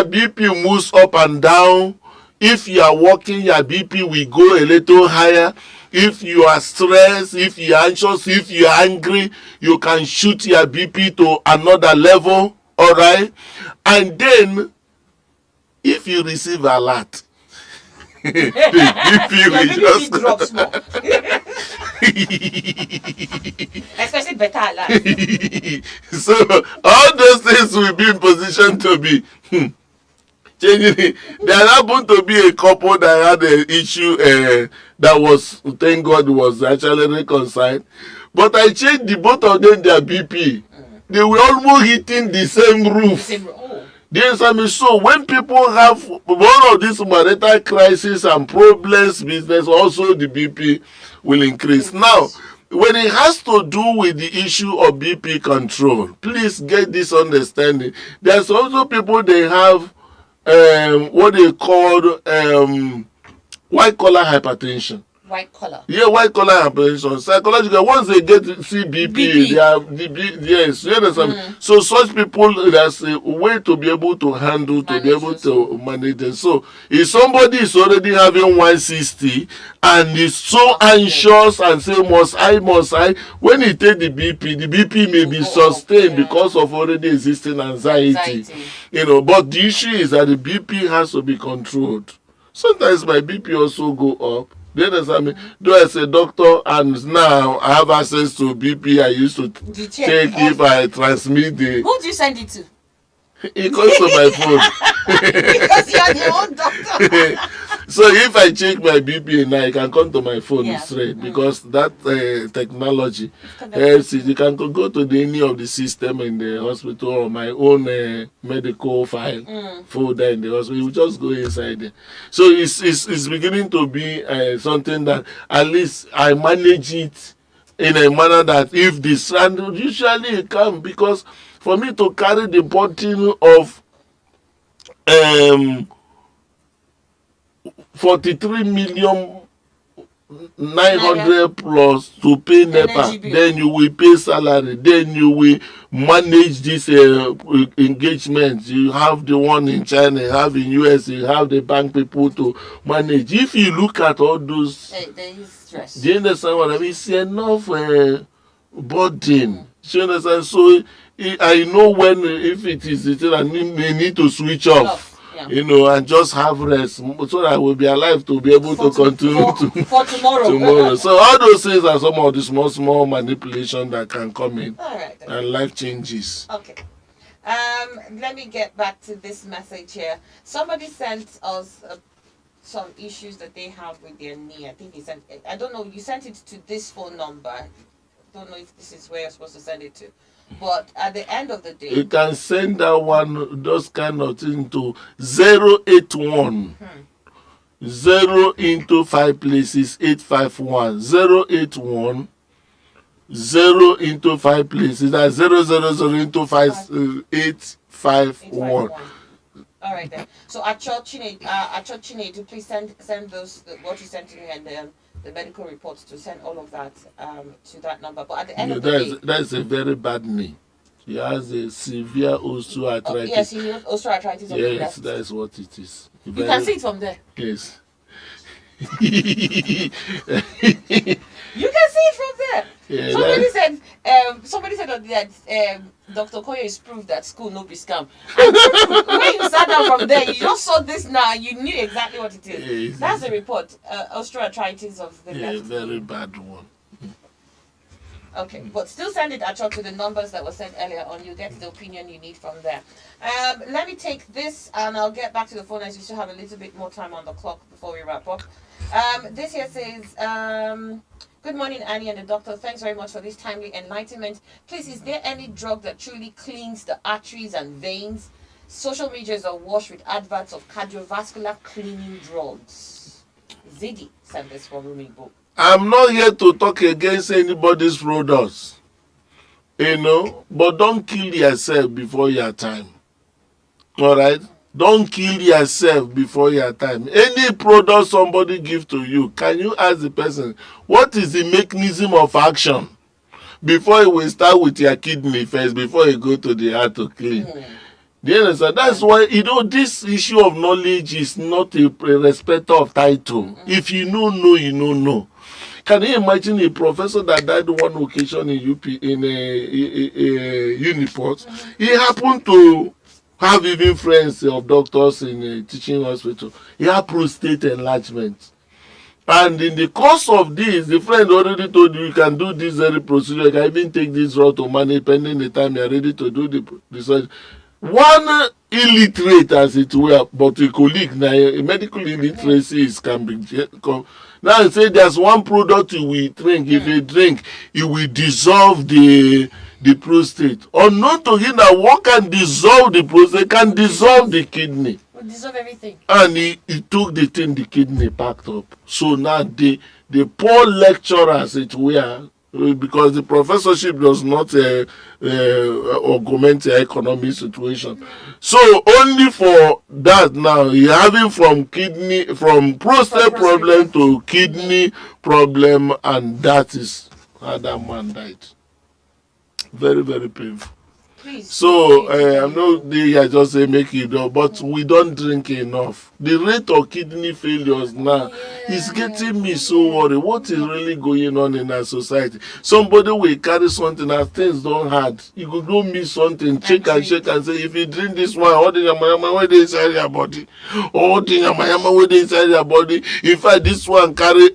BP moves up and down, if you are walking, your BP will go a little higher. If you are stressed, if you are anxious, if you are angry, you can shoot your BP to another level. All right, and then if you receive a lot, the BP will just drops more. Especially better alert. So all those things will be in position to be changing it. There happened to be a couple that had an issue that was, thank God, was actually reconciled. But I checked the both of them, their BP. They were almost hitting the same roof. So when people have one of these marital crises and problems, business, also the BP will increase. Now, when it has to do with the issue of BP control, please get this understanding. There's also people, they have what they call white collar hypertension. White collar. Yeah, white collar hypertension. Psychological, once they get to see BP, they have yes, you understand? So such people, there's a way to be able to handle, to be able to manage them. So if somebody is already having 160 and is so anxious and say, must I, when he take the BP may be sustained because of already existing anxiety. You know, but the issue is that the BP has to be controlled. Sometimes my BP also go up. Do you understand me? Though as a doctor and now I have access to BP, I used to check if I transmit the... Who do you send it to? It goes to my phone. Because you're the own doctor. So if I check my BP now, it can come to my phone straight because that technology helps it. You can go to any of the system in the hospital or my own medical file folder in the hospital. You just go inside there. So it's beginning to be something that at least I manage it in a manner that if this, and usually it can, because for me to carry the burden of 43,900,000 plus to pay NEPA, then you will pay salary, then you will manage this engagement. You have the one in China, you have in US, you have the bank people to manage. If you look at all those, there is stress. do you understand what I mean? It's enough burden. Do you understand? So I know when, if it is, I need to switch off. Yeah. You know, and just have rest so that I will be alive to be able to continue for tomorrow. So all those things are some of the small manipulation that can come in. All right, and life changes. Okay. Let me get back to this message here. Somebody sent us some issues that they have with their knee. I think he sent. I don't know. You sent it to this phone number. I don't know if this is where you're supposed to send it to. But at the end of the day, you can send that one, those kind of things, to 081 0 into 5 places 851 081 0 into 5 places, that's 000 into 5 851. All right then. So Chinedu, please send those what you sent to me and the medical reports, to send all of that to that number. But at the end of the day, that's a very bad knee. He has a severe osteoarthritis. Yes, he has osteoarthritis on the left. Yes, that is what it is. You can see it from there. Yes. You can see it from there. Yeah, Somebody said that Dr. Okoye is proof that school no be scam. And when you sat down from there, you just saw this now, you knew exactly what it is. Yeah, That's the report. Osteoarthritis of the left. very bad one. Okay, but still send it to the numbers that were sent earlier on. You get the opinion you need from there. Let me take this and I'll get back to the phone as we still have a little bit more time on the clock before we wrap up. This here says, good morning, Annie and the doctor. Thanks very much for this timely enlightenment. Please, is there any drug that truly cleans the arteries and veins? Social media is awash with adverts of cardiovascular cleaning drugs. Zidi sent this from Rumibo. I'm not here to talk against anybody's products, but don't kill yourself before your time. All right? Don't kill yourself before your time. Any product somebody give to you, can you ask the person, what is the mechanism of action? Before you will start with your kidney first, before you go to the heart to clean. Do you understand? That's why, this issue of knowledge is not a respecter of title. If you know, you know. Can you imagine a professor that died one occasion in Uniport? He happened to have even friends of doctors in a teaching hospital. He had prostate enlargement. And in the course of this, the friend already told you can do this very procedure. You can even take this route to manage pending the time you are ready to do the research. One illiterate, as it were, but a colleague, now a medical illiteracy can be. Now say there's one product you will drink. If you drink, it will dissolve the prostate. Or not to him that what can dissolve the prostate can dissolve the kidney. Will dissolve everything. And he took the kidney packed up. So now the poor lecturer, as it were, because the professorship does not augment the economic situation. So only for that now, you're having from prostate problem to kidney problem, and that is how that man died. Very, very painful. Please, so I'm not there just say make it up, but we don't drink enough. The rate of kidney failures now is getting me so worried. What is really going on in our society? Somebody will carry something as things don't hard. You could go miss something, shake and say, if you drink this one, all the yamayama where they inside your body, all the yamayama where they inside your body. In fact, this one carry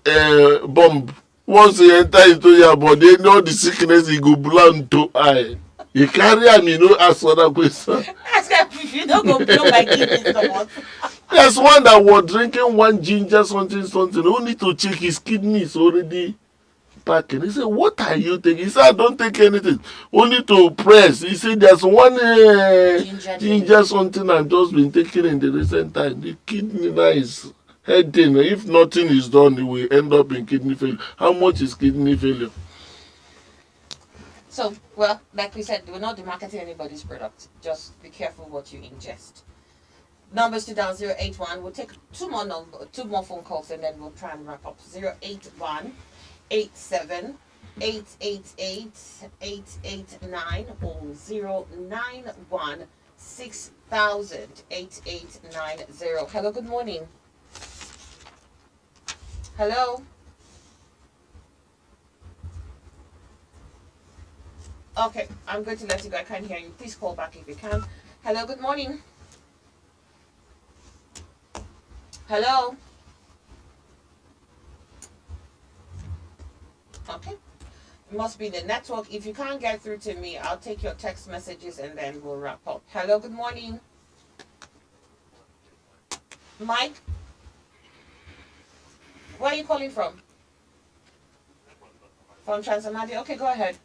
bomb. Once you enter into your body, all the sickness you go blunt to eye. You carry am, ask other question. Ask him if you don't go blow my kidneys no more. There's one that was drinking one ginger something. Only to check his kidneys already packing. He said, what are you taking? He said, I don't take anything. Only to press. He said, there's one ginger something I've just been taking in the recent time. The kidney now is heading. If nothing is done, it will end up in kidney failure. How much is kidney failure? So, well, like we said, we're not demarketing anybody's product. Just be careful what you ingest. Numbers to dial 081. We'll take two more phone calls and then we'll try and wrap up. 081 87 888 889 or 091 6000 8890. Hello, good morning. Hello. Okay, I'm going to let you go. I can't hear you. Please call back if you can. Hello, good morning. Hello. Okay. It must be the network. If you can't get through to me, I'll take your text messages and then we'll wrap up. Hello, good morning. Mike? Where are you calling from? From Transamadi? Okay, go ahead.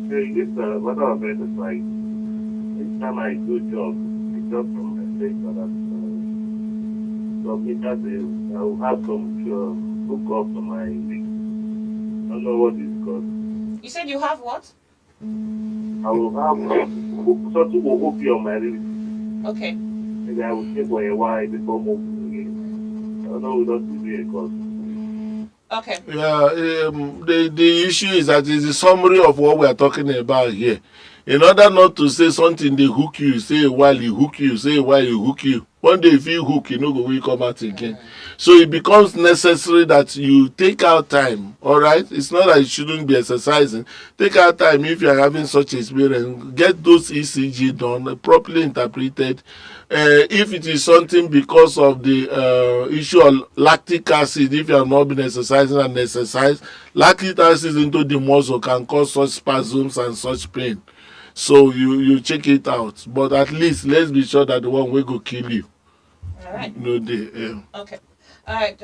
Okay, this matter of exercise. Each time I do job, I job from my place that I will have some hook up to my leg. I don't know what it's called. You said you have what? I will have something will hook you on my leg. Okay. Maybe I will stay for a while before moving again. I don't know what to do because. Okay. Yeah, the issue is that it's a summary of what we are talking about here. In order not to say something, they hook you, say a while he hook you, say a while he hook you. One day if you hook, you know go will come out again. So it becomes necessary that you take out time. All right, it's not that you shouldn't be exercising. Take out time if you are having such experience. Get those ECG done, properly interpreted. If it is something because of the issue of lactic acid, if you have not been exercising and exercise, lactic acid into the muscle can cause such spasms and such pain. So you check it out, but at least let's be sure that the one will go kill you. All right. No, they. Okay. All right.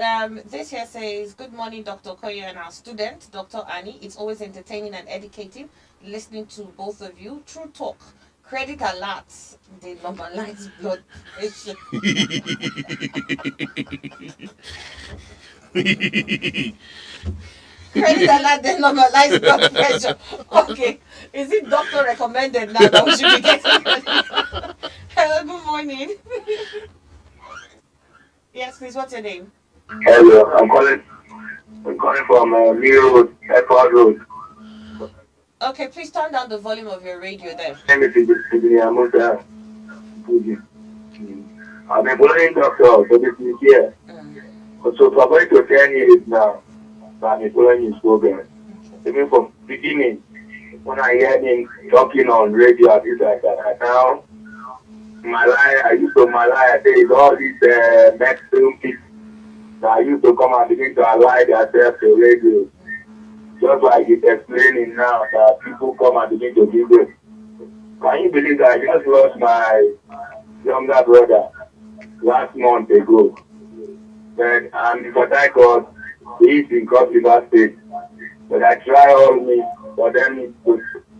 This here says, "Good morning, Dr. Okoye and our student, Dr. Annie. It's always entertaining and educative listening to both of you. True talk. Credit alerts. They normalize blood pressure. Credit alert. They normalize blood pressure. Okay. Is it doctor recommended now that we should be getting credit? Hello. Good morning. Yes, please. What's your name? Hello, I'm calling. I'm calling from New Road, Airport Road. Okay, please turn down the volume of your radio there. Name is Billionaire. I've been following Doctor for this year. So for going to 10 years now, I've been following his program. Even from beginning, when I hear him talking on radio and things like that, and now Malaya, I used to Malaya, there is all these Mexican people that used to come and begin to ally themselves to radio. Just like he's explaining now that people come and begin to give them. Can you believe that I just lost my younger brother last month ago? Then I'm in Port Harcourt, he's in Cross River State. But I try all means for them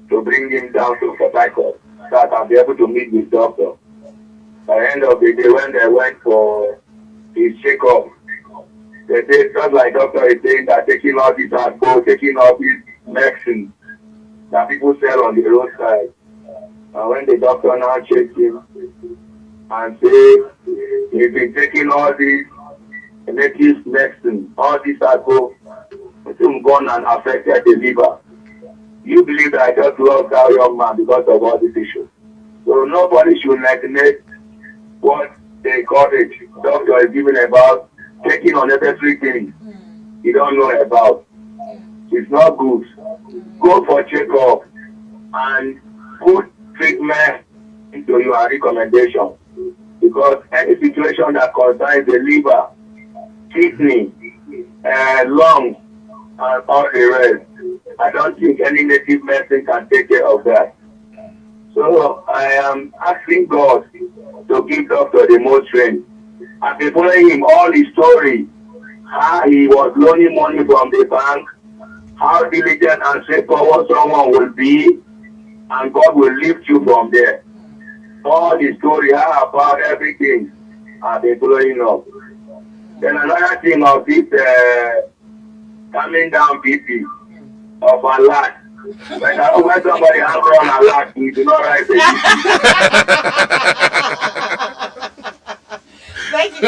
to bring him down to Port Harcourt so that I'll be able to meet with doctor. By the end of the day, when they went for his checkup, they say, just like doctor is saying, that taking all these alcohol, taking all these medicine that people sell on the roadside. And when the doctor now checks him and say, he's been taking all these native medicine, all these alcohol, it's gone and affected the liver. You believe that I just lost that young man because of all these issues. So nobody should neglect what the encourage doctor is giving about taking unnecessary things you don't know about. It's not good. Go for checkup and put treatment into your recommendation. Because any situation that concerns the liver, kidney, lungs, and all the rest, I don't think any native medicine can take care of that. So I am asking God to give doctor the most strength. I've been following him all his story, how he was loaning money from the bank, how diligent and straightforward someone will be, and God will lift you from there. All the story, how about everything, I've been following up. Then another thing of this coming down BP of a lot. When somebody has run a lot, we do not write Thank you.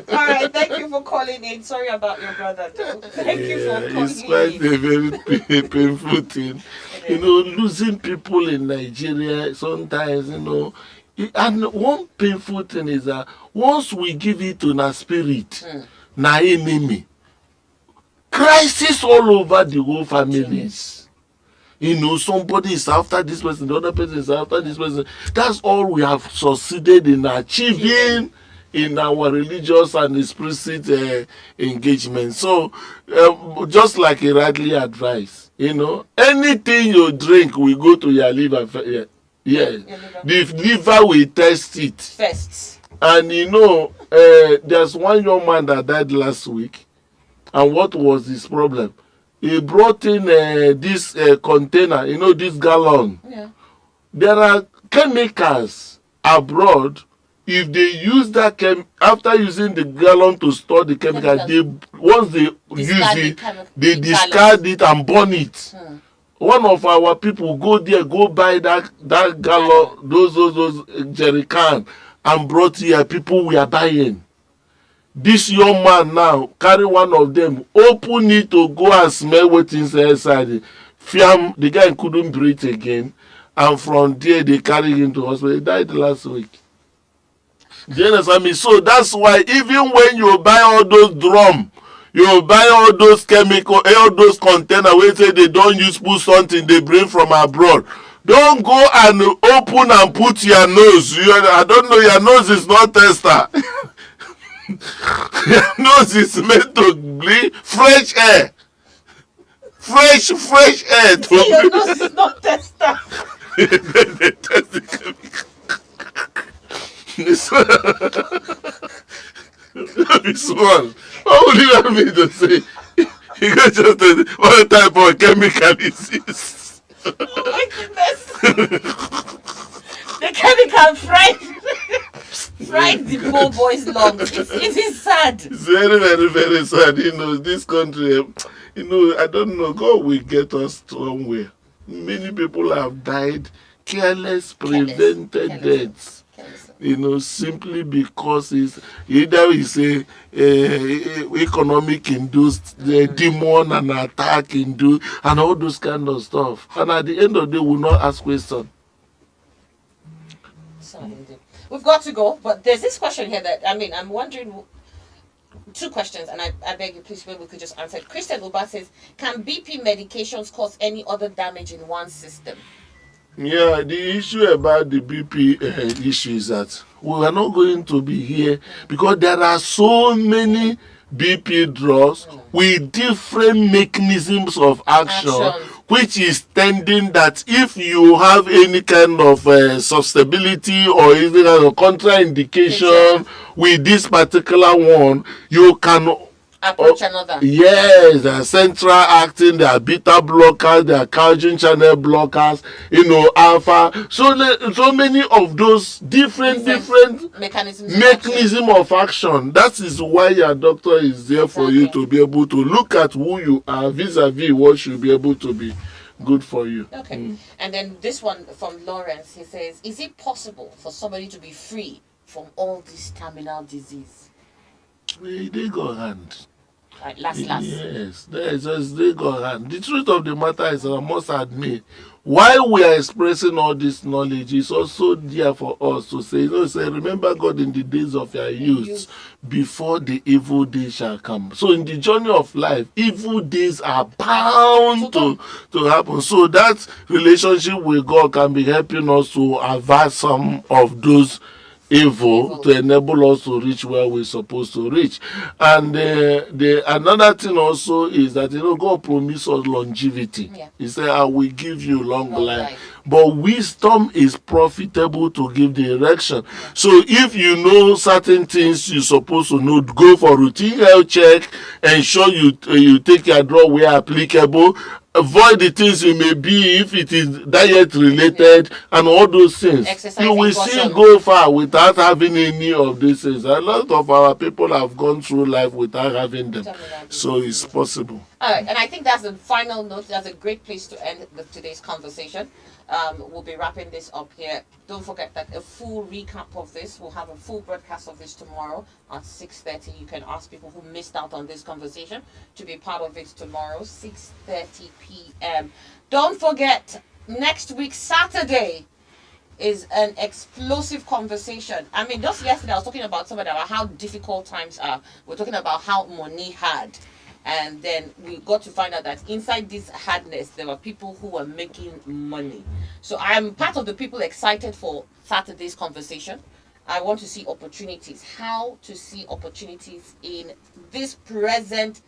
All right, thank you for calling in. Sorry about your brother, though. Thank you for calling It's quite in. a very painful thing. You know, losing people in Nigeria sometimes, and one painful thing is that once we give it to na spirit, na enemy, crisis all over the whole families. Somebody is after this person, the other person is after this person. That's all we have succeeded in achieving in our religious and explicit engagement. So, just like he rightly advised, anything you drink will go to your liver. Yeah. The liver will test it First. And there's one young man that died last week. And what was his problem? He brought in this container, this gallon. Yeah. There are chemicals abroad. If they use that after using the gallon to store the chemical, once they use it, they discard it and burn it. One of our people go there, go buy that gallon, those jerry can, and brought here. People we are buying. This young man now carry one of them, open it to go and smell what's inside. Fiam, the guy couldn't breathe again. and from there they carry him to hospital. He died last week. Do you understand me? So that's why even when you buy all those drum, you buy all those chemical, all those container where say they don't use put something they bring from abroad. Don't go and open and put your nose. I don't know, your nose is not tester. Your nose is meant to breathe fresh air. Fresh air. Your nose is not tester. They test the chemical. This one. What would you want me to say? You got just what type of chemical is this? Oh my goodness. The chemical fried the poor boy's lungs. It is sad. It's very, very, very sad. This country, I don't know, God will get us somewhere. Many people have died careless, prevented deaths. Simply because it's either we say economic induced, the demon and attack induced, and all those kind of stuff. And at the end of the day, we'll not ask questions. We've got to go, but there's this question here that, I'm wondering, two questions, and I beg you, please, maybe we could just answer. Christian Uba says, can BP medications cause any other damage in one system? Yeah, the issue about the BP issue is that we are not going to be here because there are so many BP drugs with different mechanisms of action, which is tending that if you have any kind of susceptibility or any kind of contraindication with this particular one, you can approach another. Yes, there are central acting, there are beta blockers, there are calcium channel blockers, alpha. So many of those different mechanism of action. That is why your doctor is there for you to be able to look at who you are vis-a-vis what should be able to be good for you. Okay. And then this one from Lawrence, he says, is it possible for somebody to be free from all this terminal disease? They go hand. Last. Yes, they go hand. The truth of the matter is, I must admit, while we are expressing all this knowledge, it's also there for us to say, remember God in the days of your youth, before the evil days shall come. So in the journey of life, evil days are bound to happen. So that relationship with God can be helping us to avert some of those evil to enable us to reach where we're supposed to reach. And the another thing also is that God promised us longevity. He said, I will give you long life. But wisdom is profitable to give direction. So if you know certain things you're supposed to know, go for routine health check, ensure you take your drug where applicable. Avoid the things you may be if it is diet related and all those things. You will still go far without having any of these things. A lot of our people have gone through life without having them. So it's possible. All right, and I think that's the final note. That's a great place to end today's conversation. We'll be wrapping this up here. Don't forget that a full recap of this, we'll have a full broadcast of this tomorrow at 6:30. You can ask people who missed out on this conversation to be part of it tomorrow, 6:30 p.m. Don't forget, next week, Saturday, is an explosive conversation. Just yesterday I was talking about something about how difficult times are. We're talking about how money hard. And then we got to find out that inside this hardness, there were people who were making money. So I'm part of the people excited for Saturday's conversation. I want to see opportunities. How to see opportunities in this present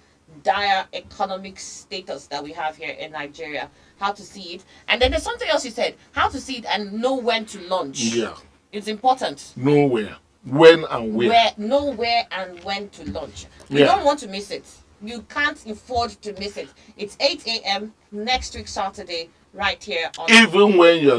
dire economic status that we have here in Nigeria. How to see it. And then there's something else you said. How to see it and know when to launch. Yeah. It's important. Know where. When and where. Know where and when to launch. You don't want to miss it. You can't afford to miss it. It's 8 a.m. next week, Saturday, right here on. Even when you're